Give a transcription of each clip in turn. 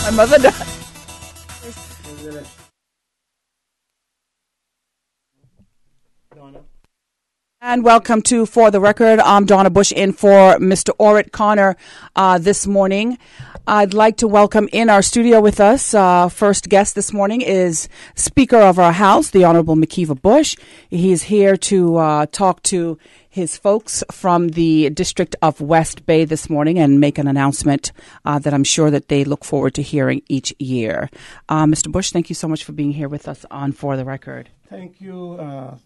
My mother does. And welcome to For the Record. I'm Donna Bush in for Mr. Orrit Connor this morning. I'd like to welcome in our studio with us. First guest this morning is Speaker of our House, the Honorable McKeeva Bush. He's here to talk to his folks from the District of West Bay this morning and make an announcement that I'm sure that they look forward to hearing each year. Mr. Bush, thank you so much for being here with us on For the Record. Thank you,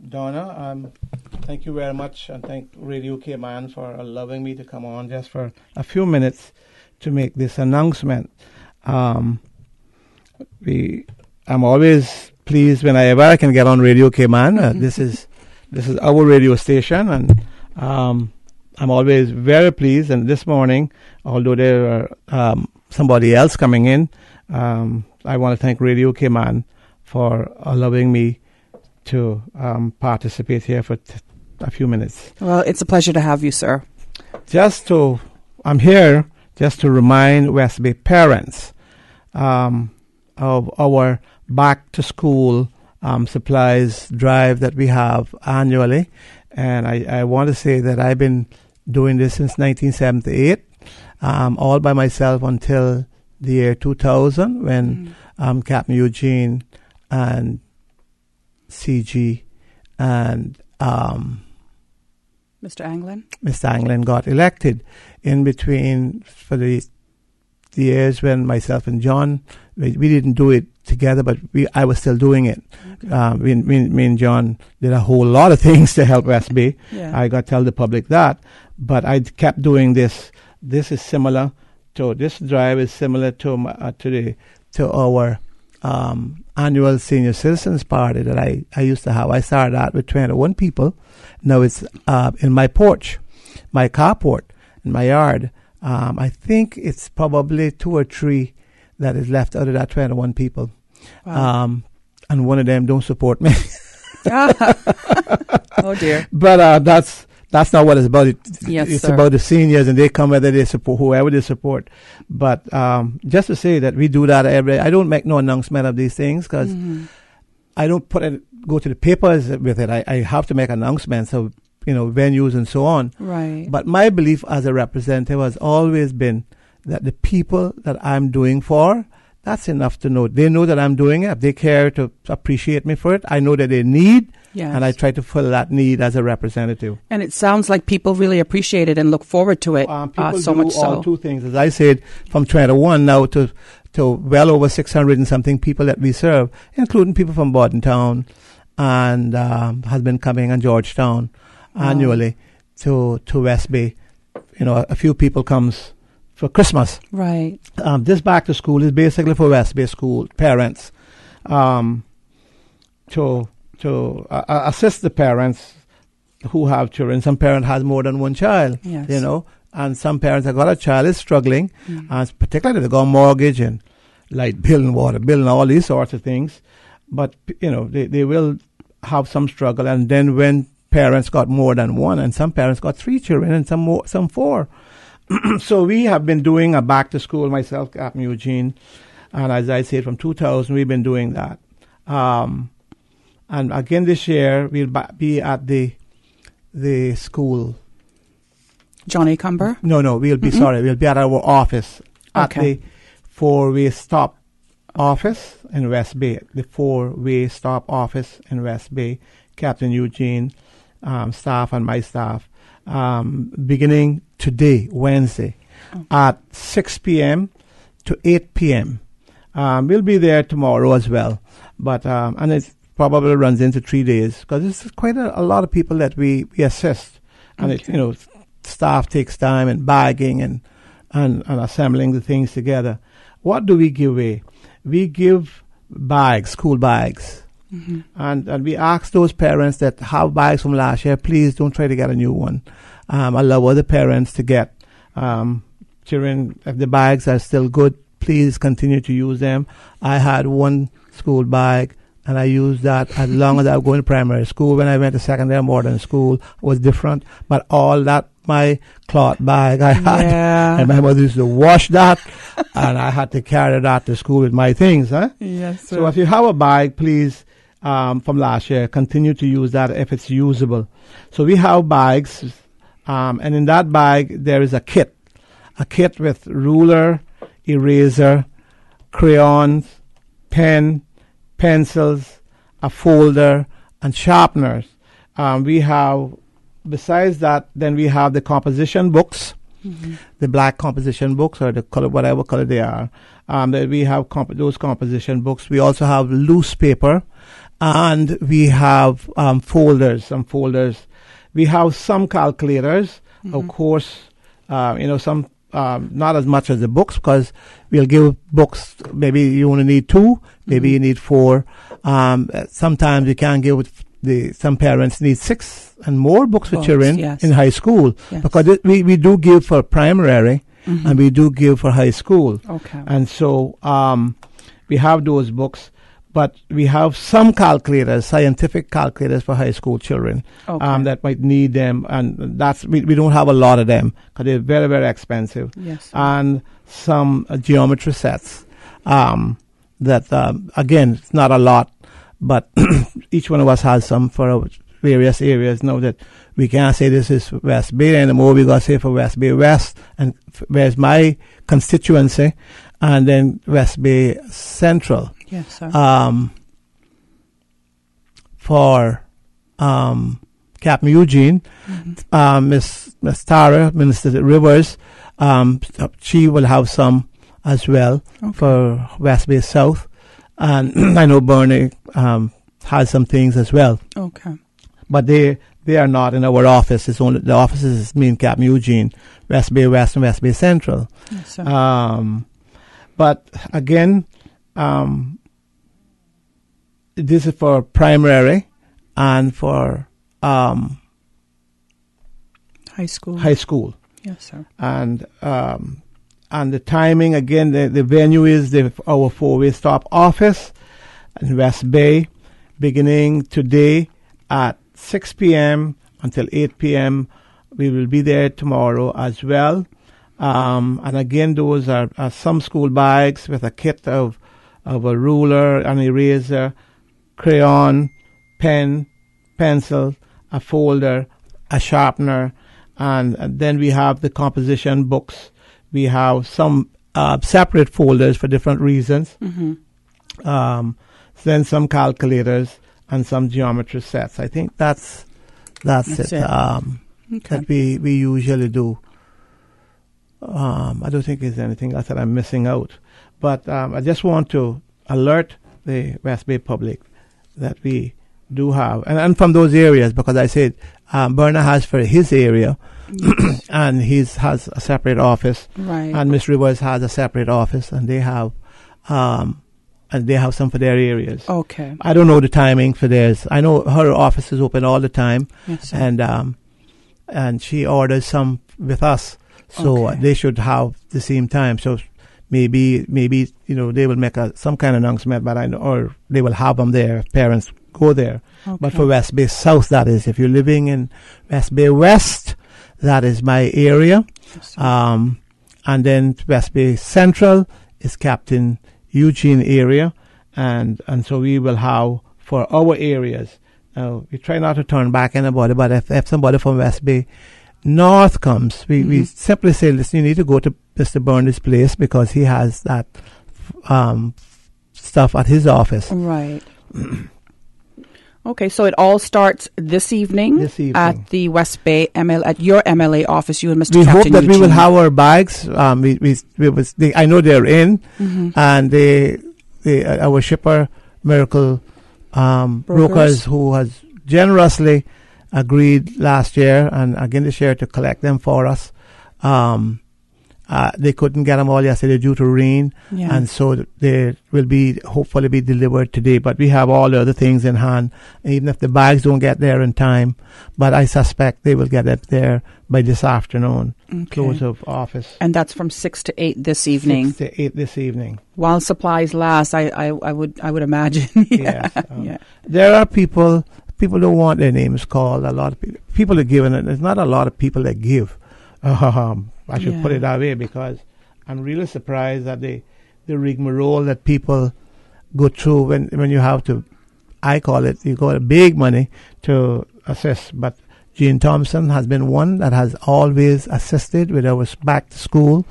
Donna. Thank you very much, and thank Radio Cayman for allowing me to come on just for a few minutes to make this announcement. I'm always pleased whenever I can get on Radio Cayman. This is our radio station, and I'm always very pleased. And this morning, although there are somebody else coming in, I want to thank Radio Cayman for allowing me to participate here for a few minutes. Well, it's a pleasure to have you, sir. I'm here just to remind West Bay parents of our back to school supplies drive that we have annually. And I want to say that I've been doing this since 1978, all by myself until the year 2000 when Captain Eugene and CG and Mr. Anglin? Mr. Anglin got elected. In between, for the years when myself and John, we didn't do it together, but I was still doing it. Okay. Me and John did a whole lot of things to help West Bay. Yeah. I got to tell the public that, but I kept doing this. This drive is similar to our annual senior citizens party that I used to have. I started out with 21 people. Now it's in my porch, my carport, in my yard. I think it's probably 2 or 3 that is left out of that 21 people. Wow. And one of them don't support me. Oh dear. But that's not what it's about. It's sir. About the seniors, and they come whether they support whoever they support. But just to say that we do that every day. I don't make no announcement of these things because I don't go to the papers with it. I have to make announcements of venues and so on. Right. But my belief as a representative has always been that the people that I'm doing for, that's enough to know. They know that I'm doing it. If they care to appreciate me for it, I know that they need. Yes. And I try to fill that need as a representative. And it sounds like people really appreciate it and look forward to it people so do much all so. 2 things. As I said, from 21 now to well over 600 and something people that we serve, including people from Bordentown and has been coming in Georgetown annually to West Bay. A few people comes for Christmas. Right. This back to school is basically for West Bay school parents to assist the parents who have children. Some parent has more than one child, yes. And some parents have got a child is struggling, and particularly they got mortgage and light bill and water bill and all these sorts of things. But they will have some struggle, and then when parents got more than one, and some parents got 3 children, and some 4. So we have been doing a back to school, myself, Captain Eugene, and as I said, from 2000 we've been doing that. And again this year we'll be at the school. John A. Cumber? No, we'll be we'll be at our office at the 4-way stop office in West Bay. The 4-way stop office in West Bay. Captain Eugene, staff and my staff, beginning today, Wednesday, at 6 p.m. to 8 p.m. We'll be there tomorrow as well, but and it probably runs into 3 days because there's quite a lot of people that we assist, and staff takes time and bagging and assembling the things together. What do we give away? We give bags, school bags. And we ask those parents that have bags from last year, please don't try to get a new one. Allow other parents to get children. If the bags are still good, please continue to use them. I had one school bag, and I used that as long as I was going to primary school. When I went to secondary modern school, was different. But all that my cloth bag I had. Yeah. And my mother used to wash that, and I had to carry that to school with my things. Huh? Yes, sir. So if you have a bag, please, from last year, continue to use that if it's usable. So we have bags, and in that bag there is a kit with ruler, eraser, crayons, pen, pencils, a folder, and sharpeners. We have, besides that, then we have the composition books, the black composition books, or the color, whatever color they are. That we have those composition books. We also have loose paper, and we have folders. Some folders. We have some calculators, of course. Some. Not as much as the books, because we'll give books, maybe you only need 2, maybe you need 4. Sometimes you can give some parents need 6 and more books for children in high school, because we do give for primary and we do give for high school. Okay. And so we have those books. But we have some calculators, scientific calculators for high school children that might need them, and that's we don't have a lot of them because they're very, very expensive. Yes. And some geometry sets that again, it's not a lot, but each one of us has some for our various areas. Know that we can't say this is West Bay anymore. We got to say for West Bay West, and where's my constituency, and then West Bay Central. Yes, sir. For Captain Eugene, Miss Tara, Minister Rivers, she will have some as well for West Bay South, and I know Bernie has some things as well. Okay. But they are not in our office. It's only the offices is me and Captain Eugene, West Bay West and West Bay Central. Yes, sir. But again, this is for primary and for high school. High school. Yes, sir. And the timing, again, the venue is our 4-way stop office in West Bay, beginning today at 6 p.m. until 8 p.m. We will be there tomorrow as well. And again, those are some school bags with a kit of a ruler, an eraser, crayon, pen, pencil, a folder, a sharpener, and then we have the composition books. We have some separate folders for different reasons. Then some calculators and some geometry sets. I think that's it. That we usually do. I don't think there's anything else that I'm missing out. But I just want to alert the West Bay public that we do have. And from those areas, because I said Berna has for his area, and he has a separate office. Right. And Miss Rivers has a separate office, and they have some for their areas. Okay. I don't know the timing for theirs. I know her office is open all the time. Yes, sir. And she orders some with us. So they should have the same time. So maybe they will make some kind of announcement, but I know, or they will have them there. Parents go there. Okay. But for West Bay South, that is, if you're living in West Bay West, that is my area. Yes, and then West Bay Central is Captain Eugene area, and so we will have for our areas. Now we try not to turn back anybody, but if somebody from West Bay North comes, we simply say, listen, you need to go to Mr. Burnley's place because he has that stuff at his office. Right. Okay, so it all starts this evening at the West Bay at your MLA office. You and Mr. We Captain hope that Eugene. we will have our bags. I know they're in, and our shipper, Miracle Brokers, who has generously agreed last year and again this year to collect them for us. They couldn't get them all yesterday due to rain, and so they will hopefully be delivered today. But we have all the other things in hand, even if the bags don't get there in time. But I suspect they will get it there by this afternoon, close of office. And that's from 6 to 8 this evening. 6 to 8 this evening. While supplies last, I would imagine. Yes. There are people people don't want their names called. A lot of people are giving it. There's not a lot of people that give. I should put it that way, because I'm really surprised at the rigmarole that people go through when you have to, I call it, you got big money to assist. But Jean Thompson has been one that has always assisted with our back to school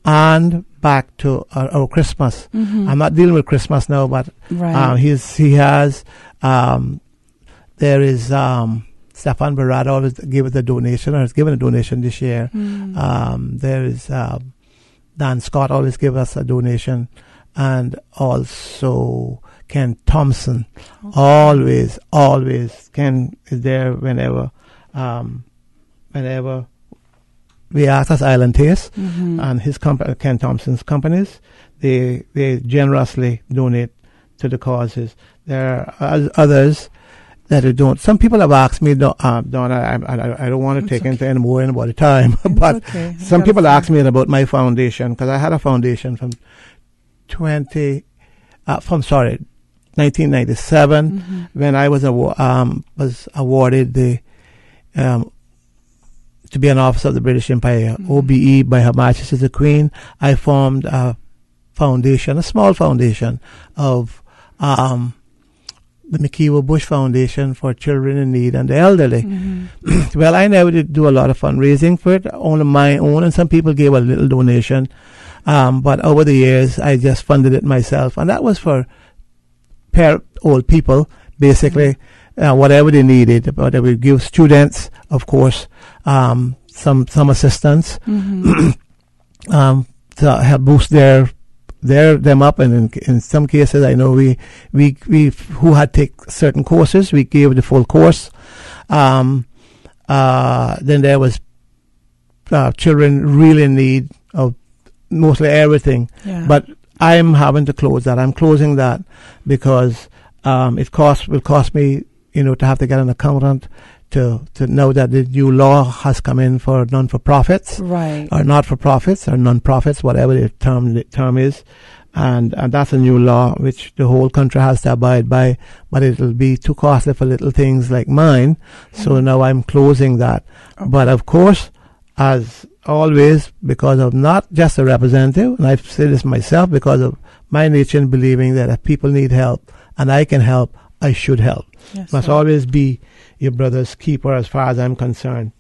and back to our Christmas. I'm not dealing with Christmas now, but he has. There is Stefan Barad always gave us a donation, or has given a donation this year. There is Dan Scott always give us a donation, and also Ken Thompson always Ken is there whenever we ask us Island Taste and his Ken Thompson's companies, they generously donate to the causes. There are others that they don't. Some people have asked me, Donna, I don't want to take into any more about the time, but some people ask me about my foundation, because I had a foundation from 1997 when I was awarded the to be an officer of the British Empire, OBE, by Her Majesty the Queen. I formed a foundation, a small foundation of the McKeeva Bush Foundation for Children in Need and the Elderly. Well, I never did do a lot of fundraising for it, only my own, and some people gave a little donation. But over the years, I just funded it myself, and that was for old people, basically, whatever they needed. But I would give students, of course, some assistance to help boost them up, and in some cases, I know we who had take certain courses, we gave the full course. Then there was children really in need of mostly everything, but I'm having to close that. I'm closing that because it will cost me, to have to get an accountant to know that the new law has come in for non-for-profits, or not-for-profits, or non-profits, whatever the term is, and that's a new law which the whole country has to abide by. But it'll be too costly for little things like mine, so now I'm closing that. But of course, as always, because of not just a representative, and I've said this myself, because of my nature in believing that if people need help and I can help, I should help. Must always be your brother's keeper as far as I'm concerned.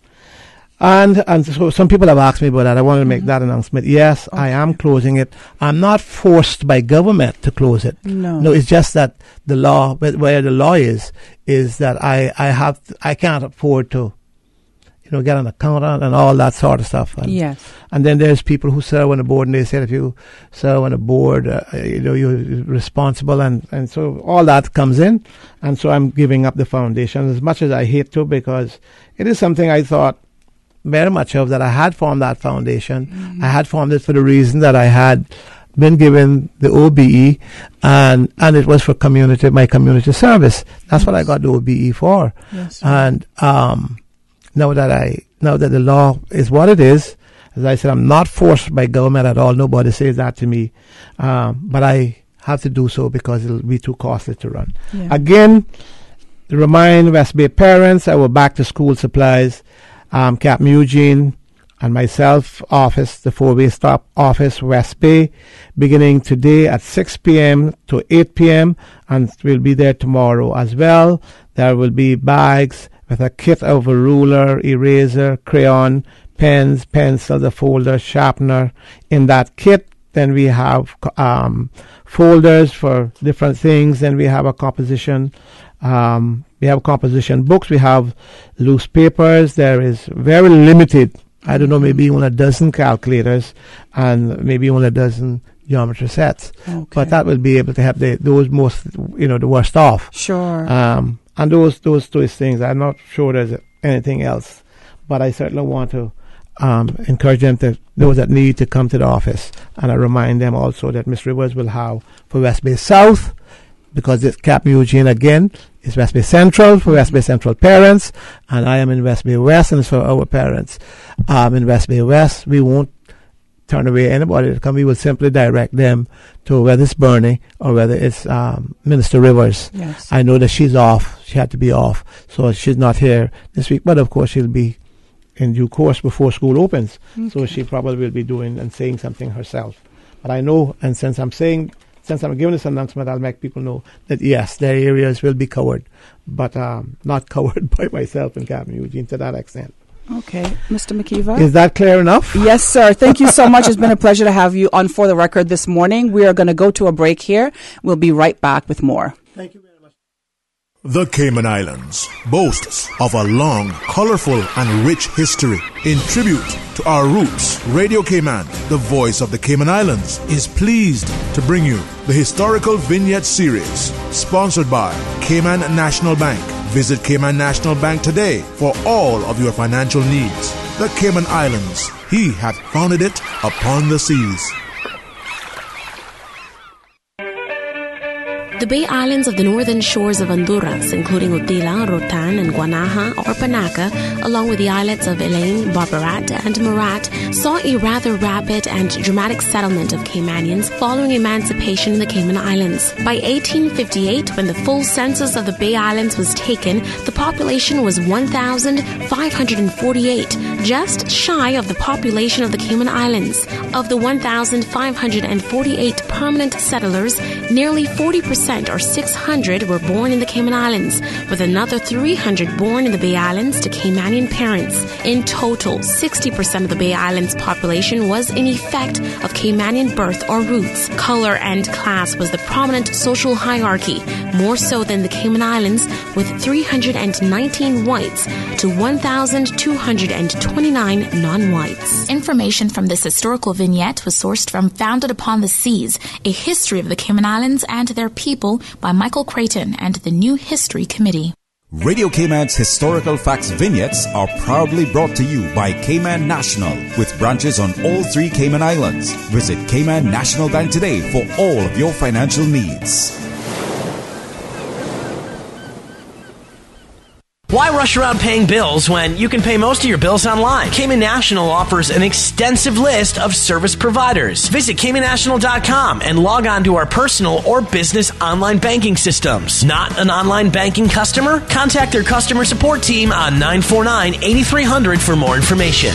And so some people have asked me about that. I wanted to make that announcement. Yes, I am closing it. I'm not forced by government to close it. No, it's just that the law, where the law is that I can't afford to get an accountant and all that sort of stuff. And then there's people who serve on the board, and they said if you serve on the board, you're responsible, and so all that comes in. And so I'm giving up the foundation, as much as I hate to, because it is something I thought very much of, that I had formed that foundation. I had formed it for the reason that I had been given the OBE, and it was for my community service. That's what I got the OBE for. And now that the law is what it is, as I said, I'm not forced by government at all. Nobody says that to me. But I have to do so because it'll be too costly to run. Again, to remind West Bay parents, our back to school supplies, Captain Eugene and myself, office, the 4-way stop office, West Bay, beginning today at 6 p.m. to 8 p.m. and we'll be there tomorrow as well. There will be bags with a kit of a ruler, eraser, crayon, pens, pencils, a folder, sharpener in that kit. Then we have folders for different things. Then we have a composition. We have composition books. We have loose papers. There is very limited, I don't know, maybe only a dozen calculators and maybe only a dozen geometry sets. But that will be able to help those most, the worst off. And those two things, I'm not sure there's anything else, but I certainly want to encourage them, those that need to come to the office. And I remind them also that Miss Rivers will have for West Bay South, because it's Captain Eugene again, is West Bay Central for West Bay Central parents, and I am in West Bay West, and it's for our parents. In West Bay West, we won't turn away anybody that come. We will simply direct them to whether it's Bernie or whether it's Minister Rivers. Yes. I know that she's off. She had to be off, so she's not here this week. But of course, she'll be in due course before school opens. Okay. So she probably will be doing and saying something herself. But I know, and since I'm giving this announcement, I'll make people know that yes, their areas will be covered, but not covered by myself and Captain Eugene to that extent. Okay, Mr. McKeeva. Is that clear enough? Yes, sir. Thank you so much. It's been a pleasure to have you on For the Record this morning. We are going to go to a break here. We'll be right back with more. Thank you very much. The Cayman Islands boasts of a long, colorful, and rich history. In tribute to our roots, Radio Cayman, the voice of the Cayman Islands, is pleased to bring you the Historical Vignette Series, sponsored by Cayman National Bank. Visit Cayman National Bank today for all of your financial needs. The Cayman Islands, he hath founded it upon the seas. The Bay Islands of the northern shores of Honduras, including Utila, Rotan, and Guanaja or Panaca, along with the islets of Elaine, Barbarat, and Murat, saw a rather rapid and dramatic settlement of Caymanians following emancipation in the Cayman Islands. By 1858, when the full census of the Bay Islands was taken, the population was 1,548, just shy of the population of the Cayman Islands. Of the 1,548 permanent settlers, nearly 40% or 600 were born in the Cayman Islands, with another 300 born in the Bay Islands to Caymanian parents. In total, 60% of the Bay Islands population was in effect of Caymanian birth or roots. Color and class was the prominent social hierarchy, more so than the Cayman Islands, with 319 whites to 1,229 non-whites. Information from this historical vignette was sourced from Founded Upon the Seas, A History of the Cayman Islands and Their People by Michael Creighton and the New History Committee. Radio Cayman's historical facts vignettes are proudly brought to you by Cayman National, with branches on all 3 Cayman Islands. Visit Cayman National Bank today for all of your financial needs. Why rush around paying bills when you can pay most of your bills online? Cayman National offers an extensive list of service providers. Visit CaymanNational.com and log on to our personal or business online banking systems. Not an online banking customer? Contact their customer support team on 949-8300 for more information.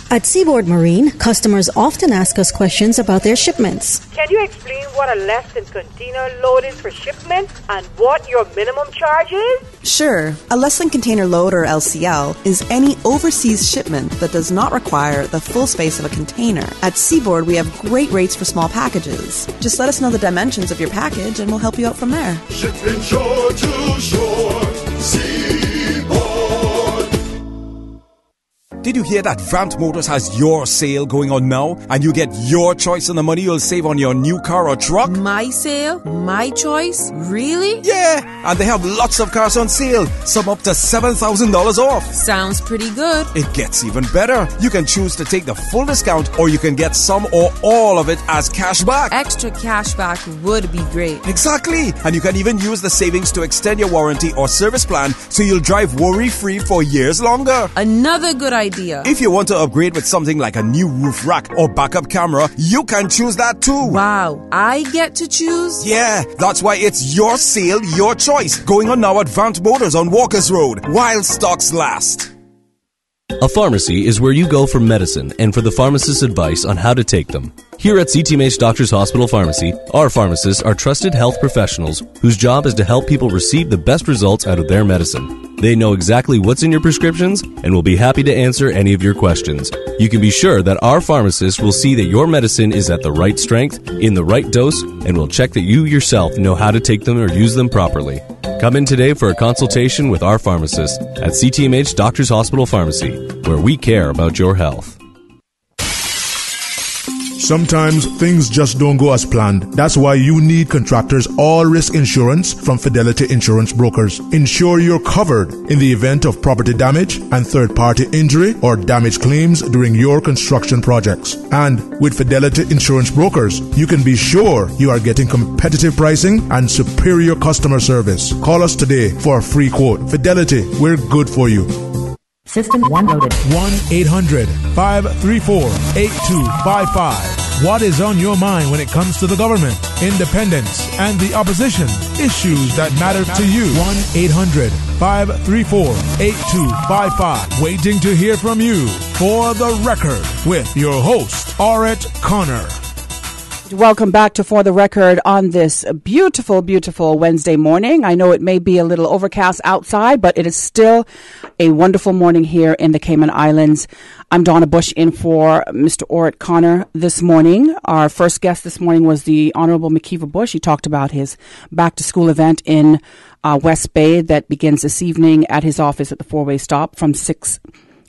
At Seaboard Marine, customers often ask us questions about their shipments. Can you explain what a less than container load is for shipment and what your minimum charge is? Sure. A less than container load, or LCL, is any overseas shipment that does not require the full space of a container. At Seaboard, we have great rates for small packages. Just let us know the dimensions of your package and we'll help you out from there. Shipping shore to shore. Did you hear that Vant Motors has your sale going on now, and you get your choice on the money you'll save on your new car or truck? My sale? My choice? Really? Yeah, and they have lots of cars on sale, some up to $7,000 off. Sounds pretty good. It gets even better. You can choose to take the full discount, or you can get some or all of it as cash back. Extra cash back would be great. Exactly, and you can even use the savings to extend your warranty or service plan so you'll drive worry-free for years longer. Another good idea. If you want to upgrade with something like a new roof rack or backup camera, you can choose that too. Wow, I get to choose? Yeah, that's why it's your sale, your choice. Going on now at Vant Motors on Walkers Road, while stocks last. A pharmacy is where you go for medicine and for the pharmacist's advice on how to take them. Here at CTMH Doctors Hospital Pharmacy, our pharmacists are trusted health professionals whose job is to help people receive the best results out of their medicine. They know exactly what's in your prescriptions and will be happy to answer any of your questions. You can be sure that our pharmacist will see that your medicine is at the right strength, in the right dose, and will check that you yourself know how to take them or use them properly. Come in today for a consultation with our pharmacist at CTMH Doctors Hospital Pharmacy, where we care about your health. Sometimes things just don't go as planned. That's why you need Contractors All-Risk Insurance from Fidelity Insurance Brokers. Ensure you're covered in the event of property damage and third-party injury or damage claims during your construction projects. And with Fidelity Insurance Brokers, you can be sure you are getting competitive pricing and superior customer service. Call us today for a free quote. Fidelity, we're good for you. System 1 loaded. 1-800-534-8255. What is on your mind when it comes to the government, independence, and the opposition? Issues that matter to you. 1-800-534-8255. Waiting to hear from you. For the Record with your host, Orrit Connor. Welcome back to For the Record on this beautiful, beautiful Wednesday morning. I know it may be a little overcast outside, but it is still a wonderful morning here in the Cayman Islands. I'm Donna Bush in for Mr. Orrit Connor this morning. Our first guest this morning was the Honorable McKeeva Bush. He talked about his back-to-school event in West Bay that begins this evening at his office at the four-way stop from 6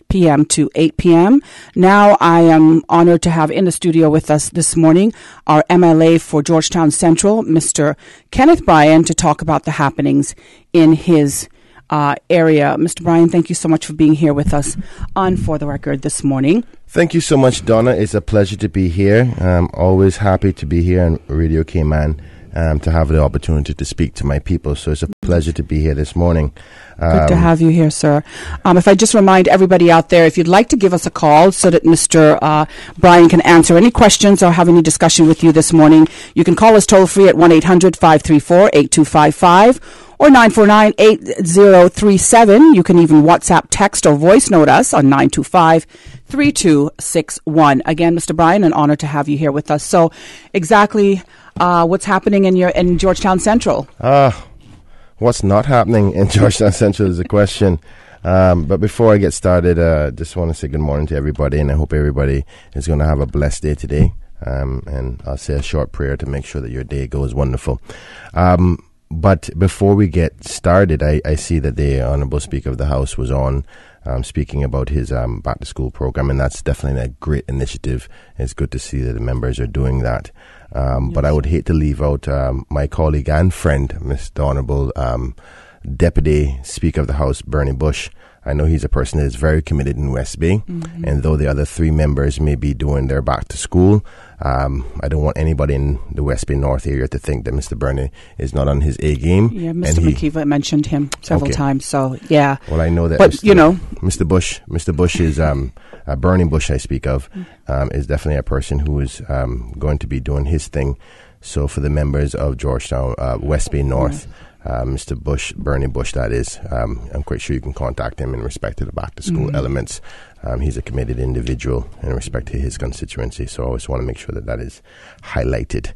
p.m. to 8 p.m. Now I am honored to have in the studio with us this morning our MLA for Georgetown Central, Mr. Kenneth Bryan, to talk about the happenings in his area. Mr. Bryan, thank you so much for being here with us on For the Record this morning. Thank you so much, Donna. It's a pleasure to be here. I'm always happy to be here on Radio Cayman to have the opportunity to speak to my people. So it's a pleasure to be here this morning. Good to have you here, sir. If I just remind everybody out there, if you'd like to give us a call so that Mr. Bryan can answer any questions or have any discussion with you this morning, you can call us toll-free at 1-800-534-8255 or 949-8037. You can even WhatsApp, text, or voice note us on 925-3261. Again, Mr. Bryan, an honor to have you here with us. So exactly what's happening in Georgetown Central? What's not happening in Georgetown Central is the question. But before I get started, just want to say good morning to everybody, and I hope everybody is going to have a blessed day today. And I'll say a short prayer to make sure that your day goes wonderful. But before we get started, I see that the Honorable Speaker of the House was on speaking about his back-to-school program, and that's definitely a great initiative. It's good to see that the members are doing that. Yes. But I would hate to leave out my colleague and friend, Mr. Honorable Deputy Speaker of the House, Bernie Bush. I know he's a person that is very committed in West Bay, and though the other three members may be doing their back to school, I don't want anybody in the West Bay North area to think that Mr. Bernie is not on his A game. Yeah, Mr. McKeeva mentioned him several times, so yeah. Well, I know that, but Mr. Bush is Bernie Bush. I speak of is definitely a person who is going to be doing his thing. So for the members of Georgetown, West Bay North. Mr. Bush, Bernie Bush, that is. I'm quite sure you can contact him in respect to the back-to-school elements. He's a committed individual in respect to his constituency, so I always want to make sure that that is highlighted.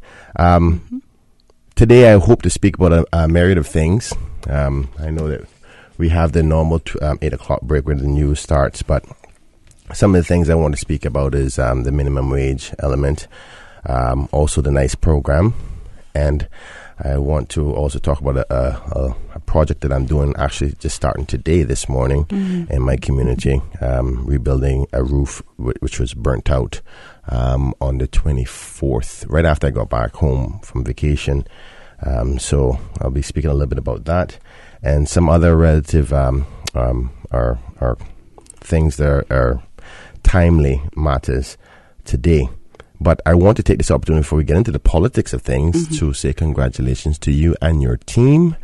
Today I hope to speak about a myriad of things. I know that we have the normal 8 o'clock break where the news starts, but some of the things I want to speak about is the minimum wage element, also the NICE program, and I want to also talk about a project that I'm doing, actually just starting today, this morning, in my community, rebuilding a roof which was burnt out on the 24th, right after I got back home from vacation. So I'll be speaking a little bit about that and some other relative are things that are timely matters today. But I want to take this opportunity before we get into the politics of things to say congratulations to you and your team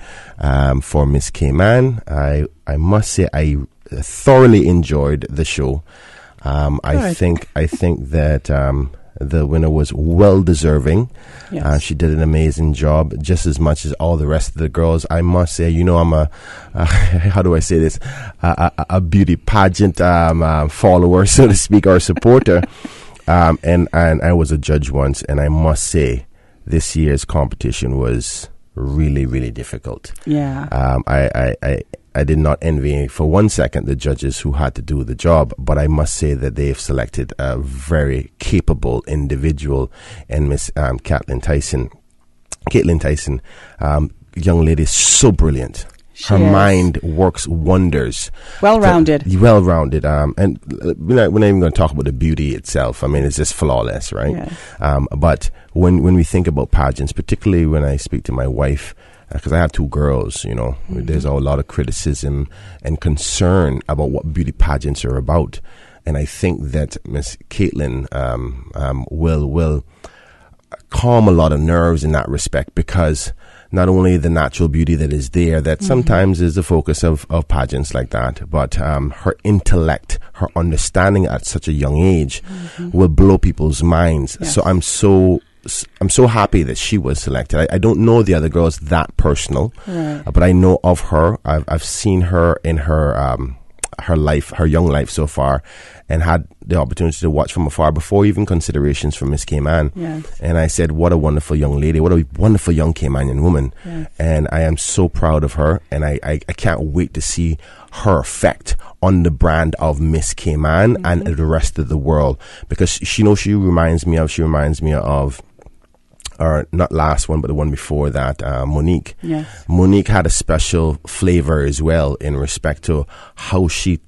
for Miss Cayman. I must say I thoroughly enjoyed the show. I think that the winner was well deserving. Yes. She did an amazing job, just as much as all the rest of the girls. I must say, I'm a how do I say this? A beauty pageant follower, so to speak, or supporter. And I was a judge once, and I must say this year's competition was really, really difficult. Yeah. I did not envy for 1 second the judges who had to do the job, but I must say that they've selected a very capable individual in Miss Caitlin Tyson. Young lady, so brilliant. Her mind works wonders. Well-rounded. And we're not even going to talk about the beauty itself. I mean, it's just flawless, right? Yeah. But when we think about pageants, particularly when I speak to my wife, because I have two girls, there's a lot of criticism and concern about what beauty pageants are about. And I think that Miss Caitlin will calm a lot of nerves in that respect, because not only the natural beauty that is there, that sometimes is the focus of pageants like that, but her intellect, her understanding at such a young age will blow people's minds. Yes. So I'm so happy that she was selected. I don't know the other girls that personal, but I know of her. I've seen her in her life, her young life so far, and had the opportunity to watch from afar before even considerations for Miss Cayman. Yes. And I said, what a wonderful young lady, what a wonderful young Caymanian woman. Yes. And I am so proud of her, and I can't wait to see her effect on the brand of Miss Cayman and the rest of the world, because she reminds me of or not last one, but the one before that, Monique. Yes. Monique had a special flavor as well in respect to how she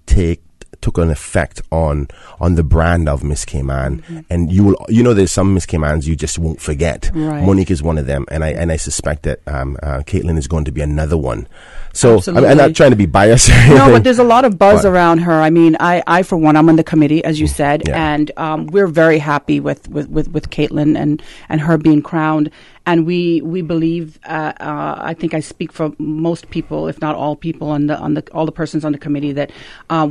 took an effect on the brand of Miss Cayman. And there's some Miss Caymans you just won't forget. Right. Monique is one of them, and I suspect that Caitlin is going to be another one. So I'm not trying to be biased. No, but there's a lot of buzz around her. I mean, I for one, I'm on the committee, as you said, and we're very happy with Caitlin and her being crowned. And we believe, I think I speak for most people, if not all people all the persons on the committee, that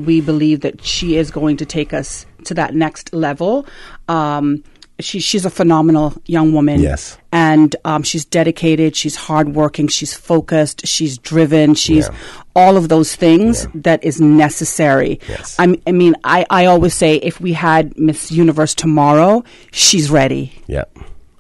we believe that she is going to take us to that next level. She's a phenomenal young woman. Yes. And she's dedicated, she's hardworking, she's focused, she's driven, she's all of those things that is necessary. Yes. I mean, I always say if we had Miss Universe tomorrow, she's ready. Yeah.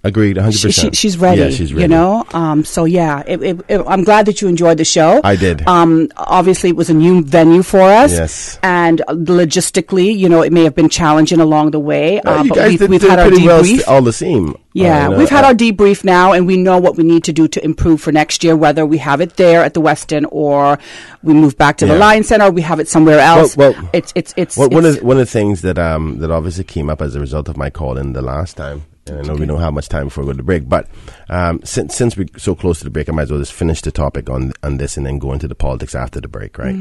Agreed, 100%. She's ready. Yeah, she's ready. So I'm glad that you enjoyed the show. I did. Obviously, it was a new venue for us. Yes. And logistically, it may have been challenging along the way. But we've had our debrief. Well, all the same. Yeah, we've had our debrief now, and we know what we need to do to improve for next year, whether we have it there at the Westin or we move back to the Lions Center or we have it somewhere else. Well, one of the things that obviously came up as a result of my call in the last time. And I know we don't have much time before we go to break, but since we're so close to the break, I might as well just finish the topic on this and then go into the politics after the break, right?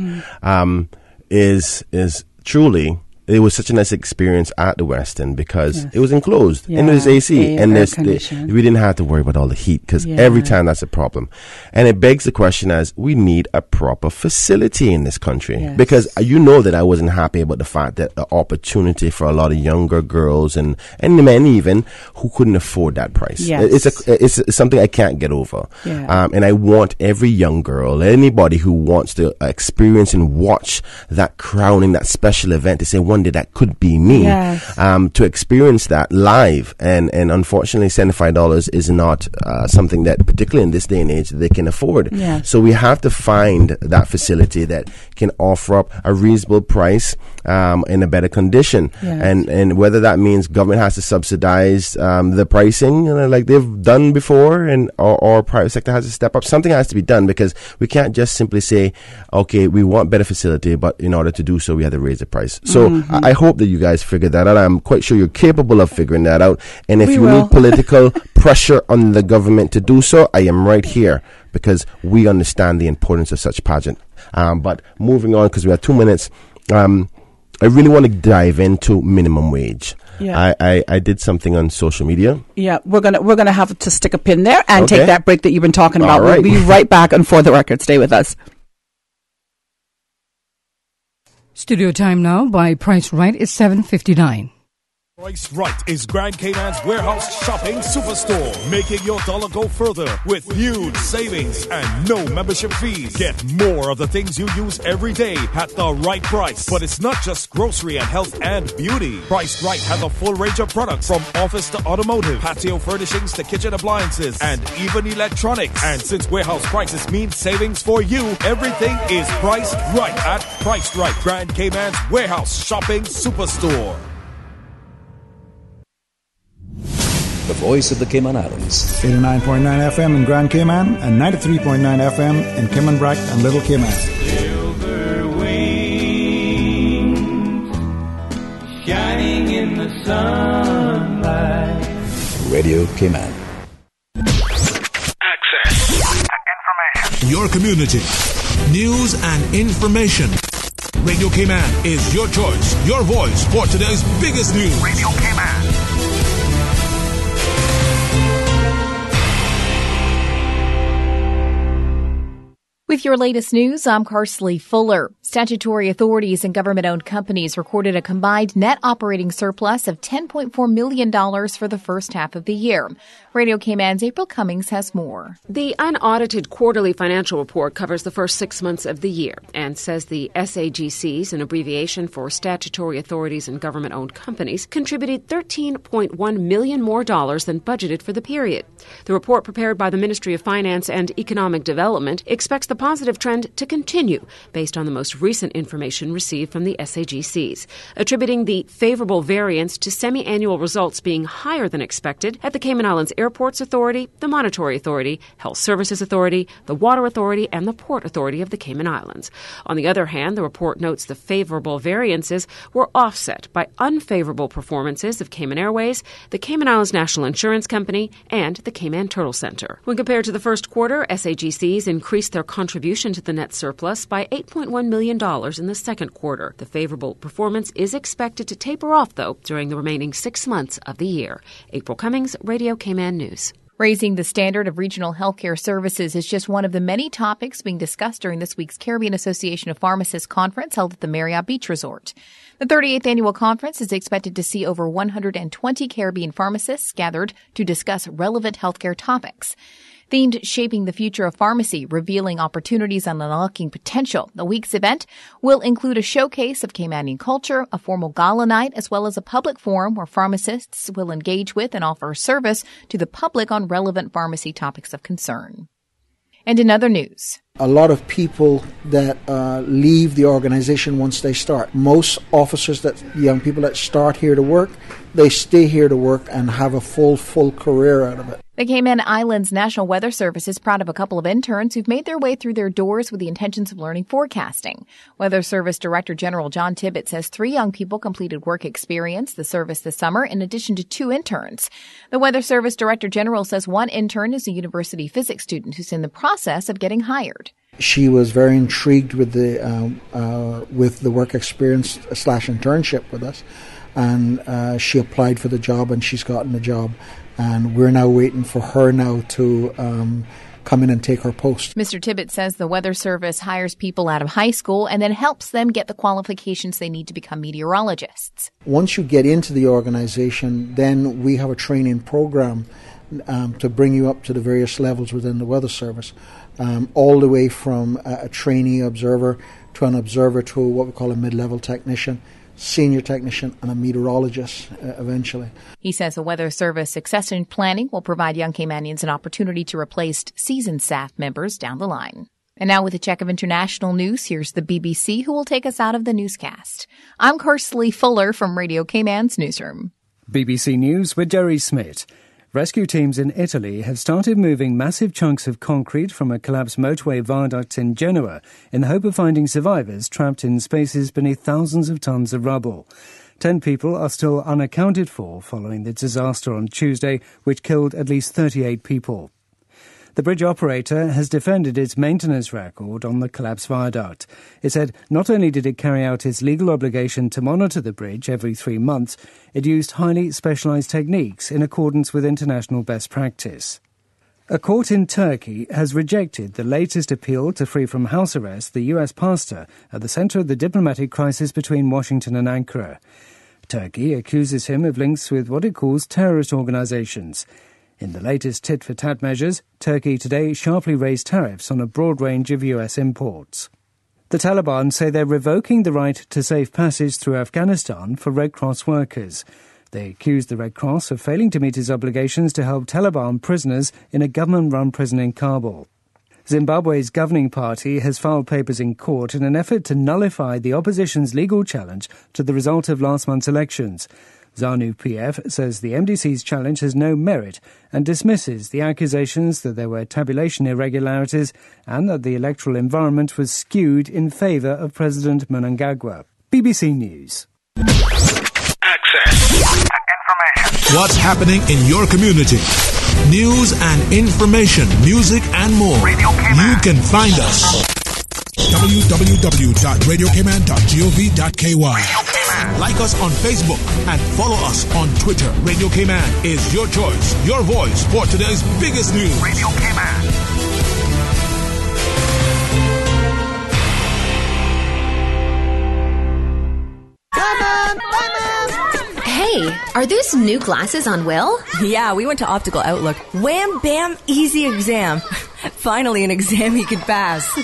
Is truly, it was such a nice experience at the Westin because it was enclosed and there's AC and we didn't have to worry about all the heat because every time that's a problem. And it begs the question as we need a proper facility in this country because that I wasn't happy about the fact that the opportunity for a lot of younger girls and men even who couldn't afford that price. Yes. It's something I can't get over. Yeah. And I want every young girl, anybody who wants to experience and watch that crowning, that special event to say, one day that could be me, to experience that live, and unfortunately $75 is not something that, particularly in this day and age, they can afford. So we have to find that facility that can offer up a reasonable price in a better condition, and whether that means government has to subsidize the pricing, like they've done before, and or private sector has to step up. Something has to be done because we can't just simply say, okay, we want better facility, but in order to do so, we have to raise the price. So I hope that you guys figure that out. I'm quite sure you're capable of figuring that out. And if you need political pressure on the government to do so, I am right here because we understand the importance of such pageant. But moving on, because we have 2 minutes, I really want to dive into minimum wage. Yeah. I did something on social media. Yeah, we're gonna have to stick a pin there and take that break that you've been talking about. Right. We'll be right back on For the Record. Stay with us. Studio time now by Price Right is $7.59. Price Right is Grand Cayman's warehouse shopping superstore, making your dollar go further with huge savings and no membership fees. Get more of the things you use every day at the right price. But it's not just grocery and health and beauty. Price Right has a full range of products from office to automotive, patio furnishings to kitchen appliances, and even electronics. And since warehouse prices mean savings for you, everything is priced right at Price Right, Grand Cayman's warehouse shopping superstore. The voice of the Cayman Islands. 89.9 FM in Grand Cayman and 93.9 FM in Cayman Brac and Little Cayman. Silver wings shining in the sunlight. Radio Cayman. Access to information. Your community. News and information. Radio Cayman is your choice, your voice for today's biggest news. Radio Cayman. With your latest news, I'm Carsley Fuller. Statutory authorities and government-owned companies recorded a combined net operating surplus of $10.4 million for the first half of the year. Radio Cayman's April Cummings has more. The unaudited quarterly financial report covers the first 6 months of the year and says the SAGCs, an abbreviation for Statutory Authorities and Government-Owned Companies, contributed $13.1 million more than budgeted for the period. The report prepared by the Ministry of Finance and Economic Development expects the positive trend to continue based on the most recent information received from the SAGCs, attributing the favorable variance to semi-annual results being higher than expected at the Cayman Islands Airports Authority, the Monetary Authority, Health Services Authority, the Water Authority, and the Port Authority of the Cayman Islands. On the other hand, the report notes the favorable variances were offset by unfavorable performances of Cayman Airways, the Cayman Islands National Insurance Company, and the Cayman Turtle Center. When compared to the first quarter, SAGCs increased their contribution to the net surplus by $8.1 million in the second quarter. The favorable performance is expected to taper off, though, during the remaining 6 months of the year. April Cummings, Radio Cayman News. Raising the standard of regional healthcare services is just one of the many topics being discussed during this week's Caribbean Association of Pharmacists conference held at the Marriott Beach Resort. The 38th annual conference is expected to see over 120 Caribbean pharmacists gathered to discuss relevant healthcare topics. Themed Shaping the Future of Pharmacy, Revealing Opportunities and Unlocking Potential. The week's event will include a showcase of Caymanian culture, a formal gala night, as well as a public forum where pharmacists will engage with and offer service to the public on relevant pharmacy topics of concern. And in other news, a lot of people that leave the organization once they start. Most officers, young people that start here to work, they stay here to work and have a full career out of it. The Cayman Islands National Weather Service is proud of a couple of interns who've made their way through their doors with the intentions of learning forecasting. Weather Service Director General John Tibbett says 3 young people completed work experience the service this summer in addition to 2 interns. The Weather Service Director General says 1 intern is a university physics student who's in the process of getting hired. She was very intrigued with the work experience / internship with us, and she applied for the job and she's gotten the job. And we're now waiting for her now to come in and take her post. Mr. Tibbett says the Weather Service hires people out of high school and then helps them get the qualifications they need to become meteorologists. Once you get into the organization, then we have a training program to bring you up to the various levels within the Weather Service, all the way from a trainee observer to an observer to what we call a mid-level technician, senior technician, and a meteorologist eventually. He says the Weather Service succession planning will provide young Caymanians an opportunity to replace seasoned staff members down the line. And now with a check of international news, here's the BBC who will take us out of the newscast. I'm Carsley Fuller from Radio Cayman's newsroom. BBC News with Jerry Smith. Rescue teams in Italy have started moving massive chunks of concrete from a collapsed motorway viaduct in Genoa in the hope of finding survivors trapped in spaces beneath thousands of tons of rubble. 10 people are still unaccounted for following the disaster on Tuesday, which killed at least 38 people. The bridge operator has defended its maintenance record on the collapsed viaduct. It said not only did it carry out its legal obligation to monitor the bridge every 3 months, it used highly specialised techniques in accordance with international best practice. A court in Turkey has rejected the latest appeal to free from house arrest the US pastor at the centre of the diplomatic crisis between Washington and Ankara. Turkey accuses him of links with what it calls terrorist organisations. In the latest tit-for-tat measures, Turkey today sharply raised tariffs on a broad range of US imports. The Taliban say they're revoking the right to safe passage through Afghanistan for Red Cross workers. They accuse the Red Cross of failing to meet its obligations to help Taliban prisoners in a government-run prison in Kabul. Zimbabwe's governing party has filed papers in court in an effort to nullify the opposition's legal challenge to the result of last month's elections. ZANU-PF says the MDC's challenge has no merit and dismisses the accusations that there were tabulation irregularities and that the electoral environment was skewed in favour of President Mnangagwa. BBC News. Access. Information. What's happening in your community? News and information, music and more. You can find us. www.radiocayman.gov.ky. Like us on Facebook and follow us on Twitter. Radio Cayman is your choice, your voice for today's biggest news. Radio Cayman. Hey, are those new glasses on Will? Yeah, we went to Optical Outlook. Wham, bam, easy exam. Finally, an exam he could pass.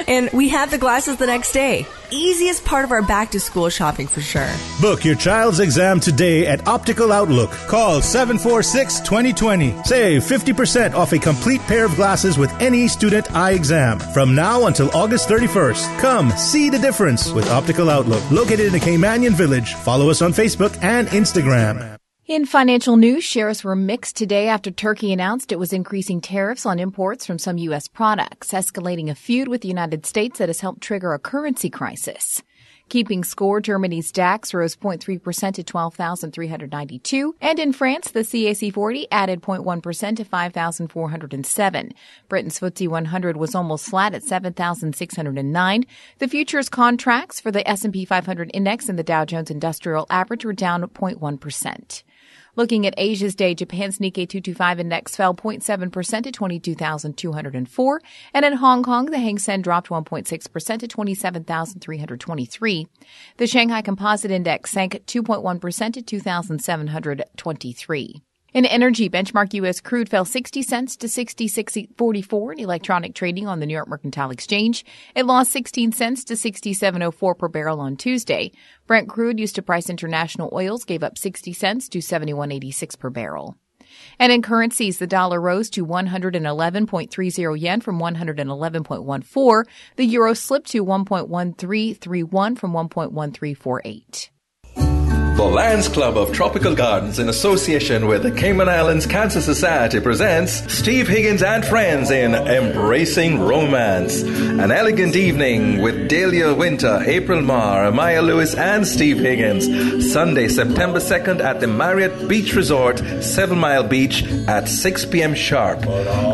And we had the glasses the next day. Easiest part of our back-to-school shopping for sure. Book your child's exam today at Optical Outlook. Call 746-2020. Save 50% off a complete pair of glasses with any student eye exam from now until August 31st. Come see the difference with Optical Outlook. Located in the Caymanian Village. Follow us on Facebook and Instagram. In financial news, shares were mixed today after Turkey announced it was increasing tariffs on imports from some U.S. products, escalating a feud with the United States that has helped trigger a currency crisis. Keeping score, Germany's DAX rose 0.3% to 12,392, and in France, the CAC 40 added 0.1% to 5,407. Britain's FTSE 100 was almost flat at 7,609. The futures contracts for the S&P 500 index and the Dow Jones Industrial Average were down 0.1%. Looking at Asia's day, Japan's Nikkei 225 index fell 0.7% to 22,204, and in Hong Kong, the Hang Seng dropped 1.6% to 27,323. The Shanghai Composite Index sank 2.1% to 2,723. In energy, benchmark U.S. crude fell 60 cents to 66.44 in electronic trading on the New York Mercantile Exchange. It lost 16 cents to 67.04 per barrel on Tuesday. Brent crude used to price international oils gave up 60 cents to 71.86 per barrel. And in currencies, the dollar rose to 111.30 yen from 111.14. The euro slipped to 1.1331 from 1.1348. The Lions Club of Tropical Gardens, in association with the Cayman Islands Cancer Society, presents Steve Higgins and Friends in Embracing Romance. An elegant evening with Dahlia Winter, April Marr, Amaya Lewis, and Steve Higgins. Sunday, September 2nd at the Marriott Beach Resort, 7 Mile Beach at 6 p.m. sharp.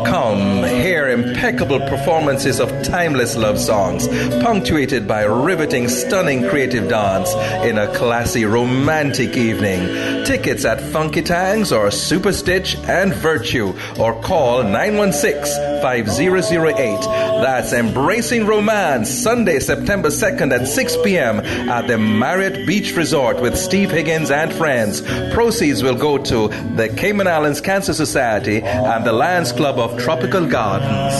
Come hear impeccable performances of timeless love songs, punctuated by riveting, stunning creative dance in a classy, romantic evening. Tickets at Funky Tangs or Super Stitch and Virtue, or call 916-5008. That's Embracing Romance, Sunday, September 2nd at 6 p.m. at the Marriott Beach Resort with Steve Higgins and Friends. Proceeds will go to the Cayman Islands Cancer Society and the Lions Club of Tropical Gardens.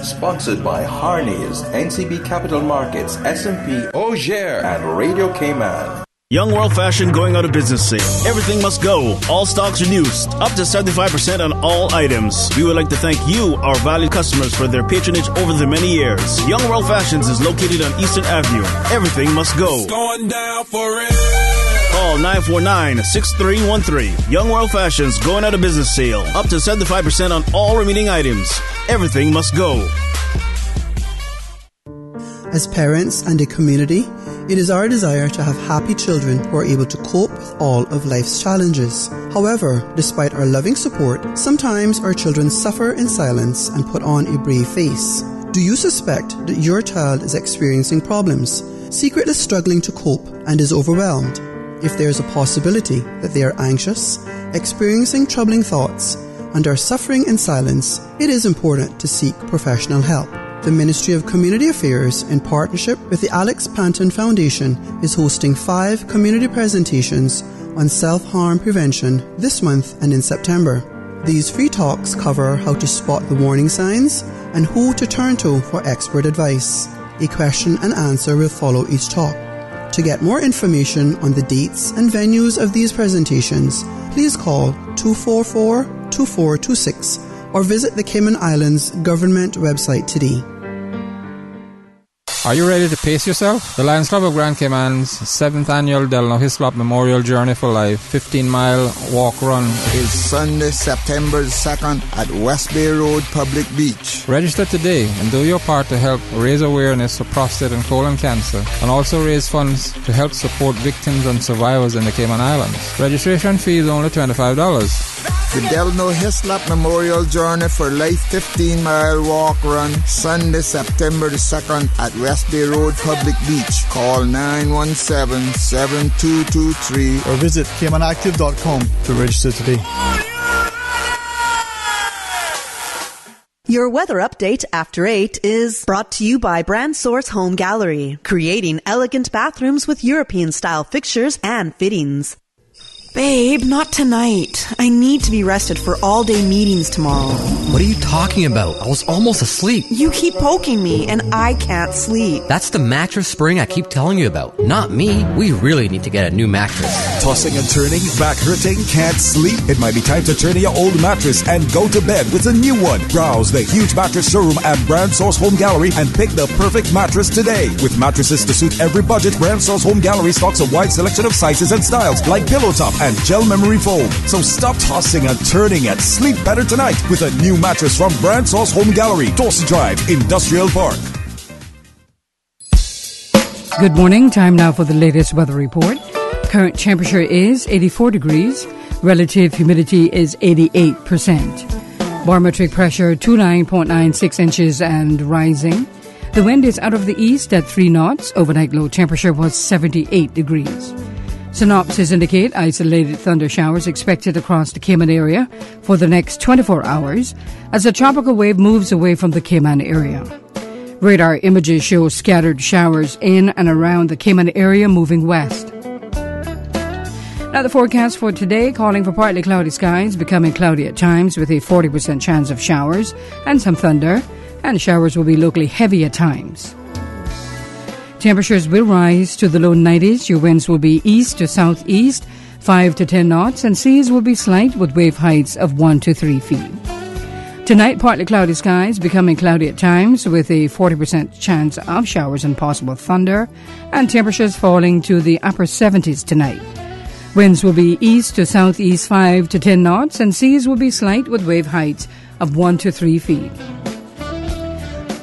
Sponsored by Harney's, NCB Capital Markets, S&P, Auger, and Radio Cayman. Young World Fashion going out of business sale. Everything must go. All stocks reduced. Up to 75% on all items. We would like to thank you, our valued customers, for their patronage over the many years. Young World Fashions is located on Eastern Avenue. Everything must go. It's going down for it. Call 949-6313. Young World Fashions going out of business sale. Up to 75% on all remaining items. Everything must go. As parents and a community, it is our desire to have happy children who are able to cope with all of life's challenges. However, despite our loving support, sometimes our children suffer in silence and put on a brave face. Do you suspect that your child is experiencing problems, secretly struggling to cope, and is overwhelmed? If there is a possibility that they are anxious, experiencing troubling thoughts, and are suffering in silence, it is important to seek professional help. The Ministry of Community Affairs, in partnership with the Alex Panton Foundation, is hosting 5 community presentations on self-harm prevention this month and in September. These free talks cover how to spot the warning signs and who to turn to for expert advice. A question and answer will follow each talk. To get more information on the dates and venues of these presentations, please call 244-2426 or visit the Cayman Islands government website today. Are you ready to pace yourself? The Lions Club of Grand Cayman's 7th annual Delano Hislop Memorial Journey for Life 15-mile walk-run is Sunday, September 2nd at West Bay Road, Public Beach. Register today and do your part to help raise awareness for prostate and colon cancer, and also raise funds to help support victims and survivors in the Cayman Islands. Registration fee is only $25. The Delano Hislop Memorial Journey for Life 15-mile walk-run, Sunday, September 2nd at West Bay Road, Public Beach. Call 917-7223 or visit CaymanActive.com to register today. Your weather update after 8 is brought to you by Brand Source Home Gallery, creating elegant bathrooms with European-style fixtures and fittings. Babe, not tonight. I need to be rested for all-day meetings tomorrow. What are you talking about? I was almost asleep. You keep poking me, and I can't sleep. That's the mattress spring I keep telling you about. Not me. We really need to get a new mattress. Tossing and turning, back hurting, can't sleep? It might be time to turn your old mattress and go to bed with a new one. Browse the huge mattress showroom at Brand Source Home Gallery and pick the perfect mattress today. With mattresses to suit every budget, Brand Source Home Gallery stocks a wide selection of sizes and styles like pillow top and gel memory foam. So stop tossing and turning and sleep better tonight with a new mattress from Brand Source Home Gallery, Dawson Drive, Industrial Park. Good morning. Time now for the latest weather report. Current temperature is 84 degrees. Relative humidity is 88%. Barometric pressure 29.96 inches and rising. The wind is out of the east at 3 knots. Overnight low temperature was 78 degrees. Synopsis indicate isolated thunder showers expected across the Cayman area for the next 24 hours as a tropical wave moves away from the Cayman area. Radar images show scattered showers in and around the Cayman area moving west. Now the forecast for today calling for partly cloudy skies, becoming cloudy at times with a 40% chance of showers and some thunder, and showers will be locally heavy at times. Temperatures will rise to the low 90s. Your winds will be east to southeast, 5 to 10 knots, and seas will be slight with wave heights of 1 to 3 feet. Tonight, partly cloudy skies, becoming cloudy at times with a 40% chance of showers and possible thunder, and temperatures falling to the upper 70s tonight. Winds will be east to southeast 5 to 10 knots, and seas will be slight with wave heights of 1 to 3 feet.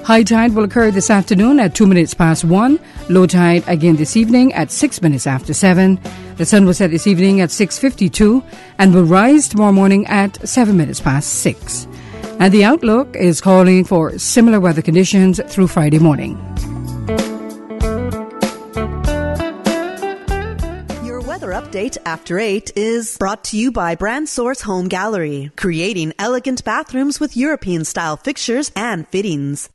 High tide will occur this afternoon at 2 minutes past 1. Low tide again this evening at 6 minutes after 7. The sun will set this evening at 6:52 and will rise tomorrow morning at 7 minutes past 6. And the outlook is calling for similar weather conditions through Friday morning. Your weather update after 8 is brought to you by Brand Source Home Gallery, creating elegant bathrooms with European-style fixtures and fittings.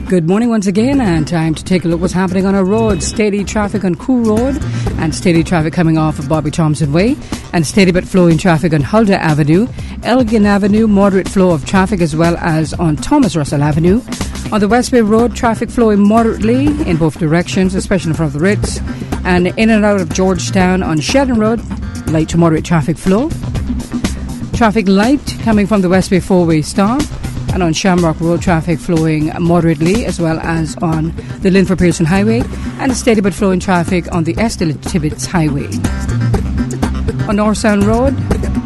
Good morning once again, and time to take a look what's happening on our roads. Steady traffic on Cool Road and steady traffic coming off of Bobby Thompson Way, and steady but flowing traffic on Huldah Avenue, Elgin Avenue, moderate flow of traffic as well as on Thomas Russell Avenue. On the West Bay Road, traffic flowing moderately in both directions, especially in front of the Ritz, and in and out of Georgetown on Sheldon Road, light to moderate traffic flow. Traffic light coming from the West Bay four-way stop. And on Shamrock Road, traffic flowing moderately, as well as on the Linford Pearson Highway, and steady but flowing traffic on the Estelle Tibbetts Highway. On North Sound Road,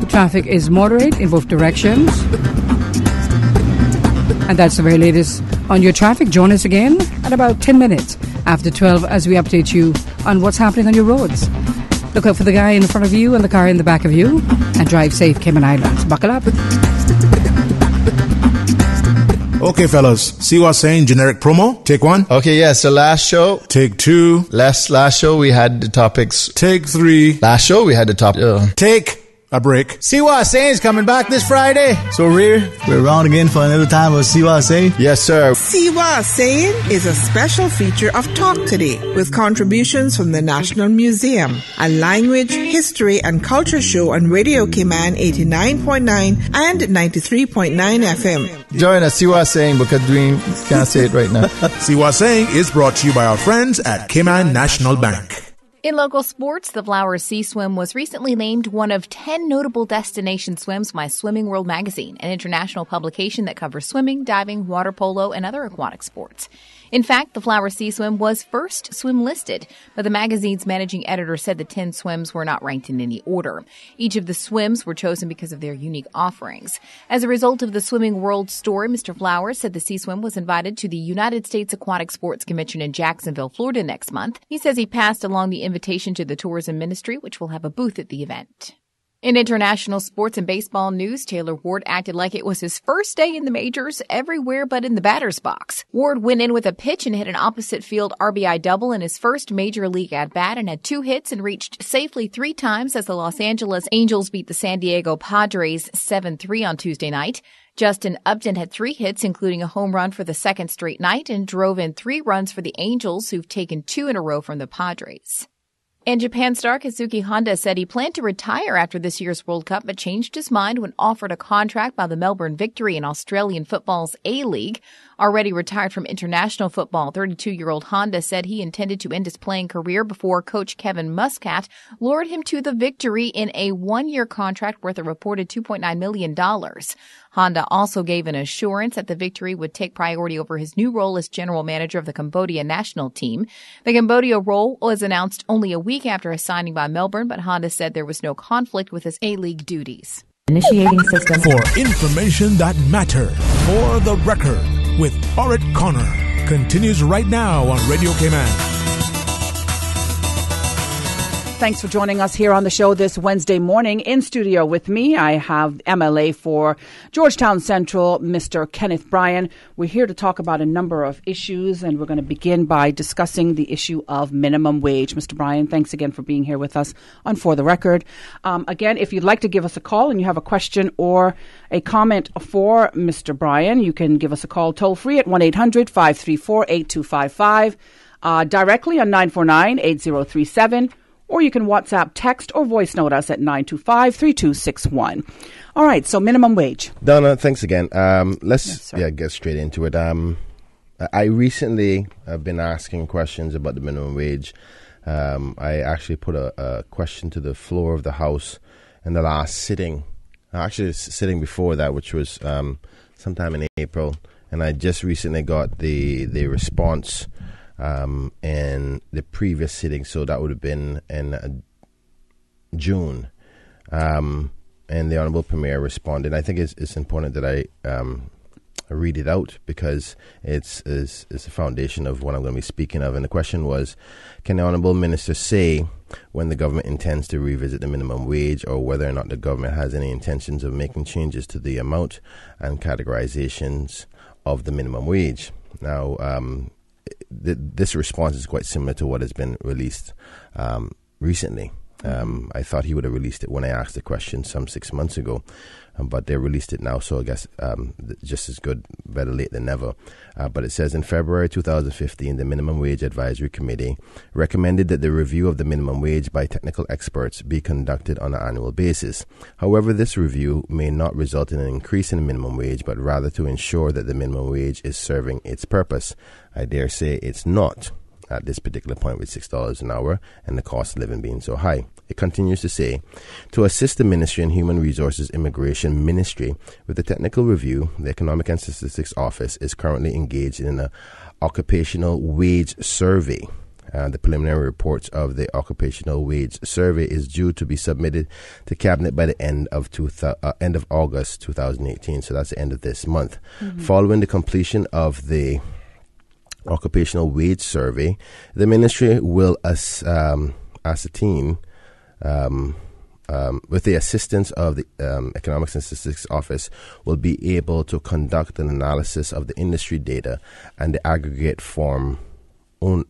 traffic is moderate in both directions. And that's the very latest on your traffic. Join us again at about 10 minutes after 12 as we update you on what's happening on your roads. Look out for the guy in front of you and the car in the back of you, and drive safe, Cayman Islands. Buckle up. Okay, fellas. See what I'm saying? Generic promo. Take 1. Okay, yeah. So last show. Take 2. Last show we had the topics. Take 3. Last show we had the topic. Take a break. See what I'm saying is coming back this Friday. So we're around again for another time of See What I Say. Yes, sir. See What I Say is a special feature of Talk Today with contributions from the National Museum, a language, history, and culture show on Radio Cayman 89.9 and 93.9 FM. Join us, See What I'm Saying, because we can't say it right now. See What I'm Saying is brought to you by our friends at Cayman National Bank. In local sports, the Flowers Sea Swim was recently named one of 10 notable destination swims by Swimming World magazine, an international publication that covers swimming, diving, water polo, and other aquatic sports. In fact, the Flowers Sea Swim was first swim listed, but the magazine's managing editor said the 10 swims were not ranked in any order. Each of the swims were chosen because of their unique offerings. As a result of the Swimming World story, Mr. Flowers said the Sea Swim was invited to the United States Aquatic Sports Convention in Jacksonville, Florida next month. He says he passed along the invitation to the tourism ministry, which will have a booth at the event. In international sports and baseball news, Taylor Ward acted like it was his first day in the majors everywhere but in the batter's box. Ward went in with a pitch and hit an opposite field RBI double in his first major league at-bat and had 2 hits and reached safely 3 times as the Los Angeles Angels beat the San Diego Padres 7-3 on Tuesday night. Justin Upton had 3 hits, including a home run for the second straight night, and drove in 3 runs for the Angels, who've taken 2 in a row from the Padres. And Japan star Kazuki Honda said he planned to retire after this year's World Cup, but changed his mind when offered a contract by the Melbourne Victory in Australian football's A-League. Already retired from international football, 32-year-old Honda said he intended to end his playing career before coach Kevin Muscat lured him to the Victory in a one-year contract worth a reported $2.9 million. Honda also gave an assurance that the Victory would take priority over his new role as general manager of the Cambodia national team. The Cambodia role was announced only a week after his signing by Melbourne, but Honda said there was no conflict with his A-League duties. Initiating system. For information that matters. For the record. With Orrit Connor. Continues right now on Radio Cayman. Thanks for joining us here on the show this Wednesday morning. In studio with me, I have MLA for Georgetown Central, Mr. Kenneth Bryan. We're here to talk about a number of issues, and we're going to begin by discussing the issue of minimum wage. Mr. Bryan, thanks again for being here with us on For the Record. Again, if you'd like to give us a call and you have a question or a comment for Mr. Bryan, you can give us a call toll-free at 1-800-534-8255, directly on 949-8037, or you can WhatsApp, text, or voice note us at 925-3261. All right, so minimum wage. Donna, thanks again. Let's get straight into it. I recently have been asking questions about the minimum wage. I actually put a question to the floor of the House in the last sitting. Actually, sitting before that, which was sometime in April. And I just recently got the response in the previous sitting, so that would have been in June. And the Honourable Premier responded. I think it's important that I read it out because it's the foundation of what I'm going to be speaking of. And the question was, can the Honourable Minister say when the government intends to revisit the minimum wage, or whether or not the government has any intentions of making changes to the amount and categorizations of the minimum wage? Now, this response is quite similar to what has been released recently. I thought he would have released it when I asked the question some 6 months ago, but they released it now, so I guess just as good, better late than never. But it says, in February 2015, the Minimum Wage Advisory Committee recommended that the review of the minimum wage by technical experts be conducted on an annual basis. However, this review may not result in an increase in the minimum wage, but rather to ensure that the minimum wage is serving its purpose. I dare say it's not at this particular point with $6 an hour and the cost of living being so high. It continues to say, to assist the Ministry and Human Resources Immigration Ministry with the technical review, the Economic and Statistics Office is currently engaged in an occupational wage survey. The preliminary reports of the occupational wage survey is due to be submitted to Cabinet by the end of August 2018. So that's the end of this month. Mm-hmm. Following the completion of the occupational wage survey, the ministry will ascertain, with the assistance of the Economics and Statistics Office, will be able to conduct an analysis of the industry data and the aggregate from only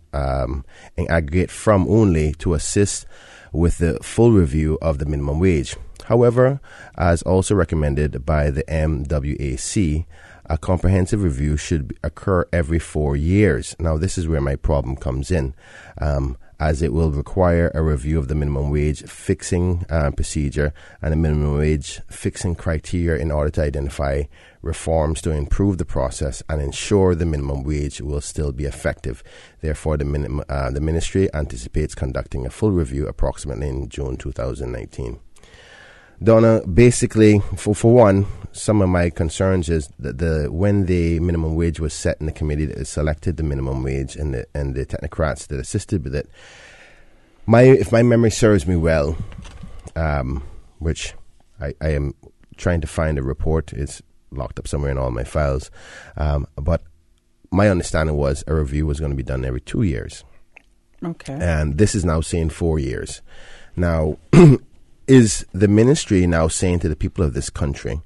to assist with the full review of the minimum wage. However, as also recommended by the MWAC, a comprehensive review should occur every 4 years. Now, this is where my problem comes in, as it will require a review of the minimum wage fixing procedure and the minimum wage fixing criteria in order to identify reforms to improve the process and ensure the minimum wage will still be effective. Therefore, the ministry anticipates conducting a full review approximately in June 2019. Donna, basically, for one, some of my concerns is that when the minimum wage was set in the committee that selected the minimum wage and the technocrats that assisted with it, if my memory serves me well, which I am trying to find a report, it's locked up somewhere in all my files, but my understanding was a review was going to be done every 2 years. Okay. And this is now saying 4 years. Now, is the ministry now saying to the people of this country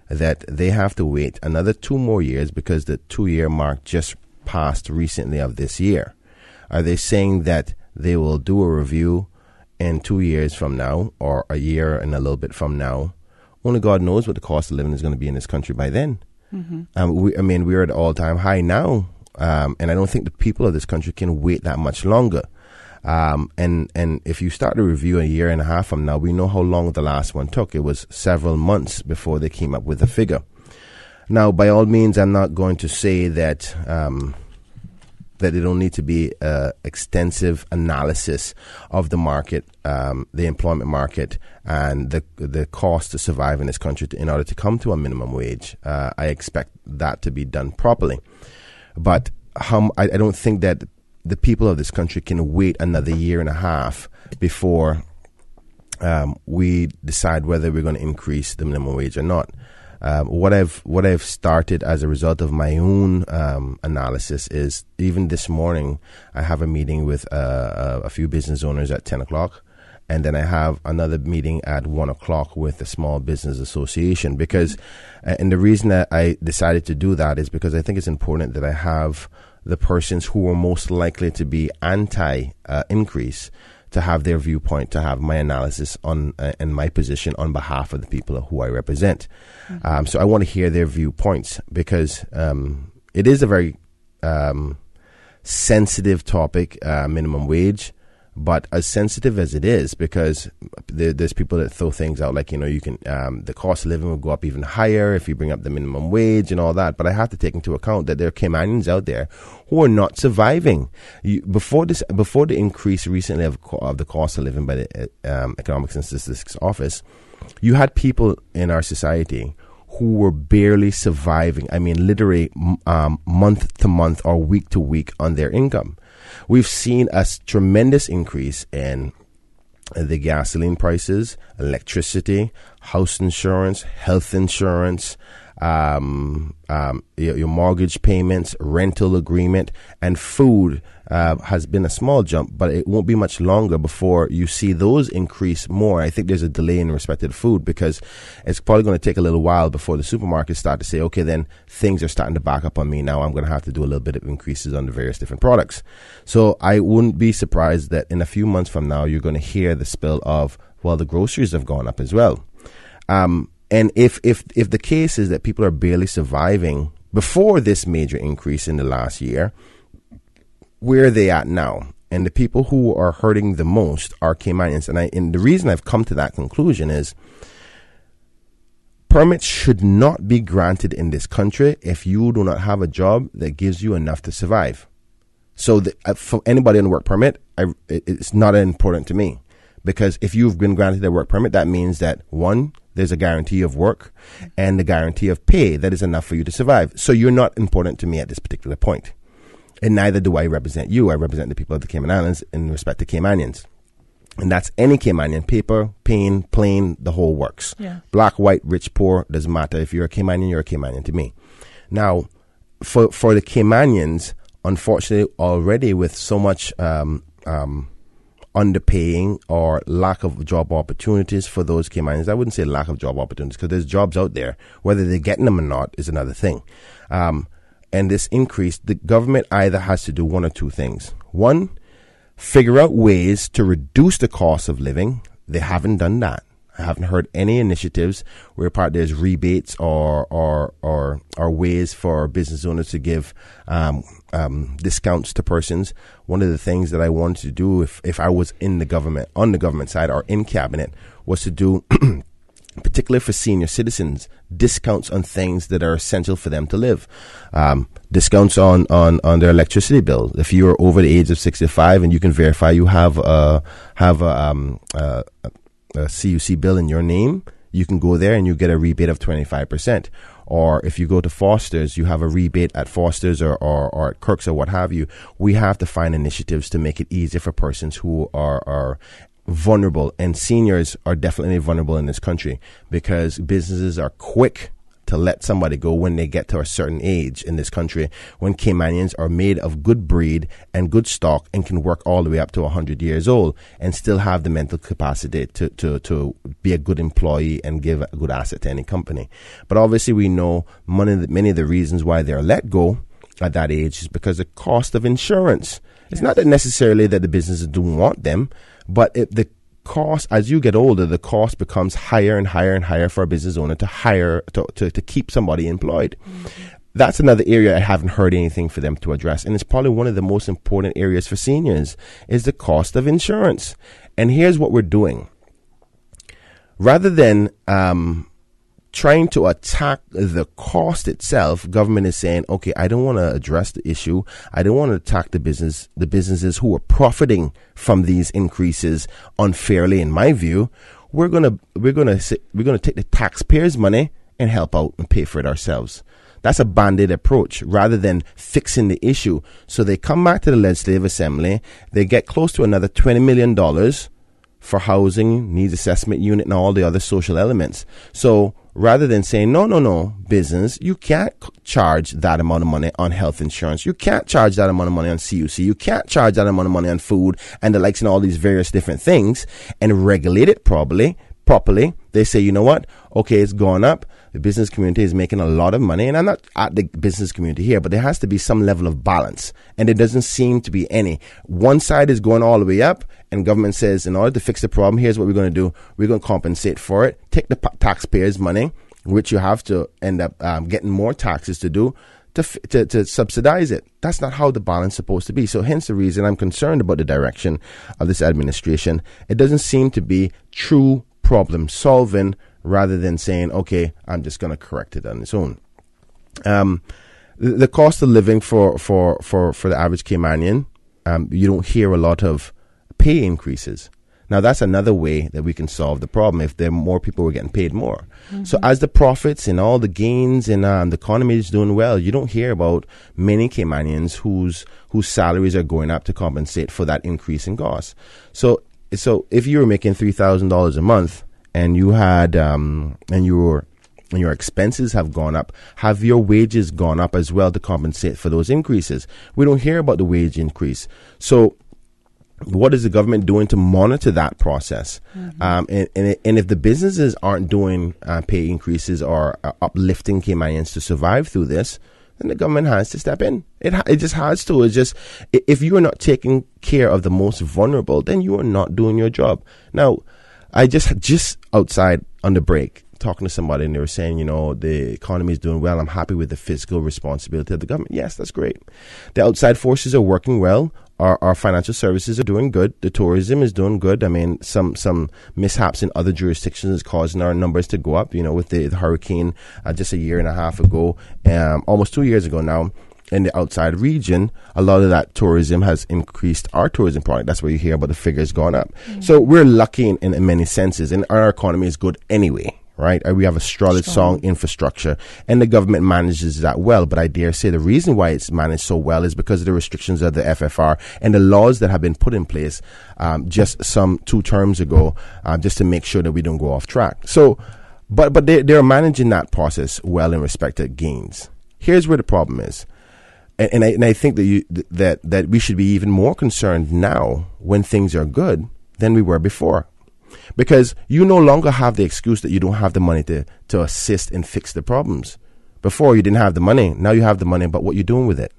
that they have to wait another 2 more years because the 2-year mark just passed recently of this year? Are they saying that they will do a review in 2 years from now or a year and a little bit from now? Only God knows what the cost of living is going to be in this country by then. Mm-hmm. We're at an all-time high now, and I don't think the people of this country can wait that much longer. And if you start to review a year and a half from now, we know how long the last one took. It was several months before they came up with a figure. Now, by all means, I'm not going to say that that it don't need to be extensive analysis of the market, the employment market, and the cost to survive in this country in order to come to a minimum wage. I expect that to be done properly. But I don't think that the people of this country can wait another year and a half before we decide whether we're going to increase the minimum wage or not. What I've started as a result of my own analysis is, even this morning, I have a meeting with a few business owners at 10 o'clock. And then I have another meeting at 1 o'clock with the Small Business Association, because, and the reason that I decided to do that is because I think it's important that I have the persons who are most likely to be anti-increase to have their viewpoint, to have my analysis on and my position on behalf of the people who I represent. Mm-hmm. So I want to hear their viewpoints, because it is a very sensitive topic, minimum wage. But as sensitive as it is, because there's people that throw things out like, you can the cost of living will go up even higher if you bring up the minimum wage and all that. But I have to take into account that there are Caymanians out there who are not surviving. Before the increase recently of the cost of living by the Economics and Statistics Office, you had people in our society who were barely surviving. I mean, literally month to month or week to week on their income. We've seen a tremendous increase in the gasoline prices, electricity, house insurance, health insurance, your mortgage payments, rental agreement, and food has been a small jump, but it won't be much longer before you see those increase more. I think there's a delay in respect to food, because it's probably going to take a little while before the supermarkets start to say, okay, then things are starting to back up on me. Now I'm going to have to do a little bit of increases on the various different products. So I wouldn't be surprised that in a few months from now, you're going to hear the spill of, well, the groceries have gone up as well. And if the case is that people are barely surviving before this major increase in the last year, where are they at now? And the people who are hurting the most are Caymanians. And the reason I've come to that conclusion is permits should not be granted in this country if you do not have a job that gives you enough to survive. So for anybody on a work permit, it's not important to me. Because if you've been granted a work permit, that means that, one, there's a guarantee of work and the guarantee of pay that is enough for you to survive. So you're not important to me at this particular point. And neither do I represent you. I represent the people of the Cayman Islands in respect to Caymanians. And that's any Caymanian, paper, plain, the whole works. Yeah. Black, white, rich, poor, doesn't matter. If you're a Caymanian, you're a Caymanian to me. Now, for the Caymanians, unfortunately, already with so much underpaying or lack of job opportunities for those Caymanians. I wouldn't say lack of job opportunities, because there's jobs out there. Whether they're getting them or not is another thing. And this increase, the government either has to do one or two things. One, figure out ways to reduce the cost of living. They haven't done that. I haven't heard any initiatives where there's rebates or ways for business owners to give discounts to persons. One of the things that I wanted to do if I was in the government, on the government side or in cabinet, was to do, particularly for senior citizens, discounts on things that are essential for them to live. Discounts on their electricity bill. If you are over the age of 65 and you can verify you have a CUC bill in your name, you can go there and you get a rebate of 25%. Or if you go to Foster's, you have a rebate at Foster's or at Kirk's or what have you. We have to find initiatives to make it easier for persons who are vulnerable. And seniors are definitely vulnerable in this country, because businesses are quick to let somebody go when they get to a certain age in this country, when Caymanians are made of good breed and good stock and can work all the way up to 100 years old and still have the mental capacity to be a good employee and give a good asset to any company. But obviously we know many of the reasons why they're let go at that age is because the cost of insurance. It's not that necessarily that the businesses don't want them, but the cost, as you get older, the cost becomes higher and higher and higher for a business owner to hire to keep somebody employed. Mm-hmm. that's another area I haven't heard anything for them to address. And it's probably one of the most important areas for seniors is the cost of insurance. And here's what we're doing. Rather than trying to attack the cost itself, government is saying, okay, I don't want to address the issue. I don't want to attack the businesses who are profiting from these increases unfairly, in my view. We're gonna take the taxpayers' money and help out and pay for it ourselves. That's a band-aid approach rather than fixing the issue. So they come back to the Legislative Assembly. They get close to another $20 million for housing, needs assessment unit, and all the other social elements. So rather than saying, no, business, you can't charge that amount of money on health insurance. You can't charge that amount of money on CUC. You can't charge that amount of money on food and the likes and all these various different things and regulate it properly. They say, you know what? Okay, it's gone up. The business community is making a lot of money. And I'm not at the business community here, but there has to be some level of balance. And there doesn't seem to be any. One side is going all the way up, and government says, in order to fix the problem, here's what we're going to do. We're going to compensate for it. Take the taxpayers' money, which you have to end up getting more taxes to do, to subsidize it. That's not how the balance is supposed to be. So hence the reason I'm concerned about the direction of this administration. It doesn't seem to be true problem solving rather than saying, okay, I'm just going to correct it on its own. The cost of living for the average Caymanian, you don't hear a lot of pay increases. Now, that's another way that we can solve the problem if there are more people who are getting paid more. Mm-hmm. So as the profits and all the gains and the economy is doing well, you don't hear about many Caymanians whose salaries are going up to compensate for that increase in costs. So if you were making $3,000 a month and you had and your expenses have gone up, have your wages gone up as well to compensate for those increases? We don't hear about the wage increase. So what is the government doing to monitor that process? Mm-hmm. And if the businesses aren't doing pay increases or uplifting Caymanians to survive through this, then the government has to step in. It just has to. It's just, if you are not taking care of the most vulnerable, then you are not doing your job. Now, I just outside on the break talking to somebody, and they were saying, the economy is doing well. I'm happy with the fiscal responsibility of the government. Yes, that's great. The outside forces are working well. Our financial services are doing good. The tourism is doing good. I mean, some mishaps in other jurisdictions is causing our numbers to go up. With the hurricane just a year and a half ago, almost 2 years ago now, in the outside region, a lot of that tourism has increased our tourism product. That's where you hear about the figures going up. Mm-hmm. So we're lucky in many senses, and our economy is good anyway. Right? We have a strong infrastructure, and the government manages that well. But I dare say the reason why it's managed so well is because of the restrictions of the FFR and the laws that have been put in place just 2 terms ago, just to make sure that we don't go off track. So, but they're managing that process well in respect to gains. Here's where the problem is, and I think that we should be even more concerned now when things are good than we were before. Because you no longer have the excuse that you don't have the money to assist and fix the problems. Before, you didn't have the money. Now you have the money, but what you're doing with it.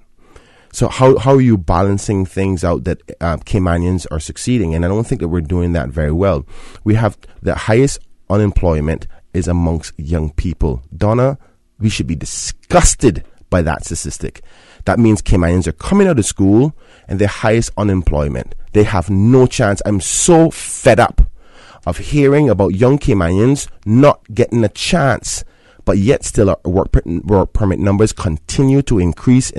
So how are you balancing things out that Caymanians are succeeding? And I don't think that we're doing that very well. We have the highest unemployment is amongst young people. Donna, we should be disgusted by that statistic. That means Caymanians are coming out of school and their highest unemployment. They have no chance. I'm so fed up of hearing about young Caymanians not getting a chance, but yet still our work permit numbers continue to increase.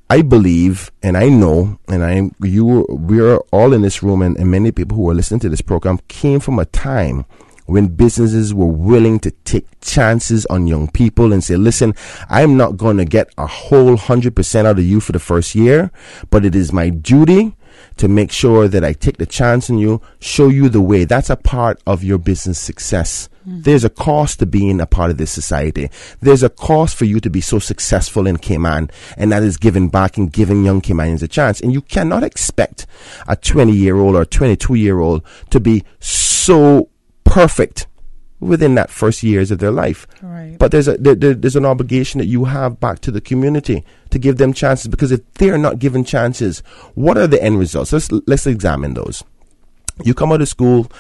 I believe, and I know, and we're all in this room, and many people who are listening to this program came from a time when businesses were willing to take chances on young people and say, listen, I'm not going to get a whole 100% out of you for the first year, but it is my duty to make sure that I take the chance on you, show you the way. That's a part of your business success. Mm-hmm. There's a cost to being a part of this society. There's a cost for you to be so successful in Cayman, and that is giving back and giving young Caymanians a chance. And you cannot expect a 20-year-old or 22-year-old to be so perfect within that first years of their life. Right. But there's an obligation that you have back to the community to give them chances, because if they're not given chances, what are the end results? Let's examine those. You come out of school,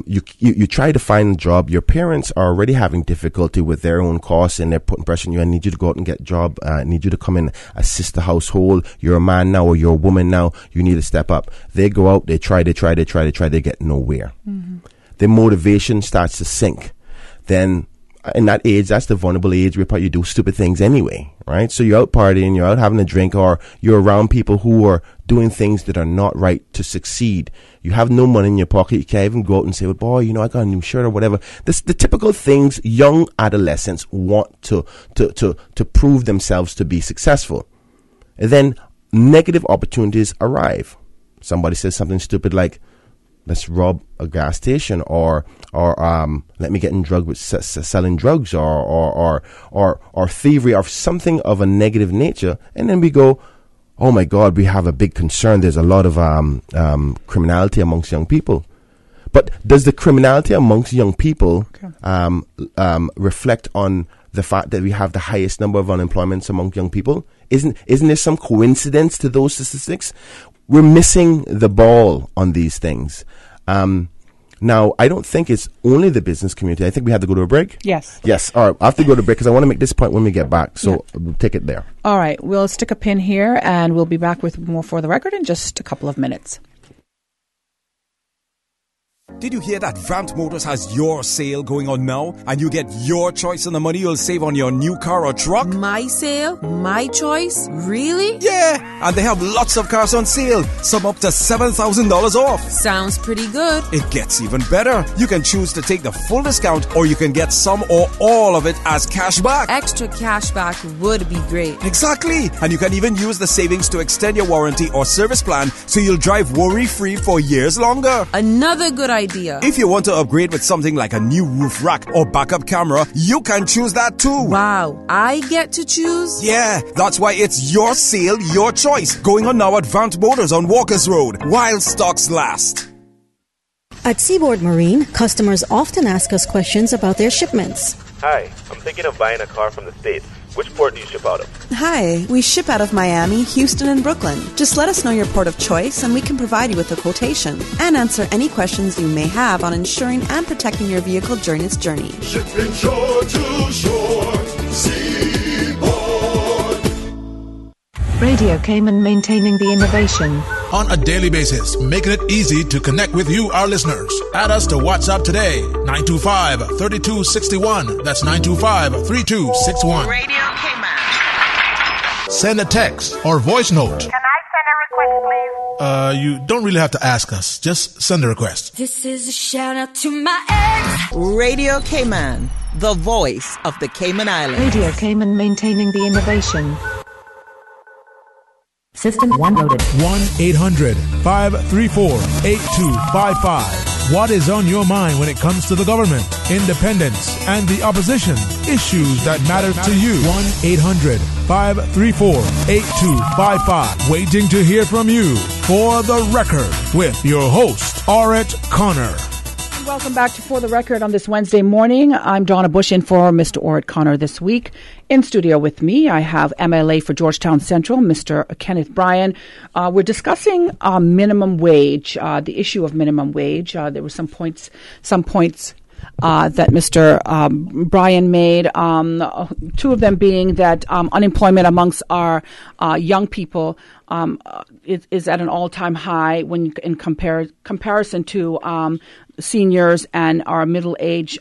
you try to find a job. Your parents are already having difficulty with their own costs, and they're putting pressure on you. I need you to go out and get a job. I need you to come in, assist the household. You're a man now, or you're a woman now. You need to step up. They go out, they try, they get nowhere. Mm-hmm. Their motivation starts to sink. Then, in that age, that's the vulnerable age where you do stupid things anyway, right? So you're out partying, you're out having a drink, or you're around people who are doing things that are not right to succeed. You have no money in your pocket. You can't even go out and say, well, boy, I got a new shirt or whatever. The typical things young adolescents want to prove themselves to be successful. And then negative opportunities arrive. Somebody says something stupid like, let's rob a gas station, or let me get in drug with selling drugs, or thievery, or something of a negative nature, and then we go, oh my God, we have a big concern. There's a lot of criminality amongst young people. But does the criminality amongst young people reflect on the fact that we have the highest number of unemployments among young people? Isn't there some coincidence to those statistics? We're missing the ball on these things. Now, I don't think it's only the business community. I think we have to go to a break. Yes. Yes. All right. I have to go to a break because I want to make this point when we get back. So we'll take it there. All right. We'll stick a pin here, and we'll be back with more For the Record in just a couple of minutes. Did you hear that Vant Motors has your sale going on now? And you get your choice on the money you'll save on your new car or truck? My sale? My choice? Really? Yeah! And they have lots of cars on sale. Some up to $7,000 off. Sounds pretty good. It gets even better. You can choose to take the full discount, or you can get some or all of it as cash back. Extra cash back would be great. Exactly! And you can even use the savings to extend your warranty or service plan so you'll drive worry-free for years longer. Another good idea. If you want to upgrade with something like a new roof rack or backup camera, you can choose that too. Wow, I get to choose? Yeah, that's why it's your sale, your choice. Going on now at Vant Motors on Walkers Road, while stocks last. At Seaboard Marine, customers often ask us questions about their shipments. Hi, I'm thinking of buying a car from the States. Which port do you ship out of? Hi, we ship out of Miami, Houston, and Brooklyn. Just let us know your port of choice and we can provide you with a quotation and answer any questions you may have on insuring and protecting your vehicle during its journey. Shipping shore to shore, Seaboard. Radio Cayman, maintaining the innovation. On a daily basis, making it easy to connect with you, our listeners. Add us to WhatsApp today, 925-3261. That's 925-3261. Radio Cayman. Send a text or voice note. Can I send a request, please? You don't really have to ask us. Just send a request. This is a shout out to my ex. Radio Cayman, the voice of the Cayman Islands. Radio Cayman, maintaining the innovation. System 1 loaded. 1-800-534-8255. What is on your mind when it comes to the government, independence, and the opposition? Issues that matter to you. 1-800-534-8255. Waiting to hear from you. For the Record with your host, Auret Connor. Welcome back to For the Record on this Wednesday morning. I'm Donna Bush in for Mr. Auret Connor this week. In studio with me, I have MLA for Georgetown Central, Mr. Kenneth Bryan. We're discussing minimum wage, the issue of minimum wage. There were some points that Mr. Bryan made, two of them being that unemployment amongst our young people is at an all-time high when in comparison to seniors and our middle-age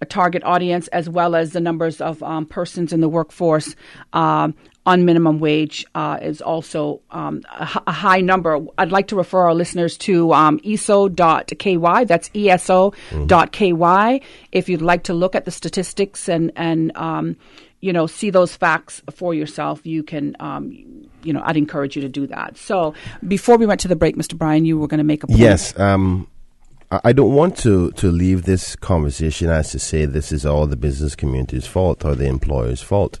target audience, as well as the numbers of persons in the workforce on minimum wage is also a high number. I'd like to refer our listeners to eso.ky. That's eso.ky. If you'd like to look at the statistics and see those facts for yourself, you can, I'd encourage you to do that. So before we went to the break, Mr. Bryan, you were going to make a point. Yes. I don't want to leave this conversation as to say this is all the business community's fault or the employer's fault.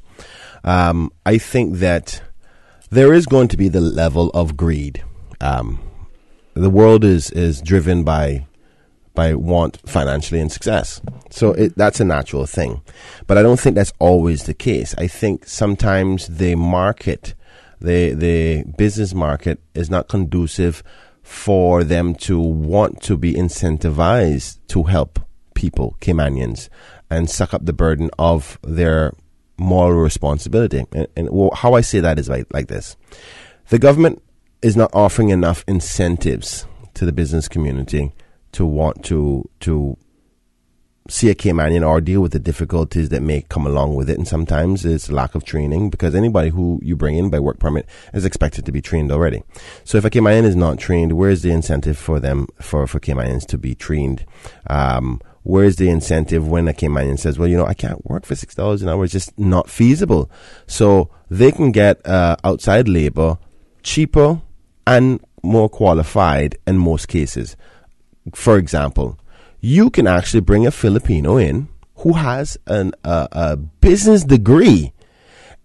I think that there is going to be the level of greed. The world is driven by want financially and success. So that's a natural thing. But I don't think that's always the case. I think sometimes the market, the business market is not conducive for them to want to be incentivized to help people, Caymanians, and suck up the burden of their moral responsibility. And how I say that is like this. The government is not offering enough incentives to the business community to want to see a Caymanian or deal with the difficulties that may come along with it. And sometimes it's lack of training, because anybody who you bring in by work permit is expected to be trained already. So if a Caymanian is not trained, where's the incentive for them, for Caymanians to be trained? Where's the incentive when a Caymanian says, well, I can't work for $6 an hour. It's just not feasible. So they can get outside labor cheaper and more qualified in most cases. For example, you can actually bring a Filipino in who has a business degree,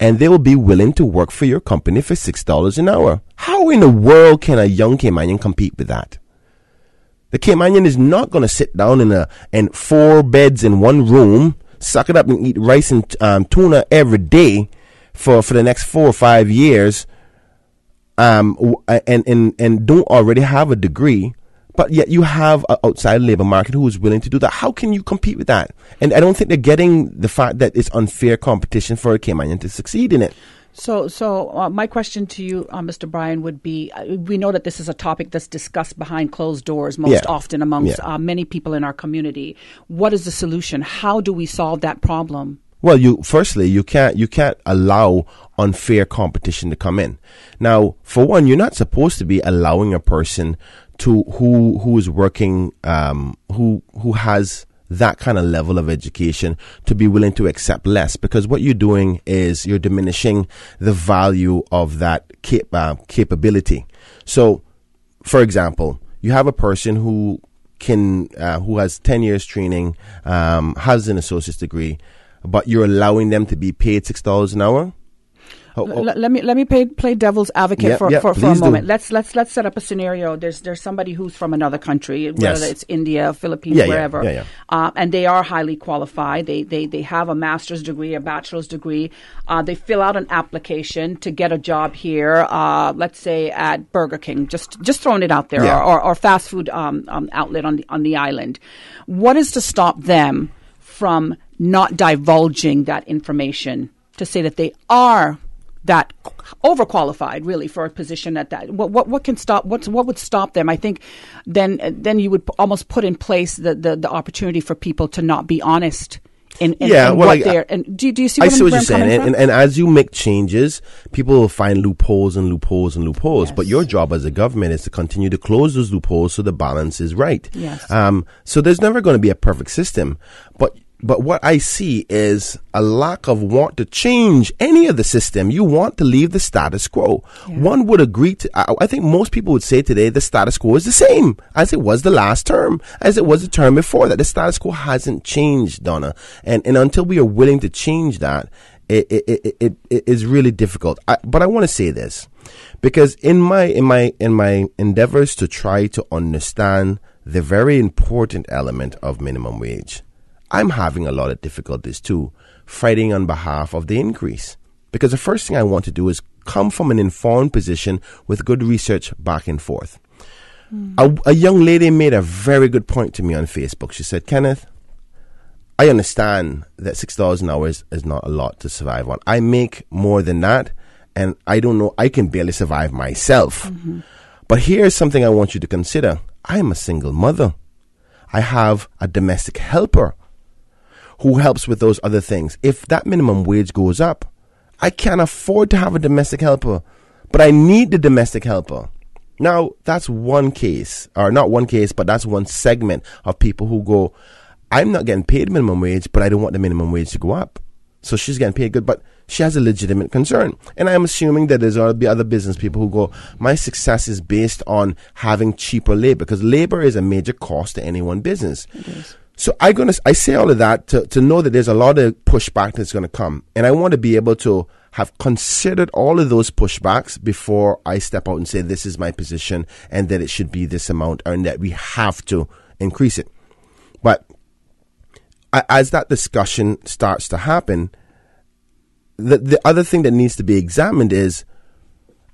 and they will be willing to work for your company for $6 an hour. How in the world can a young Caymanian compete with that? The Caymanian is not going to sit down in 4 beds in one room, suck it up and eat rice and tuna every day for the next 4 or 5 years, and don't already have a degree. But yet you have an outside labor market who is willing to do that. How can you compete with that? And I don't think they're getting the fact that it's unfair competition for a Cayman to succeed in it. So my question to you, Mr. Bryan, would be, we know that this is a topic that's discussed behind closed doors most often amongst many people in our community. What is the solution? How do we solve that problem? Well, you can't allow unfair competition to come in. Now, for one, you're not supposed to be allowing a person to who is working, who has that kind of level of education to be willing to accept less, because what you're doing is you're diminishing the value of that capability. So, for example, you have a person who has 10 years training, has an associate's degree, but you're allowing them to be paid $6 an hour. Let me play devil's advocate for a moment. Let's set up a scenario. There's somebody who's from another country, whether it's India, Philippines, wherever, and they are highly qualified. They have a master's degree, a bachelor's degree. They fill out an application to get a job here. Let's say at Burger King, just throwing it out there, or fast food outlet on the island. What is to stop them from not divulging that information to say that they are that overqualified really for a position at that? What can stop? What would stop them? I think then you would almost put in place the opportunity for people to not be honest. Do you see what you're saying? And as you make changes, people will find loopholes and loopholes and loopholes. Yes. But your job as a government is to continue to close those loopholes so the balance is right. Yes. So there's never going to be a perfect system. But what I see is a lack of want to change any of the system. You want to leave the status quo. Yeah. One would agree to, I think most people would say today the status quo is the same as it was the last term, as it was the term before that. The status quo hasn't changed, Donna. And until we are willing to change that, it is really difficult. But I want to say this, because in my endeavors to try to understand the very important element of minimum wage, I'm having a lot of difficulties too, fighting on behalf of the increase. Because the first thing I want to do is come from an informed position with good research back and forth. A young lady made a very good point to me on Facebook. She said, Kenneth, I understand that $6 an hour is not a lot to survive on. I make more than that, and I don't know, I can barely survive myself. Mm-hmm. But here's something I want you to consider. I am a single mother. I have a domestic helper who helps with those other things. If that minimum wage goes up, I can't afford to have a domestic helper, but I need the domestic helper. Now, that's one case, or not one case, but that's one segment of people who go, I'm not getting paid minimum wage, but I don't want the minimum wage to go up. So she's getting paid good, but she has a legitimate concern. And I'm assuming that there's going to be other business people who go, my success is based on having cheaper labor, because labor is a major cost to any one business. It is. So I say all of that to know that there's a lot of pushback that's going to come. And I want to be able to have considered all of those pushbacks before I step out and say this is my position and that it should be this amount and that we have to increase it. But as that discussion starts to happen, the other thing that needs to be examined is,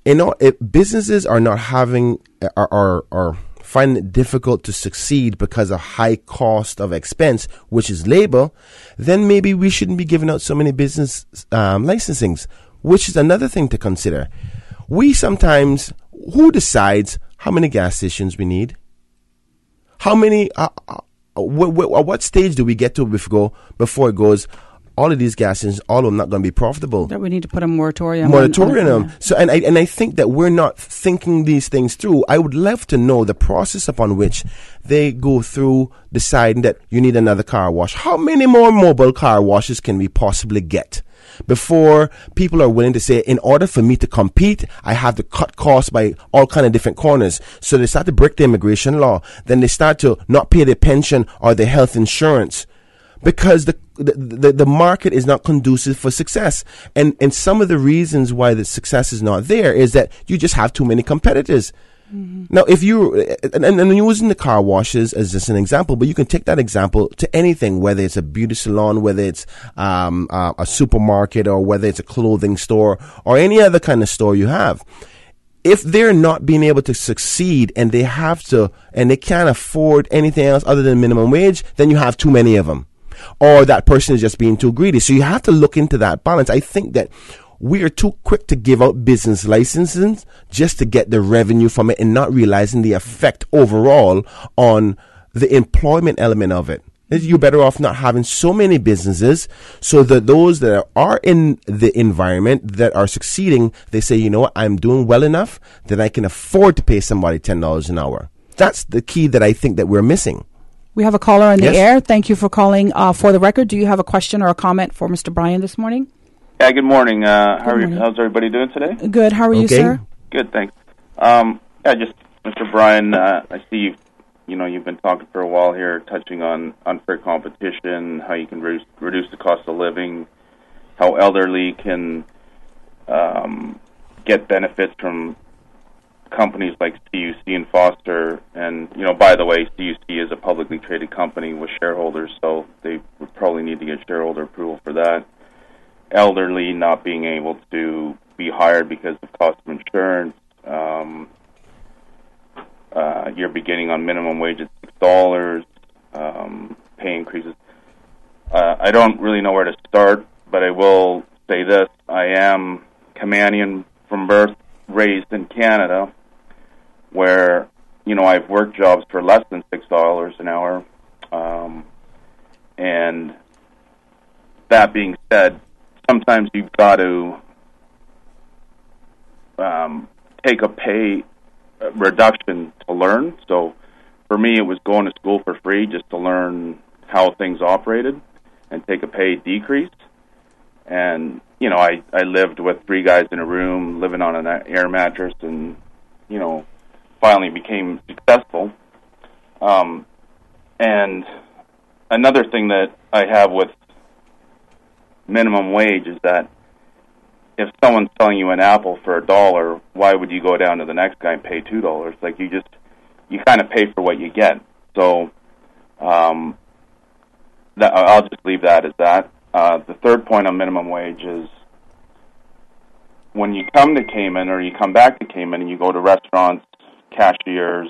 if businesses are not having are finding it difficult to succeed because of high cost of expense, which is labor, then maybe we shouldn't be giving out so many business licensings, which is another thing to consider. We sometimes, who decides how many gas stations we need? How many, what stage do we get to before it goes, all of these gas stations, all of them not going to be profitable? That we need to put a moratorium on. Yeah. So, and I think that we're not thinking these things through. I would love to know the process upon which they go through deciding that you need another car wash. How many more mobile car washes can we possibly get before people are willing to say, in order for me to compete, I have to cut costs by all kind of different corners? So they start to break the immigration law. Then they start to not pay their pension or their health insurance, because the market is not conducive for success. And some of the reasons why the success is not there is that you just have too many competitors. Mm-hmm. Now, if you, and using the car washes as just an example, but you can take that example to anything, whether it's a beauty salon, whether it's a supermarket, or whether it's a clothing store, or any other kind of store you have. If they're not being able to succeed and they have to, and they can't afford anything else other than minimum wage, then you have too many of them. Or that person is just being too greedy. So you have to look into that balance. I think that we are too quick to give out business licenses just to get the revenue from it and not realizing the effect overall on the employment element of it. You're better off not having so many businesses so that those that are in the environment that are succeeding, they say, you know what, I'm doing well enough that I can afford to pay somebody $10 an hour. That's the key that I think that we're missing. We have a caller on the air. Thank you for calling. For the record, do you have a question or a comment for Mr. Bryan this morning? Yeah, good morning. How's everybody doing today? Good. How are you, sir? Good, thanks. Just Mr. Bryan, I see you've been talking for a while here, touching on unfair competition, how you can reduce the cost of living, how elderly can get benefits from companies like CUC and Foster. And, by the way, CUC is a publicly traded company with shareholders, so they would probably need to get shareholder approval for that. Elderly not being able to be hired because of cost of insurance. You're beginning on minimum wage at $6, pay increases. I don't really know where to start, but I will say this. I am Caymanian from birth, raised in Canada, where, I've worked jobs for less than $6 an hour. And that being said, sometimes you've got to take a pay reduction to learn. So for me, it was going to school for free just to learn how things operated and take a pay decrease. And, I lived with 3 guys in a room, living on an air mattress, and, finally became successful. And another thing that I have with minimum wage is that if someone's selling you an apple for $1, why would you go down to the next guy and pay $2? Like, you kind of pay for what you get. So I'll just leave that as that. The third point on minimum wage is when you come to Cayman or you come back to Cayman and you go to restaurants, cashiers,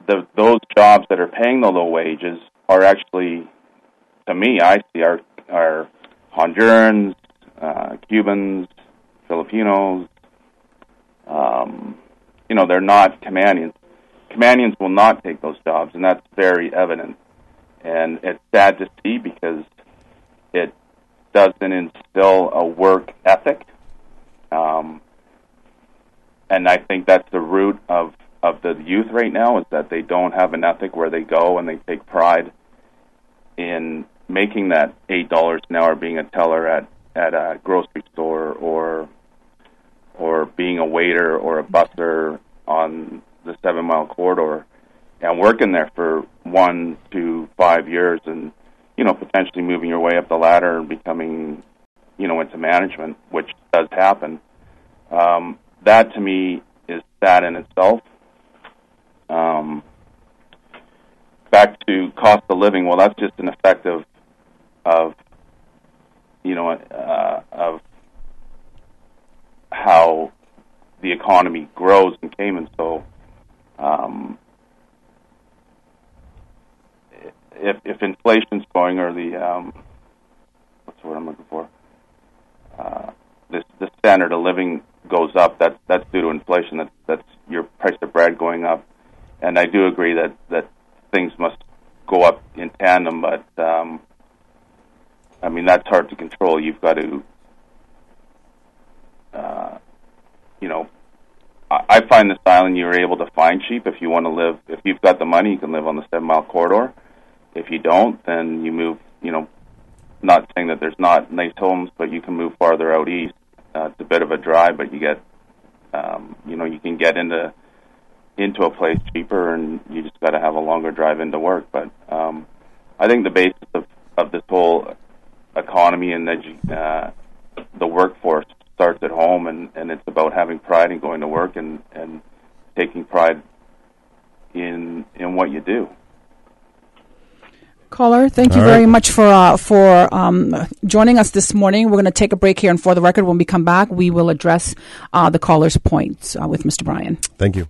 those jobs that are paying the low wages are actually, to me, I see are Hondurans, Cubans, Filipinos. They're not Caymanians. Caymanians will not take those jobs, and that's very evident. And it's sad to see because it doesn't instill a work ethic. And I think that's the root of the youth right now, is that they don't have an ethic where they go and they take pride in making that $8 an hour being a teller at a grocery store or being a waiter or a busser on the 7 Mile corridor and working there for 1 to 5 years and, potentially moving your way up the ladder and becoming, into management, which does happen. That to me is sad in itself. Back to cost of living, well, that's just an effect of how the economy grows in Cayman. So if inflation's going, or the what's the word I'm looking for? The standard of living goes up. That's due to inflation. That's your price of bread going up. And I do agree that things must go up in tandem, but I mean, that's hard to control. You've got to, I find this island you're able to find cheap if you want to live. If you've got the money, you can live on the 7 Mile corridor. If you don't, then you move, not saying that there's not nice homes, but you can move farther out east. It's a bit of a drive, but you get, you can get into a place cheaper, and you just got to have a longer drive into work. But I think the basis of this whole economy and the workforce starts at home, and it's about having pride in going to work and taking pride in what you do. Caller, thank you very much for joining us this morning. We're going to take a break here, and for the record, when we come back, we will address the caller's points with Mr. Bryan. Thank you.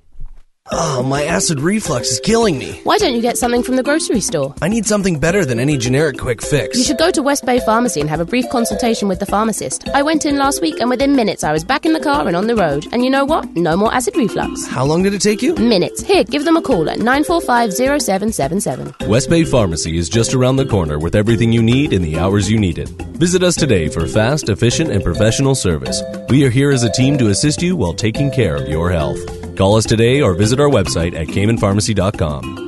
Oh, my acid reflux is killing me. Why don't you get something from the grocery store? I need something better than any generic quick fix. You should go to West Bay Pharmacy and have a brief consultation with the pharmacist. I went in last week, and within minutes I was back in the car and on the road. And you know what? No more acid reflux. How long did it take you? Minutes. Here, give them a call at 945-0777. West Bay Pharmacy is just around the corner with everything you need in the hours you need it. Visit us today for fast, efficient, and professional service. We are here as a team to assist you while taking care of your health. Call us today or visit our website at CaymanPharmacy.com.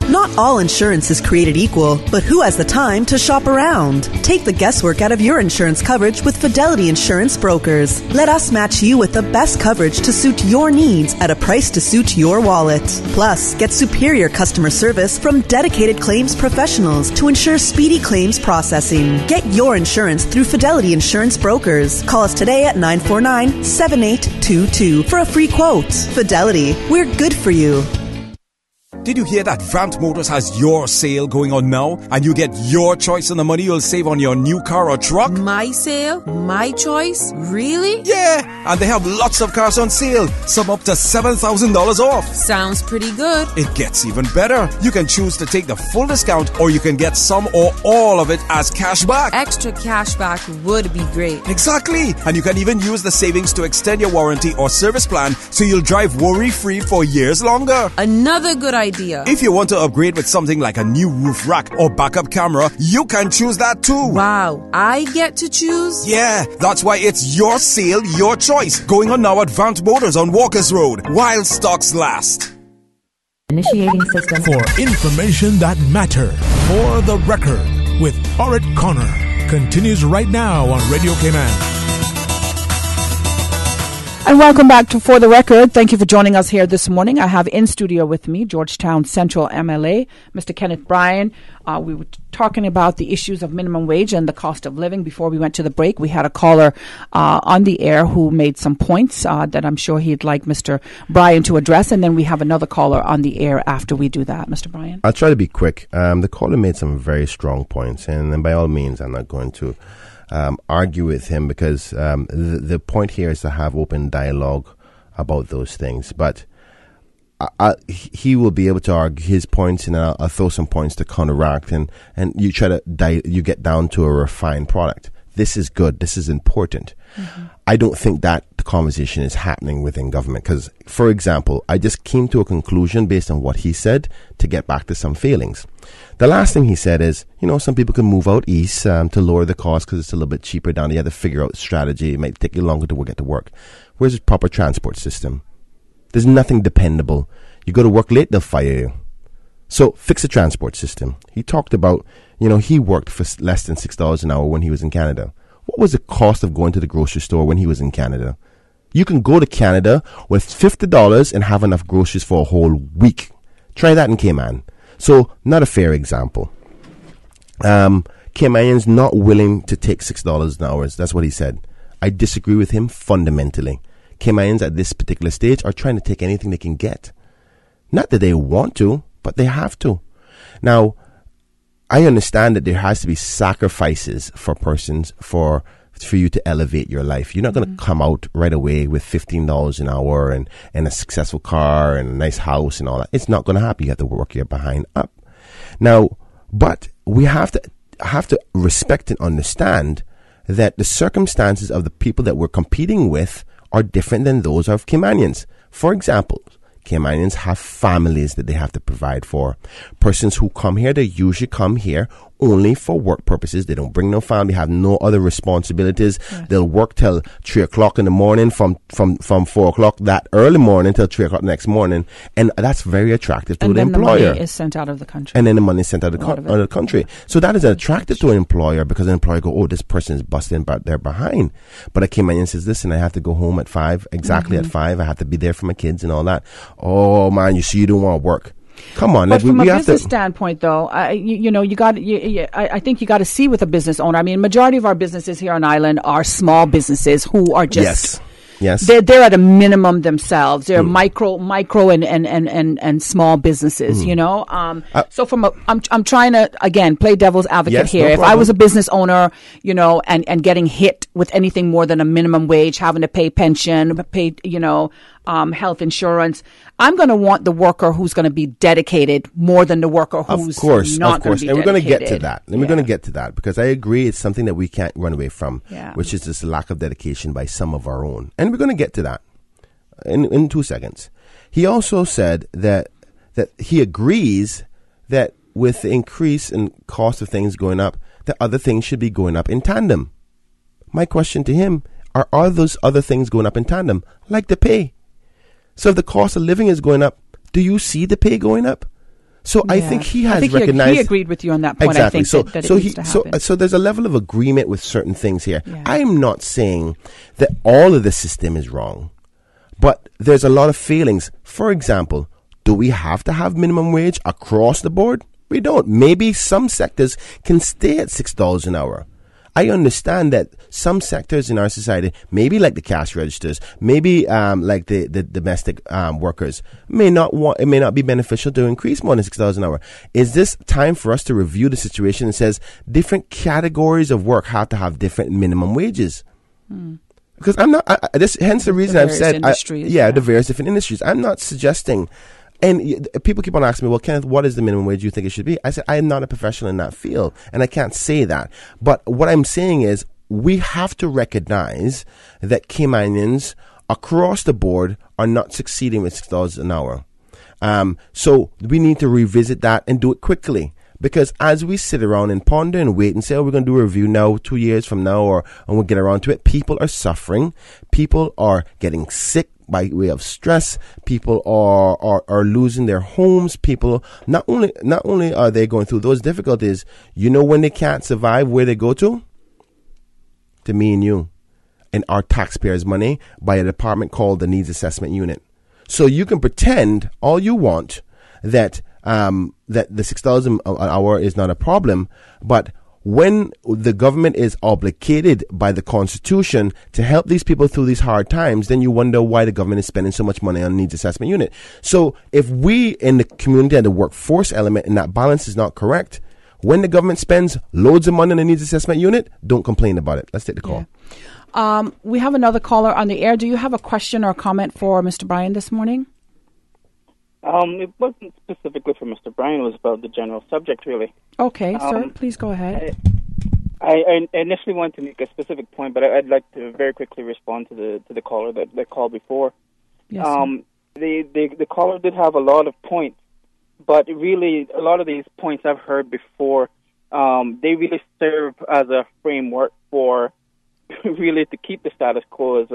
Not all insurance is created equal, but who has the time to shop around? Take the guesswork out of your insurance coverage with Fidelity Insurance Brokers. Let us match you with the best coverage to suit your needs at a price to suit your wallet. Plus, get superior customer service from dedicated claims professionals to ensure speedy claims processing. Get your insurance through Fidelity Insurance Brokers. Call us today at 949-7822 for a free quote. Fidelity, we're good for you. Did you hear that Vant Motors has your sale going on now? And you get your choice on the money you'll save on your new car or truck? My sale? My choice? Really? Yeah! And they have lots of cars on sale. Some up to $7,000 off. Sounds pretty good. It gets even better. You can choose to take the full discount, or you can get some or all of it as cash back. Extra cash back would be great. Exactly! And you can even use the savings to extend your warranty or service plan so you'll drive worry-free for years longer. Another good idea. If you want to upgrade with something like a new roof rack or backup camera, you can choose that too. Wow, I get to choose? Yeah, that's why it's your sale, your choice. Going on now at Vant Motors on Walkers Road, while stocks last. Initiating system. For information that matter, for the record, with Orit Connor, continues right now on Radio Cayman. And welcome back to For the Record. Thank you for joining us here this morning. I have in studio with me Georgetown Central MLA, Mr. Kenneth Bryan. We were talking about the issues of minimum wage and the cost of living. Before we went to the break, we had a caller on the air who made some points that I'm sure he'd like Mr. Bryan to address. And then we have another caller on the air after we do that. Mr. Bryan? I'll try to be quick. The caller made some very strong points, and then by all means, I'm not going to argue with him, because the point here is to have open dialogue about those things. But he will be able to argue his points, and I'll throw some points to counteract, and you try to you get down to a refined product. This is good. This is important. Mm-hmm. I don't think that the conversation is happening within government, because, for example, I just came to a conclusion based on what he said to get back to some feelings. The last thing he said is, some people can move out east to lower the cost because it's a little bit cheaper down there. You have to figure out strategy. It might take you longer to get to work. Where's the proper transport system? There's nothing dependable. You go to work late, they'll fire you. So fix the transport system. He talked about, he worked for less than $6 an hour when he was in Canada. What was the cost of going to the grocery store when he was in Canada? You can go to Canada with $50 and have enough groceries for a whole week. Try that in Cayman. So, not a fair example. Caymanians not willing to take $6 an hour. That's what he said. I disagree with him fundamentally. Caymanians at this particular stage are trying to take anything they can get. Not that they want to, but they have to. Now, I understand that there has to be sacrifices for persons for for you to elevate your life. You're not going to come out right away with $15 an hour and a successful car and a nice house and all that. It's not going to happen. You have to work your behind up. Now, but we have to respect and understand that the circumstances of the people that we're competing with are different than those of Caymanians. For example, Caymanians have families that they have to provide for. Persons who come here, they usually come here only for work purposes. They don't bring no family, have no other responsibilities. Yes. They'll work till 3 o'clock in the morning, from 4 o'clock that early morning till 3 o'clock next morning. And that's very attractive to the employer. And the money is sent out of the country. And then the money is sent out of the country. So that is attractive to an employer, because an employer go, oh, this person is busting their behind. But a Caymanian says, listen, I have to go home at 5, exactly at 5. I have to be there for my kids and all that. Oh, man, you see, you don't want to work. Come on, but from a business standpoint, though, I think you got to see with a business owner. I mean, majority of our businesses here on island are small businesses who are just yes, they're at a minimum themselves. They're micro and small businesses. You know, so I'm trying to again play devil's advocate here. No, if I was a business owner, you know, and getting hit with anything more than a minimum wage, having to pay pension, pay health insurance, I'm going to want the worker who's going to be dedicated more than the worker who's not going to be dedicated. And we're going to get to that. We're going to get to that, because I agree it's something that we can't run away from, which is this lack of dedication by some of our own. And we're going to get to that in 2 seconds. He also said that he agrees that with the increase in cost of things going up, that other things should be going up in tandem. My question to him, are those other things going up in tandem, like the pay? So if the cost of living is going up, do you see the pay going up? So I think he has recognized. He agreed with you on that point. Exactly. I think that it needs to happen. So there's a level of agreement with certain things here. Yeah. I'm not saying that all of the system is wrong, but there's a lot of failings. For example, do we have to have minimum wage across the board? We don't. Maybe some sectors can stay at $6 an hour. I understand that some sectors in our society, maybe like the cash registers, maybe like the domestic workers, it may not be beneficial to increase more than $6 an hour. Is this time for us to review the situation that says different categories of work have to have different minimum wages? Because I'm not. Hence the reason I've said, the various different industries. I'm not suggesting. And people keep on asking me, well, Kenneth, what is the minimum wage you think it should be? I said, I am not a professional in that field, and I can't say that. But what I'm saying is we have to recognize that Caymanians across the board are not succeeding with $6 an hour. So we need to revisit that and do it quickly. Because as we sit around and ponder and wait and say, oh, we're going to do a review now, 2 years from now, and we'll get around to it, people are suffering. People are getting sick by way of stress. People are losing their homes. People not only are they going through those difficulties, you know when they can't survive, where they go to? To me and you, and our taxpayers' money, by a department called the Needs Assessment Unit. So you can pretend all you want that the $6 an hour is not a problem, but when the government is obligated by the Constitution to help these people through these hard times, then you wonder why the government is spending so much money on Needs Assessment Unit. So if we in the community and the workforce element and that balance is not correct, when the government spends loads of money on the Needs Assessment Unit, don't complain about it. Let's take the call. Yeah. We have another caller on the air. Do you have a question or comment for Mr. Bryan this morning? It wasn't specifically for Mr. Bryan. It was about the general subject, really. Okay, sir, please go ahead. I initially wanted to make a specific point, but I'd like to very quickly respond to the caller that called before. Yes, the caller did have a lot of points, but really a lot of these points I've heard before. They really serve as a framework for really to keep the status quo, as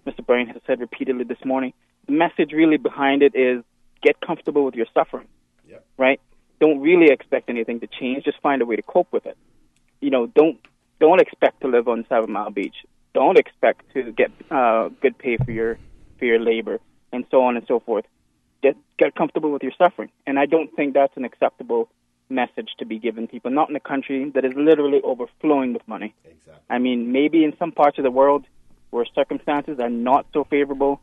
Mr. Bryan has said repeatedly this morning. The message really behind it is get comfortable with your suffering, right? Don't really expect anything to change. Just find a way to cope with it. You know, don't expect to live on 7 Mile Beach. Don't expect to get good pay for your labor, and so on and so forth. Get comfortable with your suffering. And I don't think that's an acceptable message to be given people, not in a country that is literally overflowing with money. Exactly. I mean, maybe in some parts of the world where circumstances are not so favorable,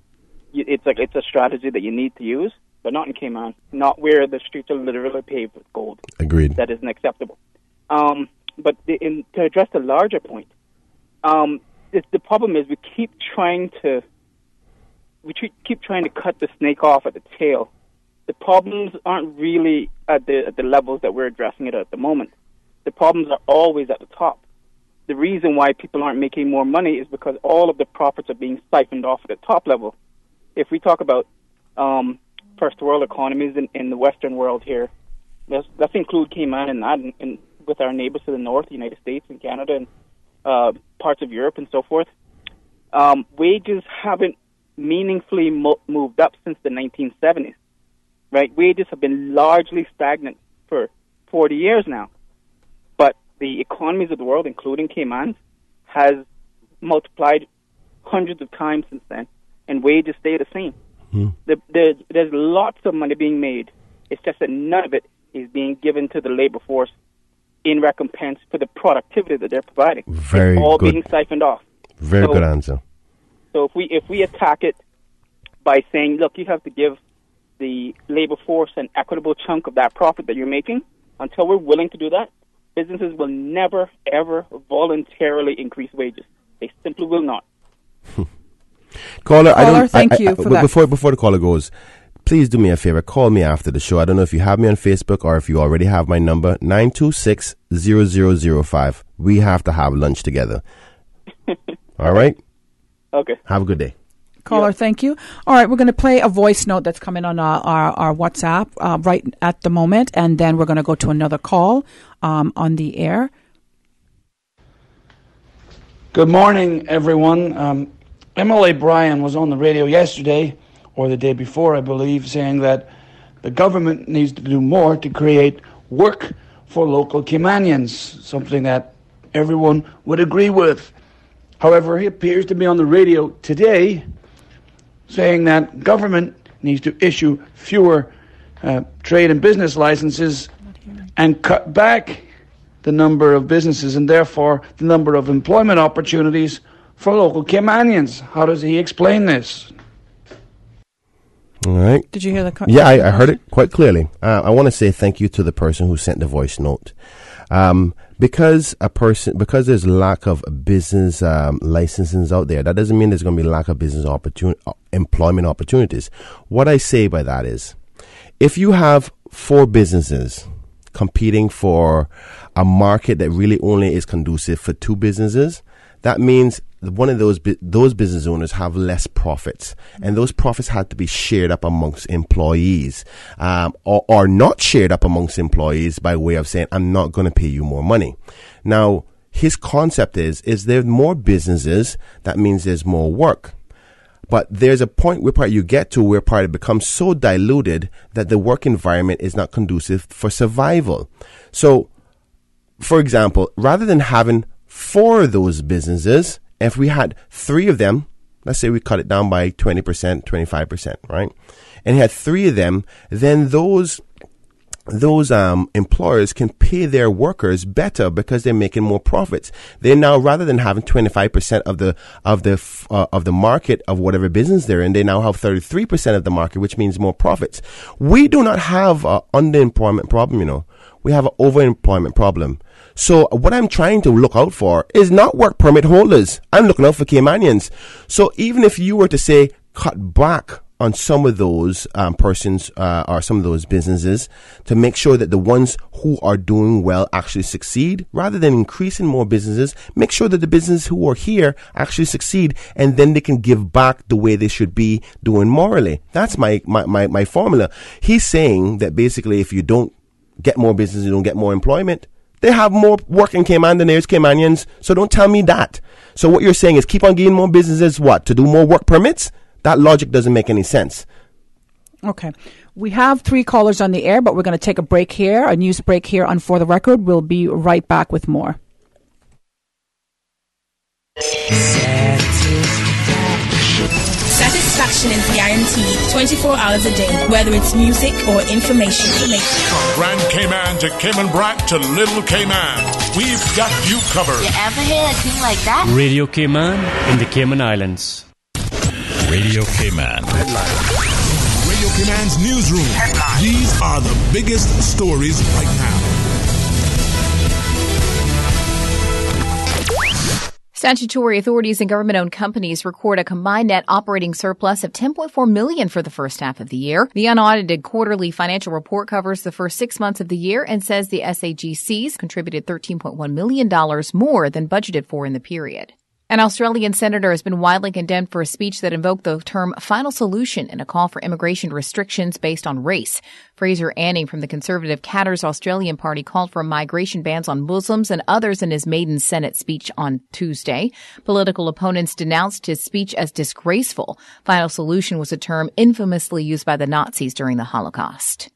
it's a strategy that you need to use, but not in Cayman, not where the streets are literally paved with gold. Agreed. That isn't acceptable. But to address the larger point, the problem is we keep trying to cut the snake off at the tail. The problems aren't really at the levels that we're addressing it at the moment. The problems are always at the top. The reason why people aren't making more money is because all of the profits are being siphoned off at the top level. If we talk about first world economies in the Western world here, let's include Cayman in that, and with our neighbors to the north, the United States and Canada and parts of Europe and so forth. Wages haven't meaningfully moved up since the 1970s. Right, wages have been largely stagnant for 40 years now, but the economies of the world, including Cayman, has multiplied hundreds of times since then, and wages stay the same. There's lots of money being made. It's just that none of it is being given to the labor force in recompense for the productivity that they're providing. Very it's all good. being siphoned off. Very good answer. So if we attack it by saying, look, you have to give the labor force an equitable chunk of that profit that you're making, until we're willing to do that, businesses will never, ever voluntarily increase wages. They simply will not. Caller, thank you for that. Before the caller goes, please do me a favor. Call me after the show. I don't know if you have me on Facebook or if you already have my number, 926-0005. We have to have lunch together. All right? Okay. Have a good day. Caller, thank you. All right, we're going to play a voice note that's coming on our WhatsApp right at the moment, and then we're going to go to another call on the air. Good morning, everyone. MLA Bryan was on the radio yesterday, or the day before, I believe, saying that the government needs to do more to create work for local Caymanians, something that everyone would agree with. However, he appears to be on the radio today saying that government needs to issue fewer trade and business licenses and cut back the number of businesses and therefore the number of employment opportunities for local Caymanians. How does he explain this? All right. Did you hear the Yeah, I heard it quite clearly. I want to say thank you to the person who sent the voice note. Because there's lack of business licenses out there, that doesn't mean there's going to be lack of business employment opportunities. What I say by that is, if you have 4 businesses competing for a market that really only is conducive for 2 businesses, that means one of those business owners have less profits, and those profits had to be shared up amongst employees, or not shared up amongst employees by way of saying, I'm not going to pay you more money. Now, his concept is there more businesses, that means there's more work. But there's a point where you get to where it becomes so diluted that the work environment is not conducive for survival. So, for example, rather than having 4 of those businesses, if we had 3 of them, let's say we cut it down by 20%, 25%, right? And you had 3 of them, then those employers can pay their workers better because they're making more profits. They now, rather than having 25% of the market of whatever business they're in, they now have 33% of the market, which means more profits. We do not have an underemployment problem, We have an overemployment problem. So what I'm trying to look out for is not work permit holders. I'm looking out for Caymanians. So even if you were to say cut back on some of those persons or some of those businesses to make sure that the ones who are doing well actually succeed, rather than increasing more businesses, make sure that the businesses who are here actually succeed, and then they can give back the way they should be doing morally. That's my formula. He's saying that basically if you don't get more business, you don't get more employment. They have more work in Cayman than there's Caymanians, so don't tell me that. So what you're saying is keep on getting more businesses, what, to do more work permits? That logic doesn't make any sense. Okay. We have 3 callers on the air, but we're going to take a break here, a news break here on For the Record. We'll be right back with more. Satisfaction is guaranteed 24 hours a day, whether it's music or information. From Grand Cayman to Cayman Brac to Little Cayman, we've got you covered. You ever hear a thing like that? Radio Cayman in the Cayman Islands. Radio Cayman. Radio Cayman's newsroom. These are the biggest stories right now. Statutory authorities and government-owned companies record a combined net operating surplus of $10.4 million for the first half of the year. The unaudited quarterly financial report covers the first 6 months of the year and says the SAGCs contributed $13.1 million more than budgeted for in the period. An Australian senator has been widely condemned for a speech that invoked the term final solution in a call for immigration restrictions based on race. Fraser Anning from the conservative Katter's Australian Party called for migration bans on Muslims and others in his maiden Senate speech on Tuesday. Political opponents denounced his speech as disgraceful. Final solution was a term infamously used by the Nazis during the Holocaust.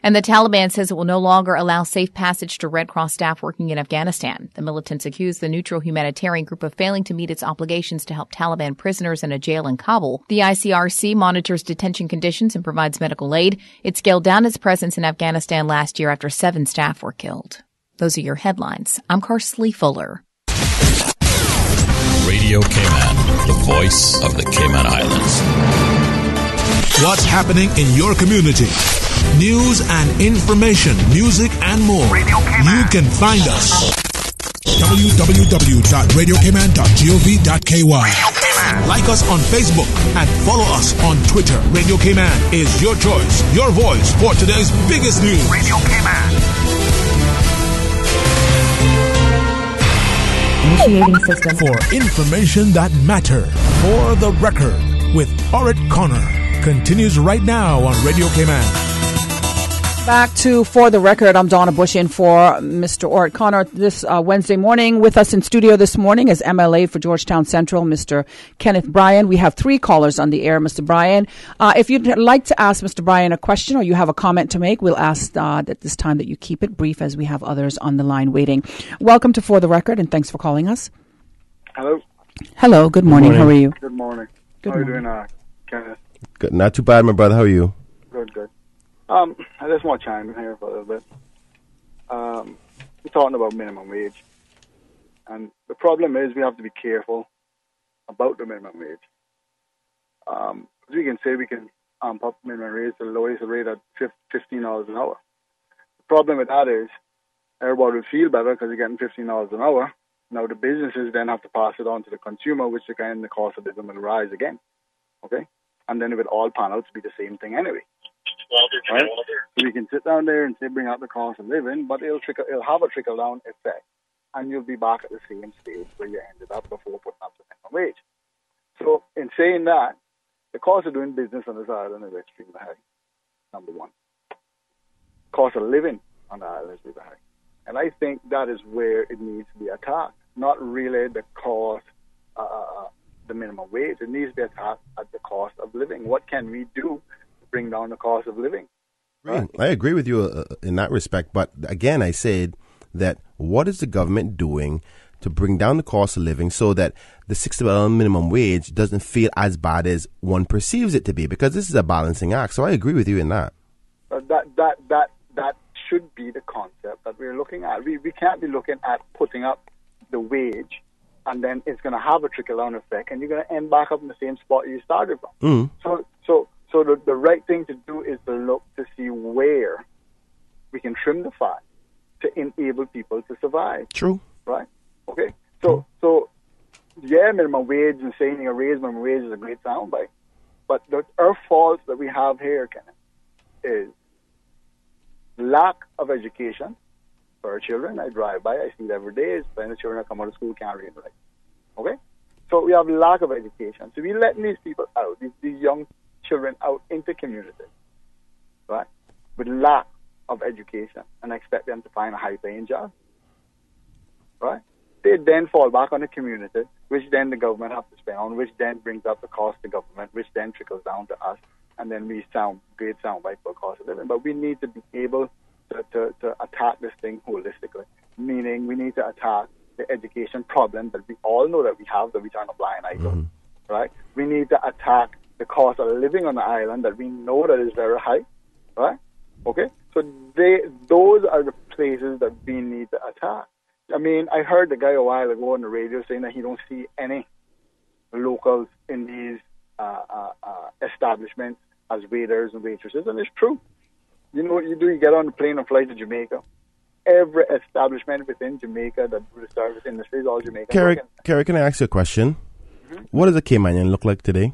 And the Taliban says it will no longer allow safe passage to Red Cross staff working in Afghanistan. The militants accuse the neutral humanitarian group of failing to meet its obligations to help Taliban prisoners in a jail in Kabul. The ICRC monitors detention conditions and provides medical aid. It scaled down its presence in Afghanistan last year after 7 staff were killed. Those are your headlines. I'm Carsley Fuller. Radio Cayman, the voice of the Cayman Islands. What's happening in your community? News and information, music and more. You can find us. www.radiocayman.gov.ky. Like us on Facebook and follow us on Twitter. Radio Cayman is your choice, your voice for today's biggest news. Radio Cayman. Initiating system. For information that matter. For the record with Orit Connor. Continues right now on Radio Cayman. Back to For the Record. I'm Donna Bush in for Mr. Orit Connor this Wednesday morning. With us in studio this morning is MLA for Georgetown Central, Mr. Kenneth Bryan. We have 3 callers on the air, Mr. Bryan. If you'd like to ask Mr. Bryan a question or you have a comment to make, we'll ask at this time that you keep it brief as we have others on the line waiting. Welcome to For the Record and thanks for calling us. Hello. Hello. Good morning. How are you? Good morning. Good How morning. are you doing, Kenneth? Good. Not too bad, my brother. How are you? Good, good. I just want to chime in here for a little bit. We're talking about minimum wage. And the problem is we have to be careful about the minimum wage. We can say we can amp up minimum wage to the lowest rate at $15 an hour. The problem with that is everybody will feel better because they're getting $15 an hour. Now the businesses then have to pass it on to the consumer, which again the cost of living will rise again. Okay? And then it would all pan out to be the same thing anyway. Right? So we can sit down there and say bring out the cost of living, but it'll have a trickle down effect, and you'll be back at the same stage where you ended up before putting up the minimum wage. So in saying that, the cost of doing business on this island is extremely high. Number one, cost of living on the island is really high, and I think that is where it needs to be attacked. Not really the cost, the minimum wage. It needs to be attacked at the cost of living. What can we do bring down the cost of living? Right? I agree with you in that respect, but again, I said that what is the government doing to bring down the cost of living so that the $60 minimum wage doesn't feel as bad as one perceives it to be? Because this is a balancing act, so I agree with you in that. That should be the concept that we're looking at. We can't be looking at putting up the wage and then it's going to have a trickle-down effect and you're going to end back up in the same spot you started from. So the right thing to do is to look to see where we can trim the fat to enable people to survive. True. Right? Okay? So yeah, minimum wage and saying a raise minimum wage is a great soundbite. But our fault that we have here, Kenneth, is lack of education for our children. I drive by, I see it every day. When the children come out of school can't read and write. Okay? So we have lack of education. So we're letting these people out, these young children out into community, right, with lack of education, and expect them to find a high-paying job, right? They then fall back on the community, which then the government has to spend on, which then brings up the cost to government, which then trickles down to us, and then we sound great soundbite for cost of living. But we need to be able to attack this thing holistically, meaning we need to attack the education problem that we all know that we have, that we turn a blind eye to, right? We need to attack the cost of living on the island that we know that is very high, right? Okay? So those are the places that we need to attack. I mean, I heard the guy a while ago on the radio saying that he don't see any locals in these establishments as waiters and waitresses, and it's true. You know what you do? You get on the plane and fly to Jamaica. every establishment within Jamaica that do the service industry is all Jamaican. Kerry, can I ask you a question? Mm-hmm. What does a Caymanian look like today?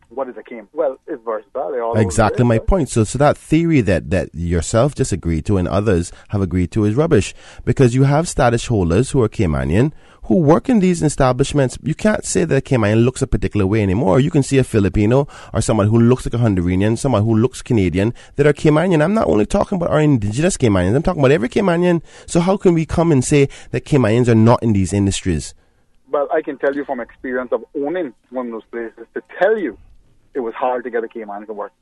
What is a Cayman? Well, it's versatile. They're all exactly my point. So that theory that yourself just agreed to and others have agreed to is rubbish, because you have status holders who are Caymanian who work in these establishments. You can't say that a Cayman looks a particular way anymore. You can see a Filipino or someone who looks like a Honduranian, someone who looks Canadian that are Caymanian. I'm not only talking about our indigenous Caymanians. I'm talking about every Caymanian. So how can we come and say that Caymanians are not in these industries? Well, I can tell you from experience of owning one of those places to tell you it was hard to get a Cayman to work.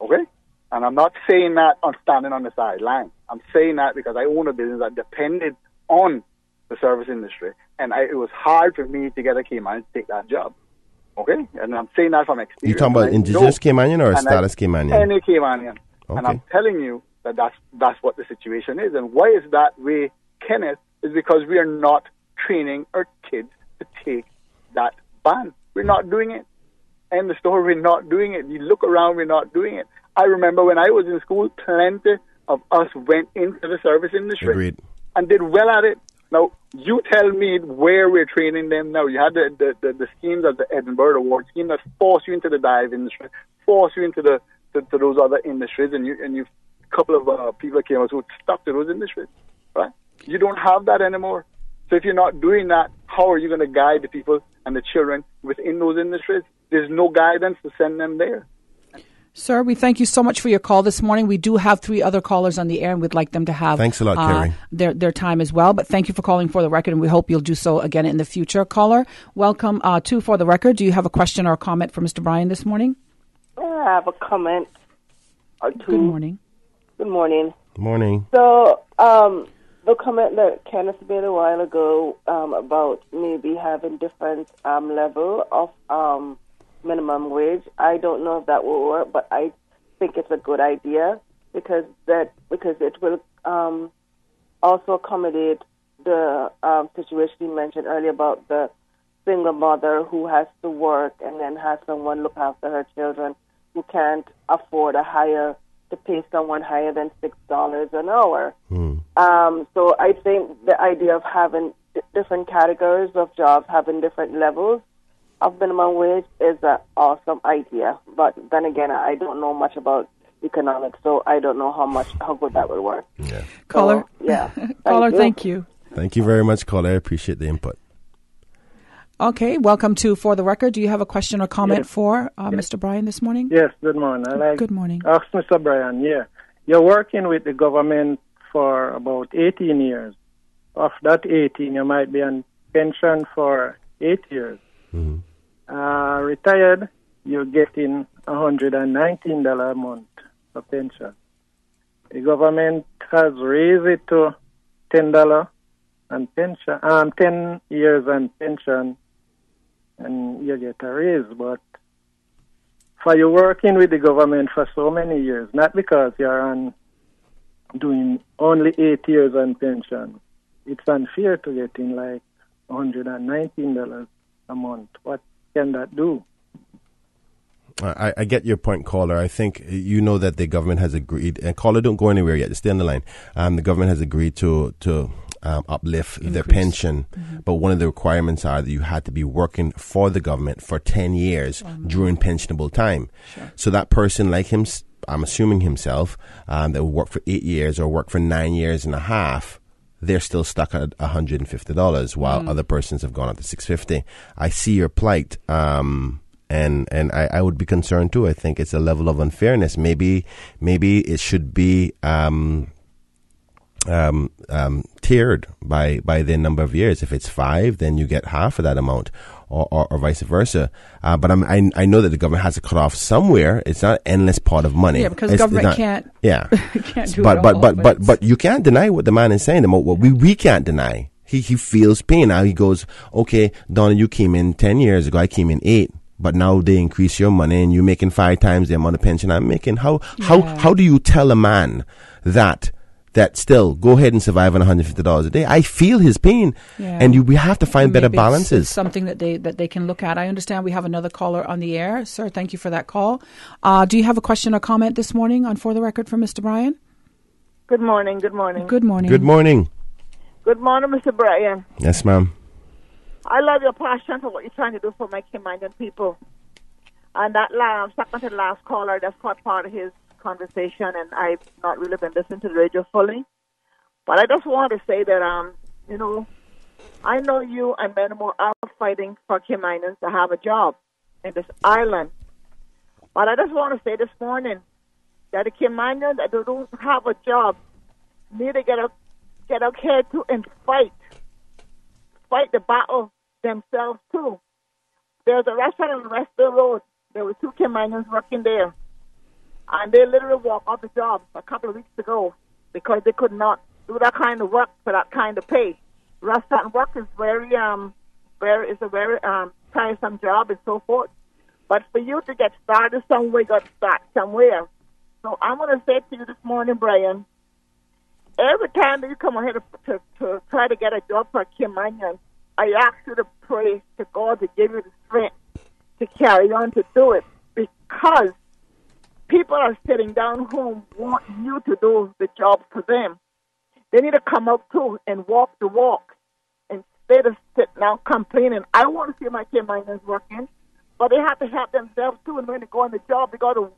Okay? And I'm not saying that on standing on the sideline. I'm saying that because I own a business that depended on the service industry. And it was hard for me to get a Cayman to take that job. Okay? And I'm saying that from experience. You talking about indigenous Caymanian or a status Caymanian? Any Caymanian. Okay. And I'm telling you that that's what the situation is. And why is that way, Kenneth? Is because we are not training our kids to take that ban. We're not doing it. End the story, we're not doing it. You look around, we're not doing it. I remember when I was in school, plenty of us went into the service industry. Agreed. And did well at it. Now, you tell me where we're training them now. You had the schemes of the Edinburgh Award scheme that force you into the dive industry, force you into to those other industries, and you a couple of people came out who stuck to those industries, right? You don't have that anymore. So if you're not doing that, how are you going to guide the people and the children within those industries? There's no guidance to send them there. Sir, we thank you so much for your call this morning. We do have 3 other callers on the air, and we'd like them to have thanks a lot, Kerry. Their time as well. But thank you for calling For the Record, and we hope you'll do so again in the future. Caller, welcome to For the Record. Do you have a question or a comment for Mr. Bryan this morning? I have a comment or two. Good morning. Good morning. Morning. So, the comment that Kenneth made a while ago about maybe having different level of minimum wage, I don't know if that will work, but I think it's a good idea because it will also accommodate the situation you mentioned earlier about the single mother who has to work and then has someone look after her children who can't afford to pay someone higher than $6 an hour. So I think the idea of having different categories of jobs, having different levels of minimum wage is an awesome idea. But then again, I don't know much about economics, so I don't know how good that will work. Yeah. Caller, so, yeah. Caller, thank you. Thank you very much, caller. I appreciate the input. Okay, welcome to For the Record. Do you have a question or comment for Mr. Bryan this morning? Yes, good morning. Good morning. Ask Mr. Bryan, you're working with the government for about 18 years. Of that 18, you might be on pension for 8 years. Mm-hmm. Retired, you're getting $119 a month for pension. The government has raised it to $10 and pension, 10 years and pension, and you get a raise. But for you working with the government for so many years, not because you're on doing only 8 years on pension, it's unfair to get in like $119 a month. What can that do? I get your point, caller. I think you know that the government has agreed, and caller, don't go anywhere yet. Just stay on the line. The government has agreed to uplift their pension, but one of the requirements are that you had to be working for the government for 10 years during pensionable time. Sure. So that person, like him, I'm assuming himself, that will work for 8 years or work for 9 years and a half, they're still stuck at $150 while other persons have gone up to $650. I see your plight. And I would be concerned too. I think it's a level of unfairness. Maybe it should be tiered by the number of years. If it's 5, then you get half of that amount, or vice versa. But I know that the government has to cut off somewhere. It's not an endless pot of money. Yeah, because the government can't. Yeah, can't do but, it all. But you can't deny what the man is saying. What we can't deny. He feels pain. Now he goes, okay, Donna, you came in 10 years ago. I came in 8. But now they increase your money and you're making 5 times the amount of pension I'm making. How do you tell a man that still go ahead and survive on $150 a day? I feel his pain, and we have to find better balances. It's something that they can look at. I understand we have another caller on the air, sir. Thank you for that call. Do you have a question or comment this morning on For the Record for Mr. Bryan? Good morning. Good morning. Good morning. Good morning. Good morning, Mr. Bryan. Yes, ma'am. I love your passion for what you're trying to do for my Caymanian people. And that second to the last caller, that's quite part of his conversation, and I've not really been listening to the radio fully. But I just want to say that, you know, I know you and many more are fighting for Caymanians to have a job in this island. But I just want to say this morning that the Caymanians that don't have a job need to get out here too and fight the battle themselves too. There's a restaurant on the rest of the road. There were 2 Caymanians working there, and they literally walked off the job a couple of weeks ago because they could not do that kind of work for that kind of pay. Restaurant work is very tiresome job and so forth. But for you to get started somewhere, you got to start somewhere. So I'm going to say to you this morning, Bryan, every time that you come ahead to try to get a job for a Caymanian, I ask you to pray to God to give you the strength to carry on to do it, because people are sitting down home want you to do the job for them. They need to come out too and walk the walk instead of sitting down complaining. I want to see my Caymanians working, but they have to help themselves too, and when they go on the job, they got to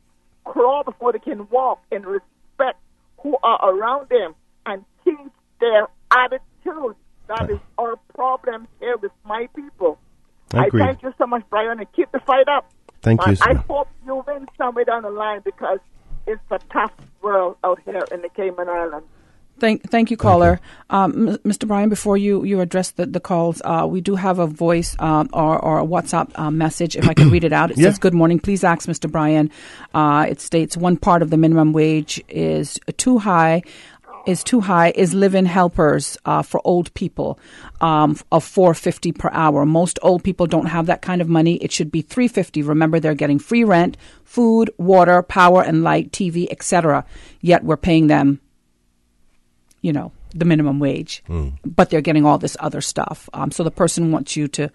crawl before they can walk and respect who are around them and change their attitude. That is our problem here with my people. I thank you so much, Bryan, and keep the fight up. Thank you, sir. I hope you win somewhere down the line, because it's a tough world out here in the Cayman Islands. Thank you, caller. Mr. Bryan, before you address the calls, we do have a voice or a WhatsApp message, if I can read it out. It says, "Good morning. Please ask Mr. Bryan." It states, one part of the minimum wage is too high is live-in helpers for old people of $4.50 per hour. Most old people don't have that kind of money. It should be $3.50. Remember, they're getting free rent, food, water, power and light, TV, etc. Yet we're paying them, you know, the minimum wage, but they're getting all this other stuff. So the person wants you to,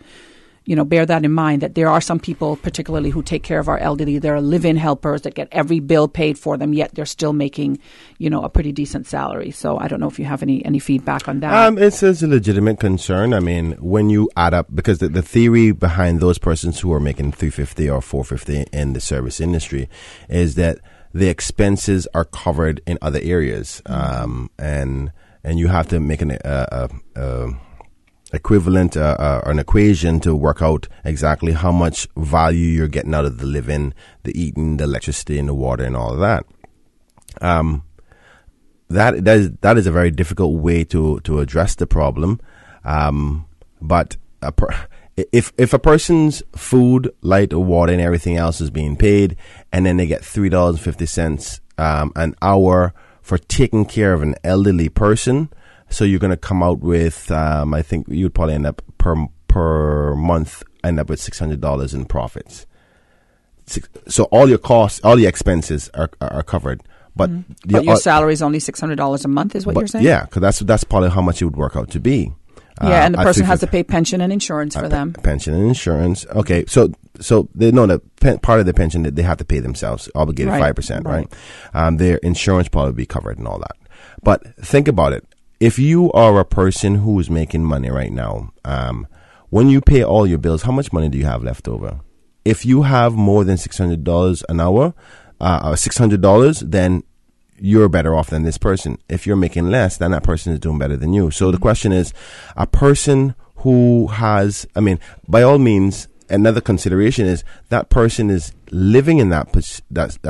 you know, bear that in mind, that there are some people, particularly who take care of our elderly, there are live-in helpers that get every bill paid for them, yet they're still making, you know, a pretty decent salary. So I don't know if you have any feedback on that. It's a legitimate concern. I mean, when you add up, because the theory behind those persons who are making $3.50 or $4.50 in the service industry is that the expenses are covered in other areas, and you have to make an equivalent or an equation to work out exactly how much value you're getting out of the living, the eating, the electricity, and the water, and all of that. That is a very difficult way to address the problem. But if a person's food, light, or water, and everything else is being paid, and then they get $3.50 an hour for taking care of an elderly person, so you're going to come out with, I think you'd probably end up per month end up with $600 in profits. So all your costs, all your expenses are covered. But your salary is only $600 a month, is what you're saying? Yeah, because that's probably how much it would work out to be. Yeah, and the person has to pay pension and insurance for them. Pension and insurance. Okay, so they know that part of the pension that they have to pay themselves, obligated 5%, right? Their insurance probably be covered and all that. But think about it. If you are a person who is making money right now, when you pay all your bills, how much money do you have left over? If you have more than $600 an hour, $600, then you're better off than this person. If you're making less, then that person is doing better than you. So the question is, a person who has, I mean, by all means, another consideration is that person is living in that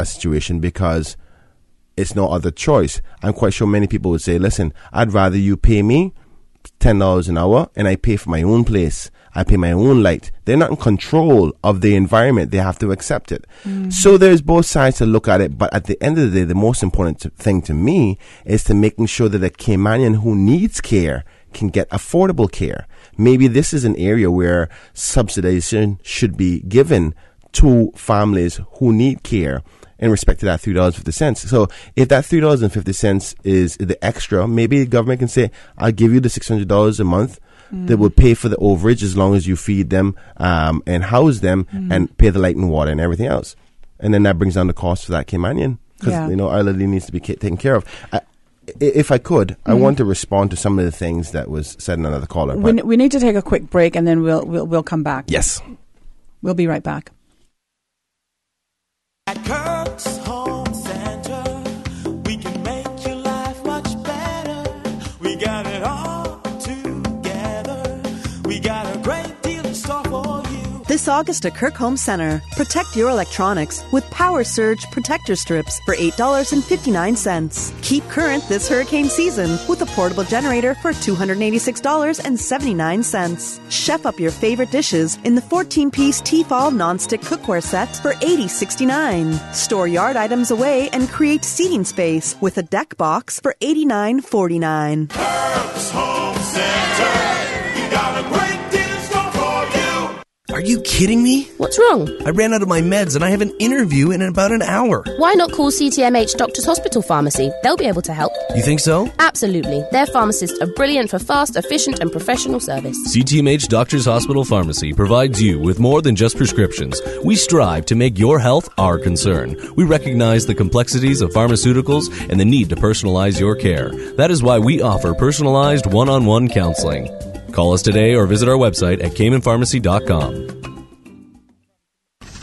situation because it's no other choice. I'm quite sure many people would say, listen, I'd rather you pay me $10 an hour and I pay for my own place. I pay my own light. They're not in control of the environment. They have to accept it. So there's both sides to look at it. But at the end of the day, the most important thing to me is to making sure that a Caymanian who needs care can get affordable care. Maybe this is an area where subsidization should be given to families who need care in respect to that $3.50. So if that $3.50 is the extra, maybe the government can say, I'll give you the $600 a month that will pay for the overage as long as you feed them and house them and pay the light and water and everything else. And then that brings down the cost for that Caymanian because, you know, our elderly needs to be taken care of. if I could, I want to respond to some of the things that was said in another caller. We need to take a quick break, and then we'll come back. Yes. We'll be right back. At Kirk's Home Center, we can make your life much better. We got it all together. We got a great deal in store for you. This August at Kirk Home Center, protect your electronics with Power Surge Protector Strips for $8.59. Keep current this hurricane season with a portable generator for $286.79. Chef up your favorite dishes in the 14-piece Tefal nonstick cookware set for $80.69. Store yard items away and create seating space with a deck box for $89.49. Kirk's Home Center, we got a great deal in store for you. Are you kidding me? What's wrong? I ran out of my meds and I have an interview in about an hour. Why not call CTMH Doctors Hospital Pharmacy? They'll be able to help. You think so? Absolutely. Their pharmacists are brilliant for fast, efficient and professional service. CTMH Doctors Hospital Pharmacy provides you with more than just prescriptions. We strive to make your health our concern. We recognize the complexities of pharmaceuticals and the need to personalize your care. That is why we offer personalized one-on-one counseling. Call us today or visit our website at caymanpharmacy.com.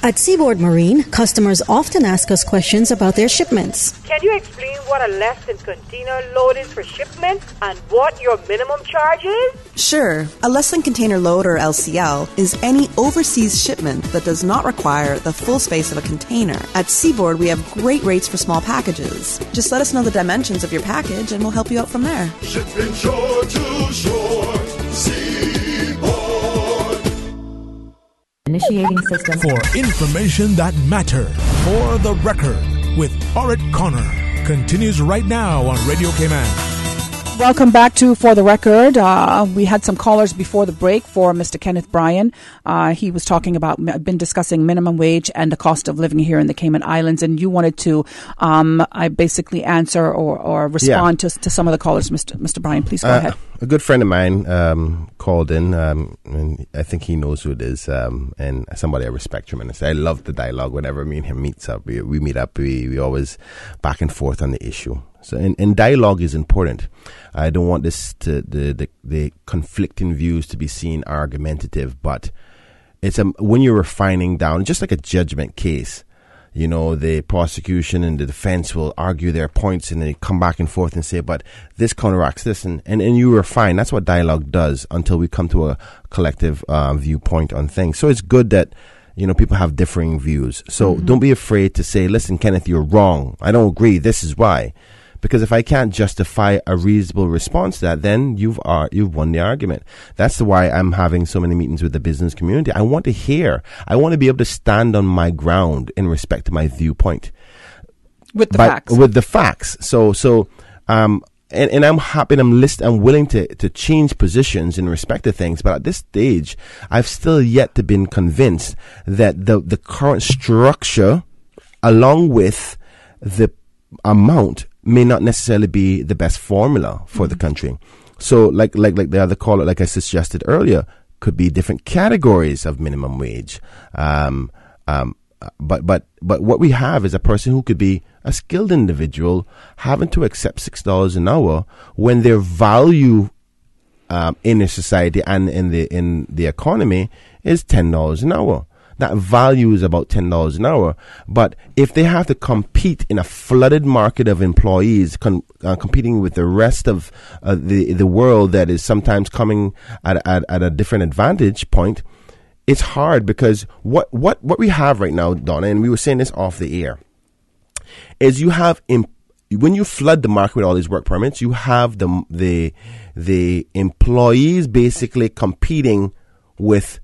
At Seaboard Marine, customers often ask us questions about their shipments. Can you explain what a less than container load is for shipment and what your minimum charge is? Sure. A less than container load, or LCL, is any overseas shipment that does not require the full space of a container. At Seaboard, we have great rates for small packages. Just let us know the dimensions of your package and we'll help you out from there. Shipping shore to shore, Seaboard. Initiating system. For information that matter. For the record. With Orit Connor. Continues right now on Radio Cayman. Welcome back to For the Record. We had some callers before the break for Mr. Kenneth Bryan. He was talking about, been discussing minimum wage and the cost of living here in the Cayman Islands. And you wanted to, I basically answer or respond to some of the callers. Mr. Bryan, please go ahead. A good friend of mine called in, and I think he knows who it is, and somebody I respect tremendously. I love the dialogue whenever me and him meets up. We meet up, we always back and forth on the issue. So, and dialogue is important. I don't want this to the conflicting views to be seen argumentative, but it's when you're refining down, just like a judgment case. You know, the prosecution and the defense will argue their points and they come back and forth and say, but this counteracts this, and you refine. That's what dialogue does until we come to a collective viewpoint on things. So it's good that, you know, people have differing views. So don't be afraid to say, listen, Kenneth, you're wrong. I don't agree. This is why. Because if I can't justify a reasonable response to that, then you've won the argument. That's why I'm having so many meetings with the business community. I want to hear. I want to be able to stand on my ground in respect to my viewpoint. With the facts. With the facts. So, and I'm happy and I'm willing to change positions in respect to things. But at this stage, I've still yet to been convinced that the current structure, along with the amount, may not necessarily be the best formula for the country. So like the other caller, like I suggested earlier, could be different categories of minimum wage. But what we have is a person who could be a skilled individual having to accept $6 an hour when their value in a society and in the economy is $10 an hour. That value is about $10 an hour. But if they have to compete in a flooded market of employees, competing with the rest of the world that is sometimes coming at a different advantage point, it's hard because what we have right now, Donna, and we were saying this off the air, is you have when you flood the market with all these work permits, you have the employees basically competing with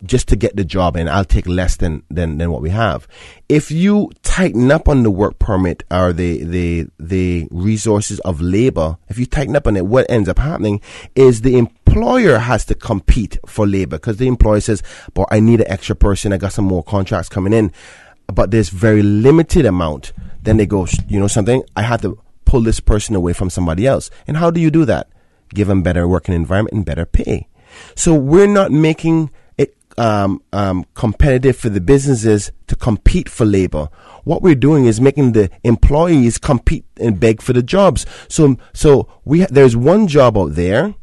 just to get the job, and I'll take less than what we have. If you tighten up on the work permit or the resources of labor, if you tighten up on it, what ends up happening is the employer has to compete for labor because the employer says, but I need an extra person. I got some more contracts coming in, but there's very limited amount. Then they go, you know something, I have to pull this person away from somebody else. And how do you do that? Give them better working environment and better pay. So we're not making it competitive for the businesses to compete for labor. What we're doing is making the employees compete and beg for the jobs. So there's one job out there,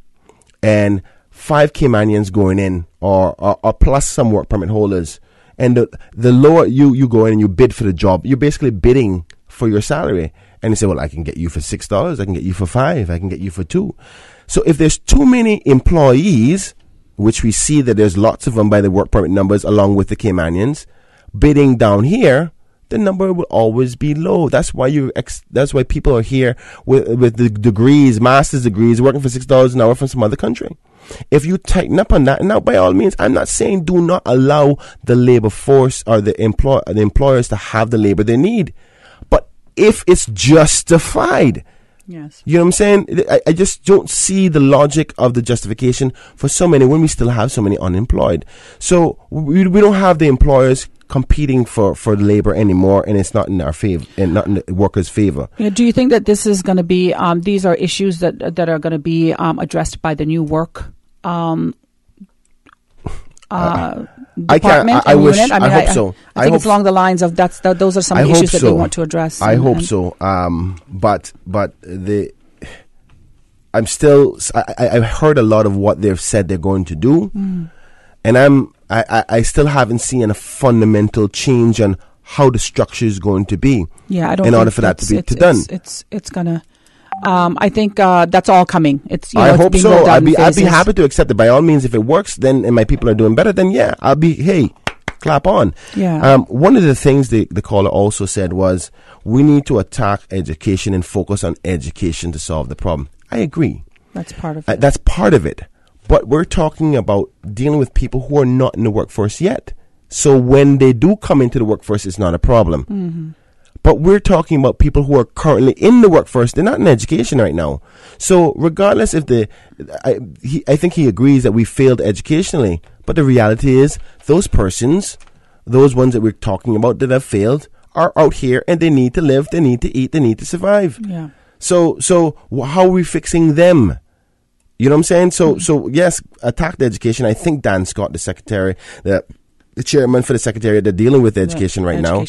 and 5 Caymanians going in, or plus some work permit holders. And the lower you go in and you bid for the job, you're basically bidding for your salary. And you say, well, I can get you for $6, I can get you for $5, I can get you for $2. So if there's too many employees, which we see that there's lots of them by the work permit numbers along with the Caymanians, bidding down here, the number will always be low. That's why people are here with the degrees, master's degrees, working for $6 an hour from some other country. If you tighten up on that, and now by all means, I'm not saying do not allow the labor force or the employers to have the labor they need, but if it's justified. Yes. You know what I'm saying? I just don't see the logic of the justification for so many when we still have so many unemployed. So we don't have the employers competing for labor anymore, and it's not in our favor and not in the workers' favor. Yeah, do you think that this is going to be these are issues that are going to be addressed by the new work department? I hope so. I think it's along the lines of those are some of the issues that they want to address. I hope so. But I've heard a lot of what they've said they're going to do, and I still haven't seen a fundamental change on how the structure is going to be. Yeah, I don't. In order for that to be done, it's gonna. I think that's all coming. I hope so. I'd be happy to accept it. By all means, if it works, then and my people are doing better, then yeah, I'll be clap on. Yeah. One of the things the caller also said was we need to attack education and focus on education to solve the problem. I agree. That's part of it. That's part of it. But we're talking about dealing with people who are not in the workforce yet. So when they do come into the workforce, it's not a problem. Mm-hmm. But we're talking about people who are currently in the workforce. They're not in education right now. So regardless if I think he agrees that we failed educationally. But the reality is those persons, those ones that we're talking about that have failed, are out here and they need to live, they need to eat, they need to survive. Yeah. So how are we fixing them? You know what I'm saying? So yes, attack the education. I think Dan Scott, the secretary, the chairman for the secretariat, they're dealing with education right now.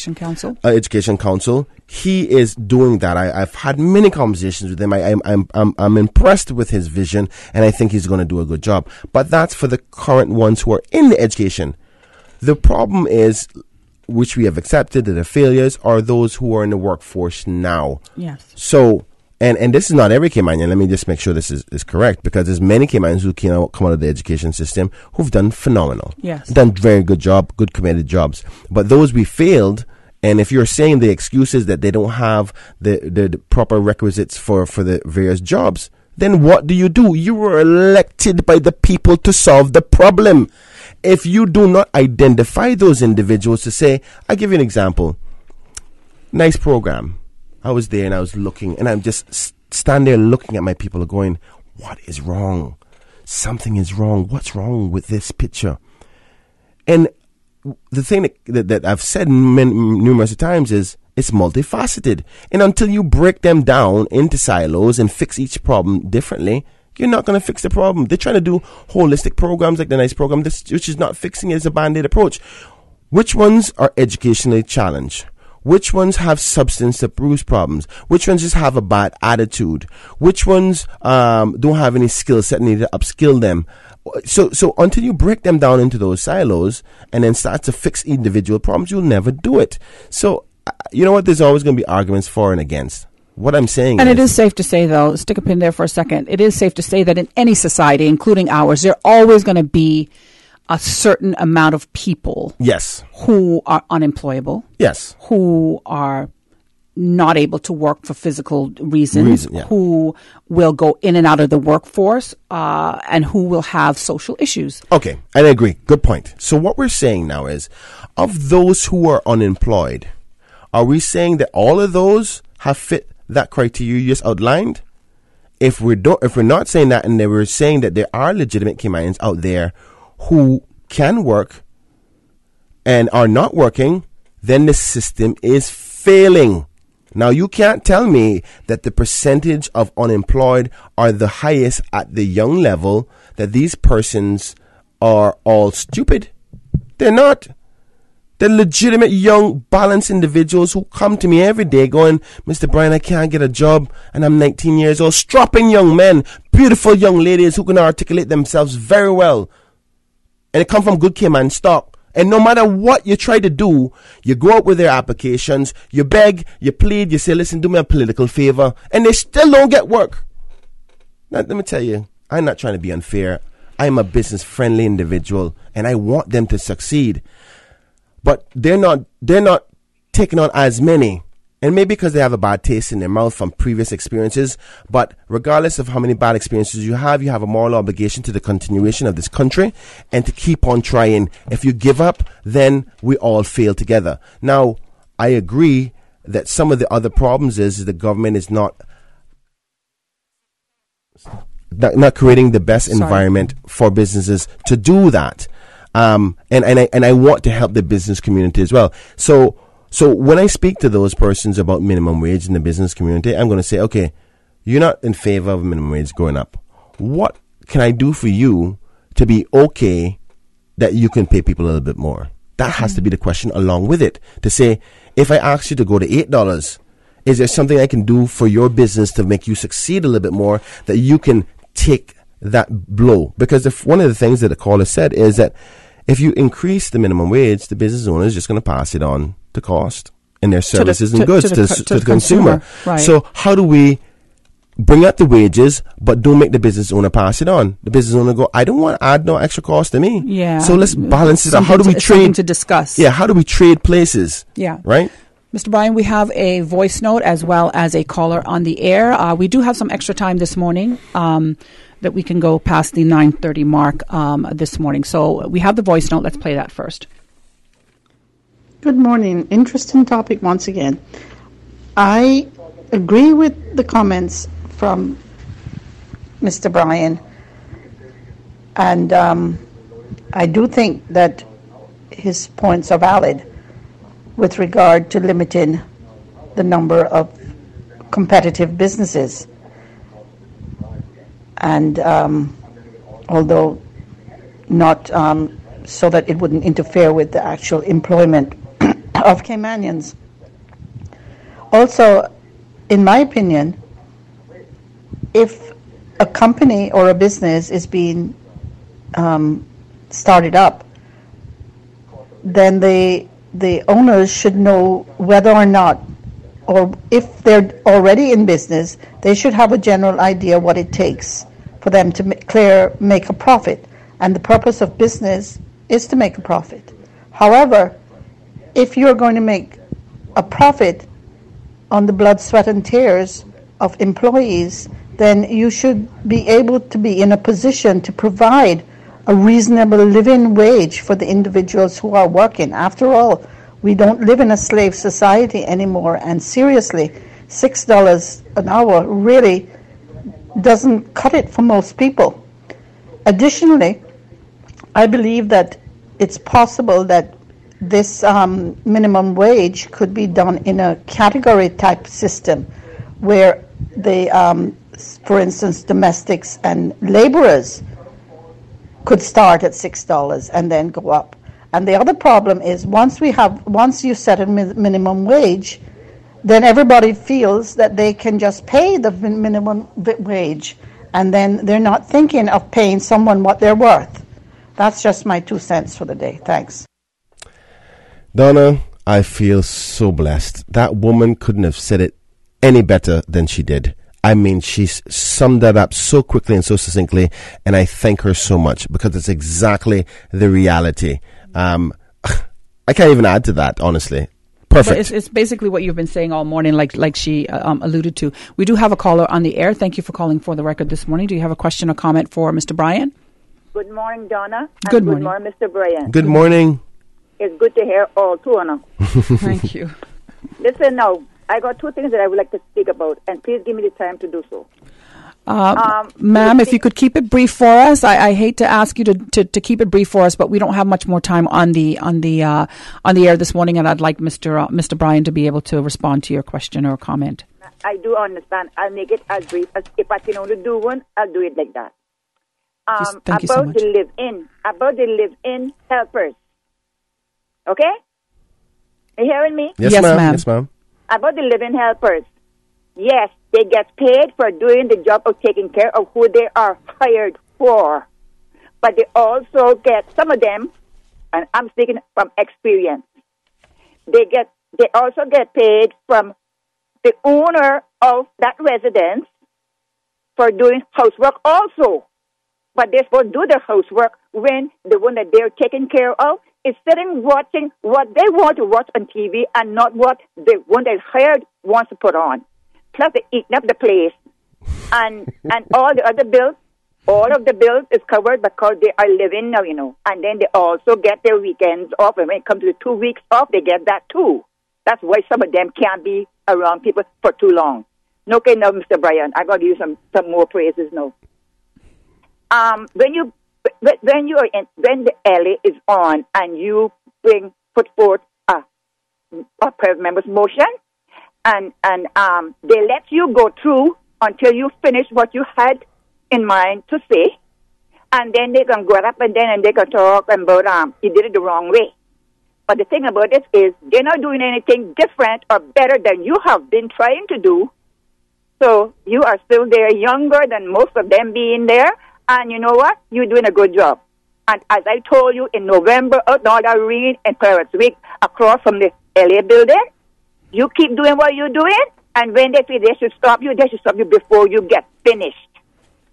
Education Council. He is doing that. I've had many conversations with him. I'm impressed with his vision, and I think he's going to do a good job. But that's for the current ones who are in the education. The problem is, which we have accepted that the failures are those who are in the workforce now. Yes. So. And this is not every Caymanian. Let me just make sure this is correct, because there's many Caymanians who come out of the education system who've done phenomenal. Yes. Done very good job, good committed jobs. But those we failed, and if you're saying the excuse is that they don't have the proper requisites for the various jobs, then what do? You were elected by the people to solve the problem. If you do not identify those individuals to say, I'll give you an example. Nice program. I was there and I was looking, and I'm just stand there looking at my people going, what is wrong? Something is wrong. What's wrong with this picture? And the thing that I've said numerous times is it's multifaceted. And until you break them down into silos and fix each problem differently, you're not going to fix the problem. They're trying to do holistic programs like the NICE program, which is not fixing it. It's a Band-Aid approach. Which ones are educationally challenged? Which ones have substance abuse problems? Which ones just have a bad attitude? Which ones don't have any skill set and need to upskill them? So until you break them down into those silos and then start to fix individual problems, you'll never do it. So, you know what? There's always going to be arguments for and against. What I'm saying and it is safe to say, though, stick a pin there for a second, it is safe to say that in any society, including ours, there are always going to be a certain amount of people who are unemployable, who are not able to work for physical reasons, who will go in and out of the workforce, and who will have social issues. Okay, I agree. Good point. So what we're saying now is, of those who are unemployed, are we saying that all of those have fit that criteria you just outlined? If we're not saying that, and then we're saying that there are legitimate Caymanians out there who can work and are not working, then the system is failing. Now, you can't tell me that the percentage of unemployed are the highest at the young level, that these persons are all stupid. They're not. They're legitimate, young, balanced individuals who come to me every day going, Mr. Bryan, I can't get a job and I'm 19 years old. Strapping young men, beautiful young ladies who can articulate themselves very well. And they come from good Cayman stock. And no matter what you try to do, you go out with their applications, you beg, you plead, you say, listen, do me a political favor. And they still don't get work. Now, let me tell you, I'm not trying to be unfair. I'm a business-friendly individual and I want them to succeed. But they're not taking on as many. And maybe because they have a bad taste in their mouth from previous experiences. But regardless of how many bad experiences you have a moral obligation to the continuation of this country and to keep on trying. If you give up, then we all fail together. Now, I agree that some of the other problems is the government is not creating the best environment for businesses to do that. And I want to help the business community as well. So when I speak to those persons about minimum wage in the business community, I'm going to say, okay, you're not in favor of minimum wage going up. What can I do for you to be okay that you can pay people a little bit more? That has to be the question along with it. To say, if I ask you to go to $8, is there something I can do for your business to make you succeed a little bit more that you can take that blow? Because one of the things that the caller said is that if you increase the minimum wage, the business owner is just going to pass it on to cost in their services and goods to the consumer. Right. So how do we bring up the wages but don't make the business owner pass it on? The business owner go, I don't want to add no extra cost to me. Yeah. So let's balance it out. How do we trade? Something to discuss. Yeah. How do we trade places? Yeah. Right. Mr. Bryan, we have a voice note as well as a caller on the air. We do have some extra time this morning that we can go past the 9:30 mark this morning. So we have the voice note. Let's play that first. Good morning. Interesting topic once again. I agree with the comments from Mr. Bryan, and I do think that his points are valid with regard to limiting the number of competitive businesses. And although not so that it wouldn't interfere with the actual employment of Caymanians. Also, in my opinion, if a company or a business is being started up, then the owners should know whether or not, or if they're already in business, they should have a general idea what it takes for them to make a profit. And the purpose of business is to make a profit. However, if you're going to make a profit on the blood, sweat, and tears of employees, then you should be able to be in a position to provide a reasonable living wage for the individuals who are working. After all, we don't live in a slave society anymore, and seriously, $6 an hour really doesn't cut it for most people. Additionally, I believe that it's possible that this minimum wage could be done in a category type system where for instance, domestics and laborers could start at $6 and then go up. And the other problem is once you set a minimum wage, then everybody feels that they can just pay the minimum wage, and then they're not thinking of paying someone what they're worth. That's just my 2 cents for the day. Thanks. Donna, I feel so blessed. That woman couldn't have said it any better than she did. I mean, she summed that up so quickly and so succinctly, and I thank her so much because it's exactly the reality. I can't even add to that, honestly. Perfect. But it's basically what you've been saying all morning, like she alluded to. We do have a caller on the air. Thank you for calling For the Record this morning. Do you have a question or comment for Mr. Bryan? Good morning, Donna. Good morning. Good morning, Mr. Bryan. Good morning. It's good to hear all two of them. Thank you. Listen now, I got two things that I would like to speak about, and please give me the time to do so. Ma'am, if you could keep it brief for us. I hate to ask you to keep it brief for us, but we don't have much more time on the air this morning, and I'd like Mr. Bryan to be able to respond to your question or comment. I do understand. I'll make it as brief as if I can only do one. I'll do it like that. Thank you so much. About the live-in helpers. Okay? Are you hearing me? Yes, ma'am. Yes, ma'am. About the living helpers. Yes, they get paid for doing the job of taking care of who they are hired for. But they also get, some of them, and I'm speaking from experience, they also get paid from the owner of that residence for doing housework also. But they're supposed to do their housework when the one that they're taking care of is sitting watching what they want to watch on TV and not what the one that's hired wants to put on. Plus, they're eating up the place. And all the other bills, all of the bills is covered because they are living now, And then they also get their weekends off. And when it comes to the 2 weeks off, they get that too. That's why some of them can't be around people for too long. Okay, now, Mr. Bryan, I got to give you some more praises now. When the LA is on and you put forth a private member's motion, and they let you go through until you finish what you had in mind to say, and then they can go up and they can talk about you did it the wrong way. But the thing about this is they're not doing anything different or better than you have been trying to do. So you are still there, younger than most of them being there. And you know what? You're doing a good job. And as I told you in November, Northern Reed and Parrots Week, across from the LA building, you keep doing what you're doing. And when they say they should stop you before you get finished.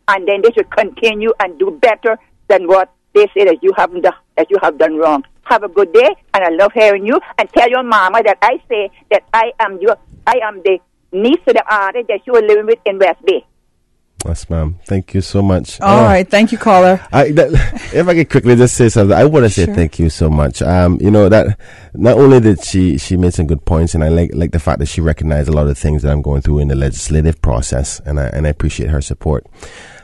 And then they should continue and do better than what they say that you have done wrong. Have a good day, and I love hearing you. And tell your mama that I say that I am the niece to the artist that you were living with in West Bay. Yes, ma'am. Thank you so much. All right. Thank you, caller. If I could quickly just say something, I want to say thank you so much. That not only did she made some good points, and I like the fact that she recognized a lot of things that I'm going through in the legislative process, and I appreciate her support.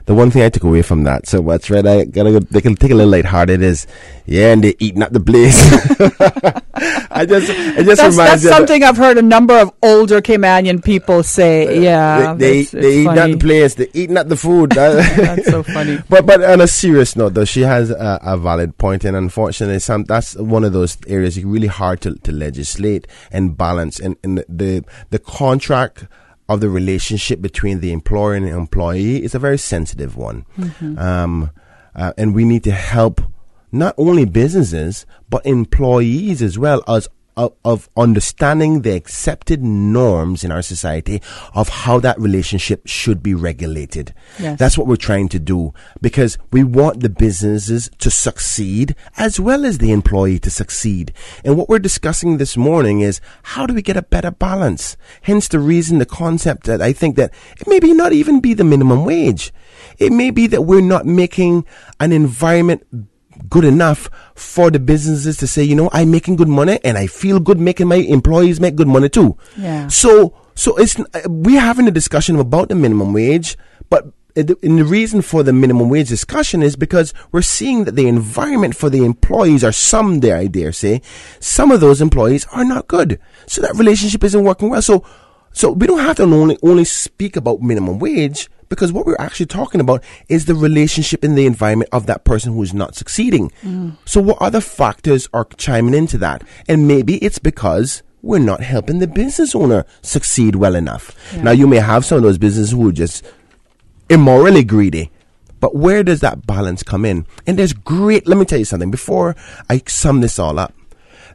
The one thing I took away from that, so what's right, they can take a little lighthearted is, and they're eating at the place. It just reminds me. That's something I've heard a number of older Caymanian people say. Yeah, they eating at the place. They're eating at the food. That's so funny. But on a serious note, though, she has a valid point, and unfortunately, that's one of those areas really hard to legislate and balance. And the contract of the relationship between the employer and the employee is a very sensitive one. Mm-hmm. And we need to help not only businesses, but employees as well as of understanding the accepted norms in our society of how that relationship should be regulated. Yes. That's what we're trying to do, because we want the businesses to succeed as well as the employee to succeed. And what we're discussing this morning is how do we get a better balance? Hence the reason, the concept that I think that it may be not even be the minimum wage. It may be that we're not making an environment good enough for the businesses to say, I'm making good money and I feel good making my employees make good money too. Yeah. So we're having a discussion about the minimum wage, but the reason for the minimum wage discussion is because we're seeing that the environment for the employees some of those employees are not good. So that relationship isn't working well. So we don't have to only speak about minimum wage, because what we're actually talking about is the relationship in the environment of that person who's not succeeding. Mm. So what other factors are chiming into that? And maybe it's because we're not helping the business owner succeed well enough. Yeah. Now, you may have some of those businesses who are just immorally greedy, but where does that balance come in? And let me tell you something before I sum this all up.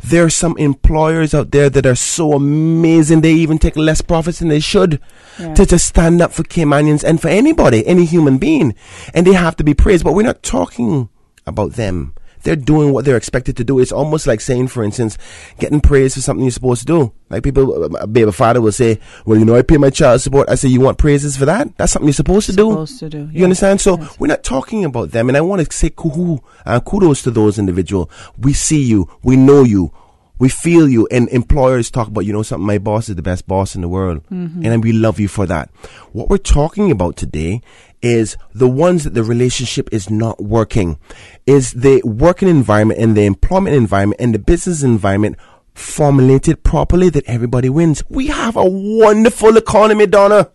There are some employers out there that are so amazing they even take less profits than they should to just stand up for Caymanians and for anybody, any human being. And they have to be praised. But we're not talking about them. They're doing what they're expected to do. It's almost like saying, for instance, getting praise for something you're supposed to do. Like a baby father will say, well, I pay my child support. I say, you want praises for that? That's something you're supposed to do. You understand? So we're not talking about them. And I want to say kudos to those individuals. We see you. We know you. We feel you. And employers talk about, something, my boss is the best boss in the world. Mm-hmm. And we love you for that. What we're talking about today is the ones that the relationship is not working, is the working environment and the employment environment and the business environment formulated properly that everybody wins. We have a wonderful economy, Donna.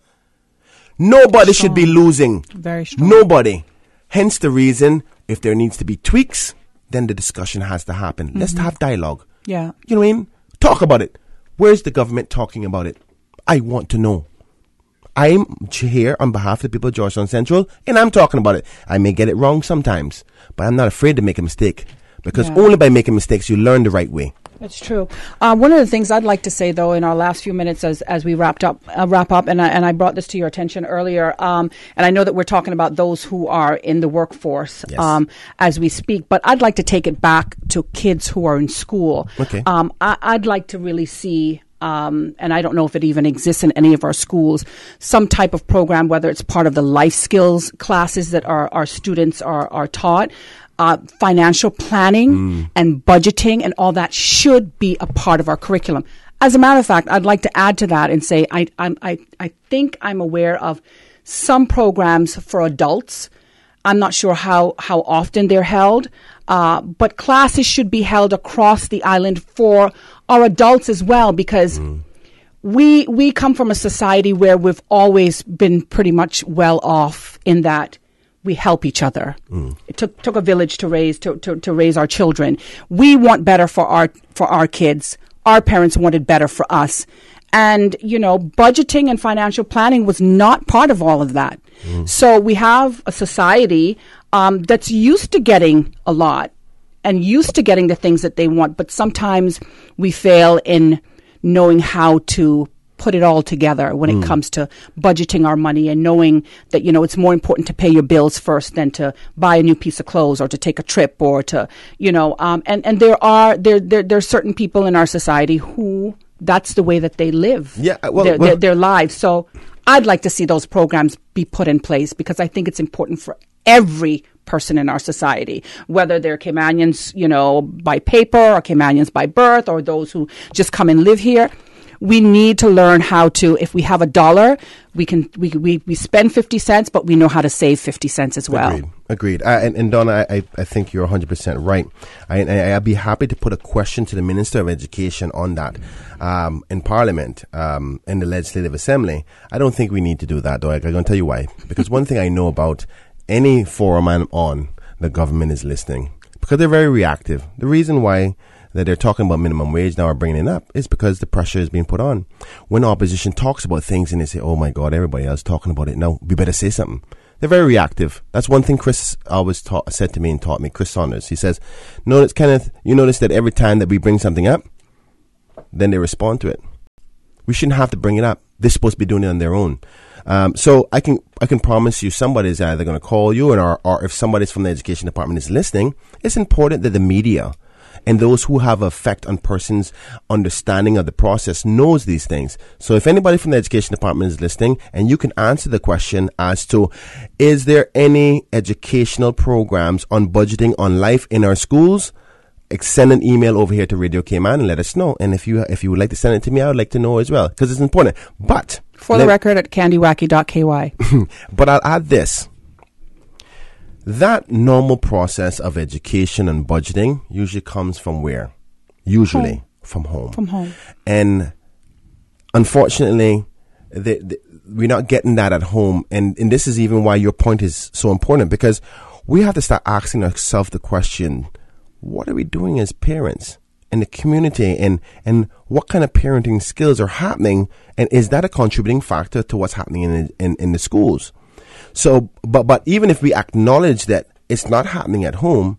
Nobody should be losing. Very strong. Nobody. Hence the reason, if there needs to be tweaks, then the discussion has to happen. Mm-hmm. Let's have dialogue. Yeah. You know what I mean? Talk about it. Where's the government talking about it? I want to know. I'm here on behalf of the people of Georgetown Central, and I'm talking about it. I may get it wrong sometimes, but I'm not afraid to make a mistake, because only by making mistakes you learn the right way. It's true. One of the things I'd like to say, though, in our last few minutes as we wrap up, and I brought this to your attention earlier, and I know that we're talking about those who are in the workforce as we speak, but I'd like to take it back to kids who are in school. Okay. I'd like to really see, and I don't know if it even exists in any of our schools, some type of program, whether it's part of the life skills classes that our students are taught. Financial planning and budgeting and all that should be a part of our curriculum. As a matter of fact, I'd like to add to that and say I think I'm aware of some programs for adults. I'm not sure how often they're held, but classes should be held across the island for our adults as well, because we come from a society where we've always been pretty much well off in that we help each other. It took a village to raise our children. We want better for our kids. Our parents wanted better for us. And, budgeting and financial planning was not part of all of that. So we have a society that's used to getting a lot and used to getting the things that they want, but sometimes we fail in knowing how to put it all together when it comes to budgeting our money and knowing that, it's more important to pay your bills first than to buy a new piece of clothes or to take a trip or to, and there are certain people in our society who that's the way that they live their lives. So I'd like to see those programs be put in place, because I think it's important for every person in our society, whether they're Caymanians, by paper or Caymanians by birth or those who just come and live here. We need to learn how to, if we have $1, we spend 50 cents, but we know how to save 50 cents as well. Agreed. And Donna, I think you're 100% right. I'd be happy to put a question to the Minister of Education on that in Parliament, in the Legislative Assembly. I don't think we need to do that, though. I'm going to tell you why. Because one thing I know about any forum I'm on, the government is listening, because they're very reactive. The reason why that they're talking about minimum wage now or bringing it up is because the pressure is being put on. When opposition talks about things and they say, oh my God, everybody else talking about it now, we better say something. They're very reactive. That's one thing Chris always said to me and taught me, Chris Saunders. He says, notice, Kenneth, you notice that every time that we bring something up, then they respond to it. We shouldn't have to bring it up. They're supposed to be doing it on their own. So I can promise you somebody's either going to call you or if somebody's from the education department is listening, it's important that the media and those who have effect on persons' understanding of the process knows these things. So if anybody from the education department is listening, and you can answer the question as to, is there any educational programs on budgeting on life in our schools? Send an email over here to Radio Cayman and let us know. And if you would like to send it to me, I would like to know as well, because it's important. But for the record, at candywacky.ky. But I'll add this. That normal process of education and budgeting usually comes from where? Usually from home. From home. And unfortunately, we're not getting that at home. And this is even why your point is so important, because we have to start asking ourselves the question, what are we doing as parents in the community, and what kind of parenting skills are happening? And is that a contributing factor to what's happening in the schools? So, but even if we acknowledge that it's not happening at home,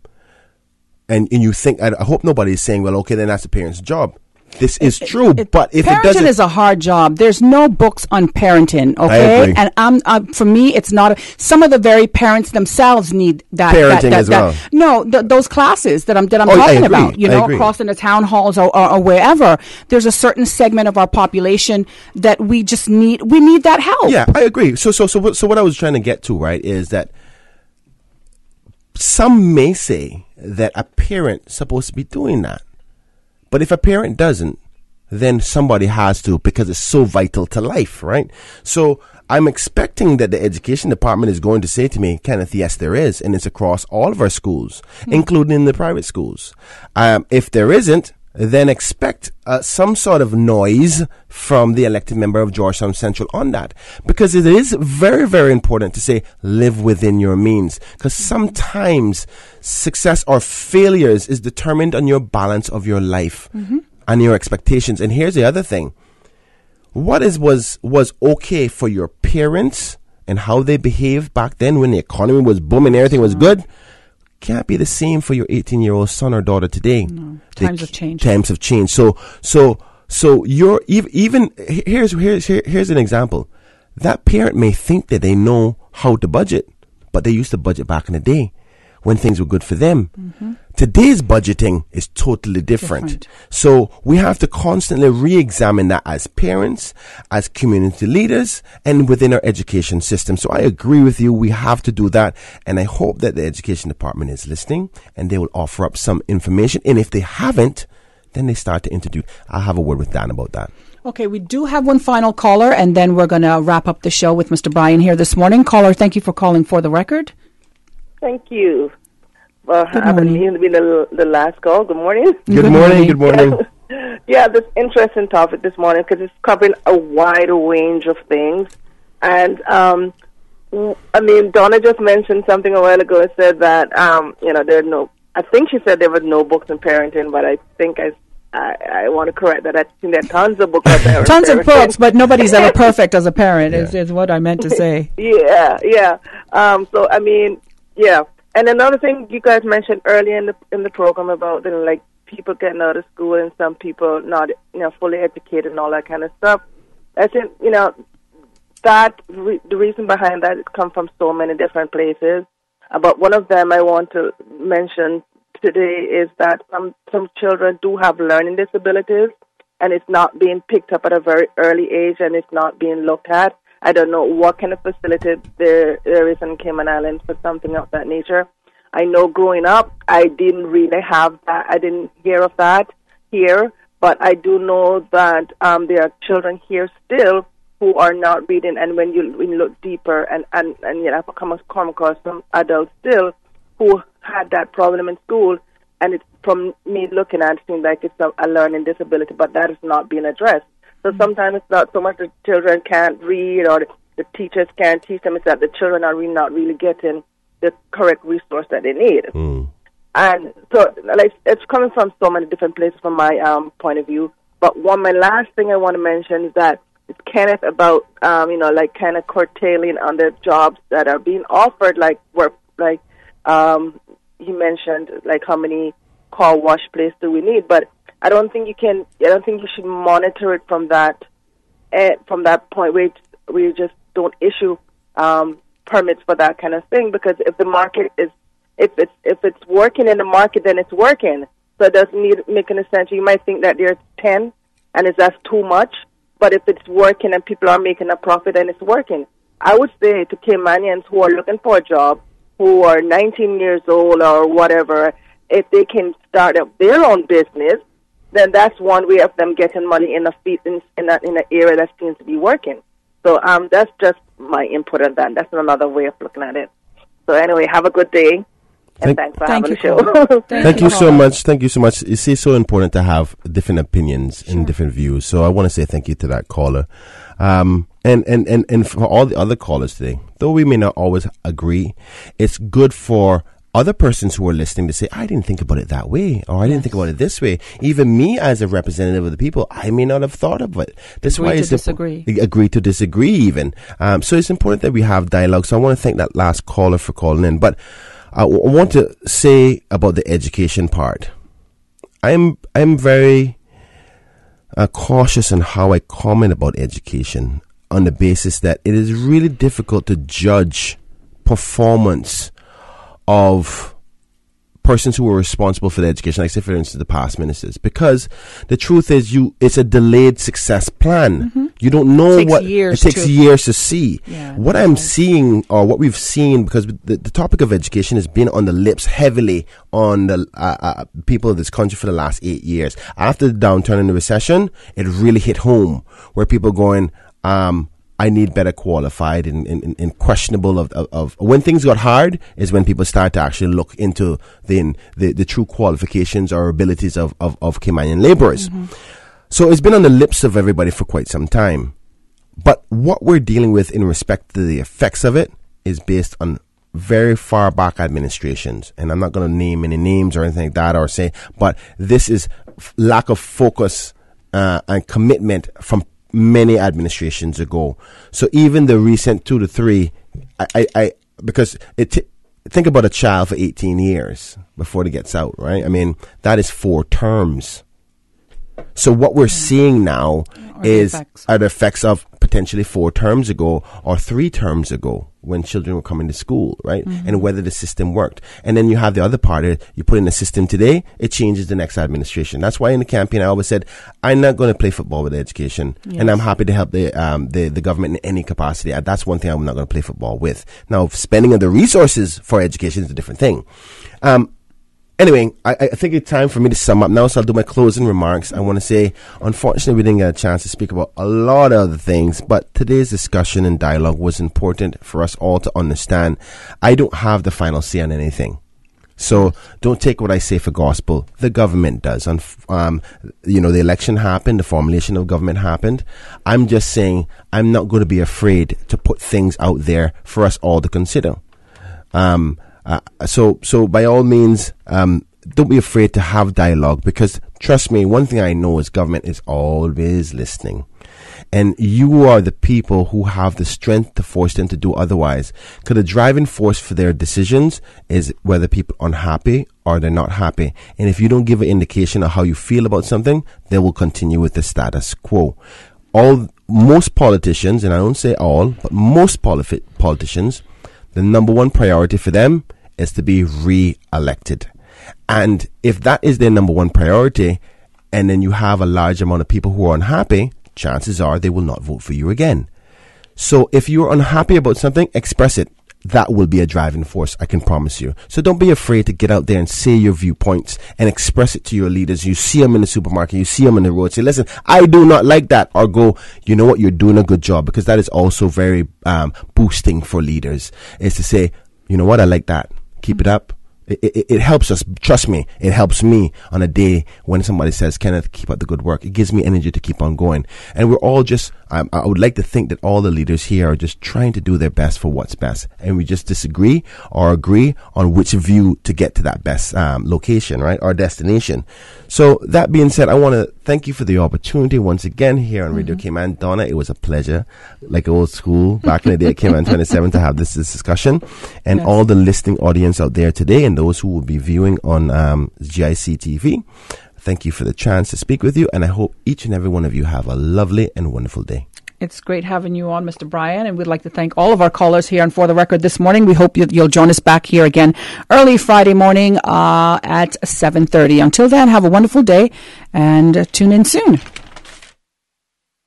and you think, I hope nobody is saying, well, okay, then that's the parent's job. This is true, but if it doesn't, parenting is a hard job. There's no books on parenting, okay? I agree. And for me, it's not. Some of the very parents themselves need that parenting as well. No, those classes that I'm talking about. Across in the town halls or wherever. There's a certain segment of our population that we just need. We need that help. Yeah, I agree. So what I was trying to get to, right, is that some may say that a parent's supposed to be doing that. But if a parent doesn't, then somebody has to, because it's so vital to life, right? So I'm expecting that the education department is going to say to me, Kenneth, yes, there is. And it's across all of our schools, including in the private schools. If there isn't, then expect some sort of noise from the elected member of Georgetown Central on that. Because it is very, very important to say, live within your means. Because sometimes success or failures is determined on your balance of your life and your expectations. And here's the other thing. What was okay for your parents and how they behaved back then when the economy was booming, everything was good, can't be the same for your 18-year-old son or daughter today. No. Times have changed. Times have changed. So you're even here's an example. That parent may think that they know how to budget, but they used to budget back in the day when things were good for them. Today's budgeting is totally different. So we have to constantly re-examine that as parents, as community leaders, and within our education system. So I agree with you. We have to do that. And I hope that the education department is listening and they will offer up some information. And if they haven't, then they start to introduce. I'll have a word with Dan about that. Okay, we do have one final caller, and then we're going to wrap up the show with Mr. Bryan here this morning. Caller, thank you for calling For the Record. Thank you. Well, Good I've been morning. here to be the last call. Good morning. Good morning. Good morning. Yeah, this interesting topic this morning because it's covering a wide range of things. And, I mean, Donna just mentioned something a while ago and said that, there are no, I think she said there was no books on parenting, but I think I want to correct that. I think there are tons of books on parenting. Tons of books, but nobody's ever perfect as a parent, is what I meant to say. Yeah. So, I mean, yeah. And another thing you guys mentioned earlier in the program about like people getting out of school and some people not fully educated and all that kind of stuff. I think that the reason behind that comes from so many different places. But one of them I want to mention today is that some children do have learning disabilities, and it's not being picked up at a very early age, and it's not being looked at. I don't know what kind of facility there is in Cayman Islands for something of that nature. I know growing up, I didn't really have that. I didn't hear of that here, but I do know that there are children here still who are not reading. And when you look deeper, and I've come across some adults still who had that problem in school, and it's from me looking at it, seems like it's a learning disability, but that is not being addressed. So sometimes it's not so much the children can't read or the teachers can't teach them, it's that the children are really not really getting the correct resource that they need. And so like, it's coming from so many different places from my point of view. But my last thing I want to mention is that it's Kenneth about, like kind of curtailing on the jobs that are being offered, like work, like he mentioned, like how many car wash places do we need, but I don't think you should monitor it from that point where you just don't issue permits for that kind of thing, because if the market is if it's working in the market, then it's working. So it doesn't make any sense. You might think that there's 10 and that's too much, but if it's working and people are making a profit, then it's working. I would say to Caymanians who are looking for a job, who are 19 years old or whatever, if they can start up their own business, then that's one way of them getting money in an area that seems to be working. So that's just my input on that. That's another way of looking at it. So anyway, have a good day, and thanks for having the show. Thank you so much. Thank you so much. It's so important to have different opinions and different views. So I want to say thank you to that caller. And for all the other callers today, though we may not always agree, it's good for other persons who are listening to say, I didn't think about it that way, or I didn't think about it this way. Even me as a representative of the people, I may not have thought of it. That's why it's agree to disagree even. So it's important that we have dialogue. So I want to thank that last caller for calling in. But I want to say about the education part. I'm very cautious in how I comment about education, on the basis that it is really difficult to judge performance of persons who are responsible for the education, like say for instance the past ministers, because the truth is it's a delayed success plan. You don't know what it takes years to see. What I'm seeing, or what we've seen, because the topic of education has been on the lips heavily on the people of this country for the last 8 years. After the downturn in the recession, it really hit home, where people going, I need better qualified and questionable of when things got hard is when people start to actually look into the true qualifications or abilities of Caymanian laborers. Mm-hmm. So it's been on the lips of everybody for quite some time. But what we're dealing with in respect to the effects of it is based on very far back administrations. And I'm not going to name any names or anything like that or say, but this is lack of focus and commitment from many administrations ago. So even the recent 2 to 3, because think about a child for 18 years before he gets out, right? I mean, that is 4 terms. So what we're seeing now are the effects of potentially 4 terms ago or 3 terms ago when children were coming to school, right? Mm-hmm. And whether the system worked. And then you have the other part of it. You put in the system today, it changes the next administration. That's why in the campaign I always said, I'm not going to play football with education. Yes. And I'm happy to help the government in any capacity. That's one thing I'm not going to play football with. Now, spending of the resources for education is a different thing. Anyway, I think it's time for me to sum up now, so I'll do my closing remarks. I want to say, unfortunately, we didn't get a chance to speak about a lot of other things, but today's discussion and dialogue was important for us all to understand. I don't have the final say on anything. So don't take what I say for gospel. The government does. The election happened, the formulation of government happened. I'm just saying I'm not going to be afraid to put things out there for us all to consider. So by all means, don't be afraid to have dialogue, because trust me, one thing I know is government is always listening. And you are the people who have the strength to force them to do otherwise. Because the driving force for their decisions is whether people are unhappy or they're not happy. And if you don't give an indication of how you feel about something, they will continue with the status quo. Most politicians, and I don't say all, but most politicians, the number one priority for them is to be re-elected. And if that is their number one priority, and then you have a large amount of people who are unhappy, chances are they will not vote for you again. So if you're unhappy about something, express it. That will be a driving force, I can promise you. So don't be afraid to get out there and say your viewpoints and express it to your leaders. You see them in the supermarket, you see them on the road, say, listen, I do not like that. Or go, you know what, you're doing a good job, because that is also very boosting for leaders, is to say, you know what, I like that. Keep it up. It helps us. Trust me, it helps me on a day when somebody says, Kenneth, keep up the good work. It gives me energy to keep on going. And we're all just, I would like to think that all the leaders here are just trying to do their best for what's best. And we just disagree or agree on which view to get to that best location, right? Or destination. So that being said, I want to thank you for the opportunity once again here on Radio Cayman. Donna, it was a pleasure, like old school, back in the day at Cayman 27, to have this discussion. And all the listening audience out there today, and those who will be viewing on GIC TV, thank you for the chance to speak with you, and I hope each and every one of you have a lovely and wonderful day. It's great having you on, Mr. Bryan, and we'd like to thank all of our callers here on For the Record this morning. We hope you'll join us back here again early Friday morning at 7:30. Until then, have a wonderful day, and tune in soon.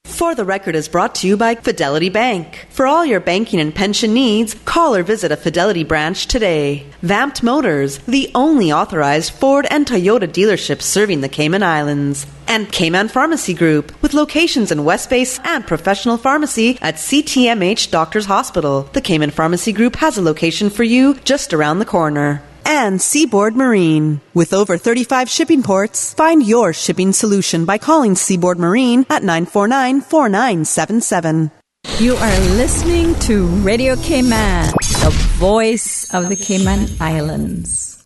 For the Record is brought to you by Fidelity Bank. For all your banking and pension needs, call or visit a Fidelity branch today. Vamped Motors, the only authorized Ford and Toyota dealerships serving the Cayman Islands. And Cayman Pharmacy Group, with locations in West Base and professional pharmacy at CTMH Doctors Hospital. The Cayman Pharmacy Group has a location for you just around the corner. And Seaboard Marine. With over 35 shipping ports, find your shipping solution by calling Seaboard Marine at 949-4977. You are listening to Radio Cayman, the voice of the Cayman Islands.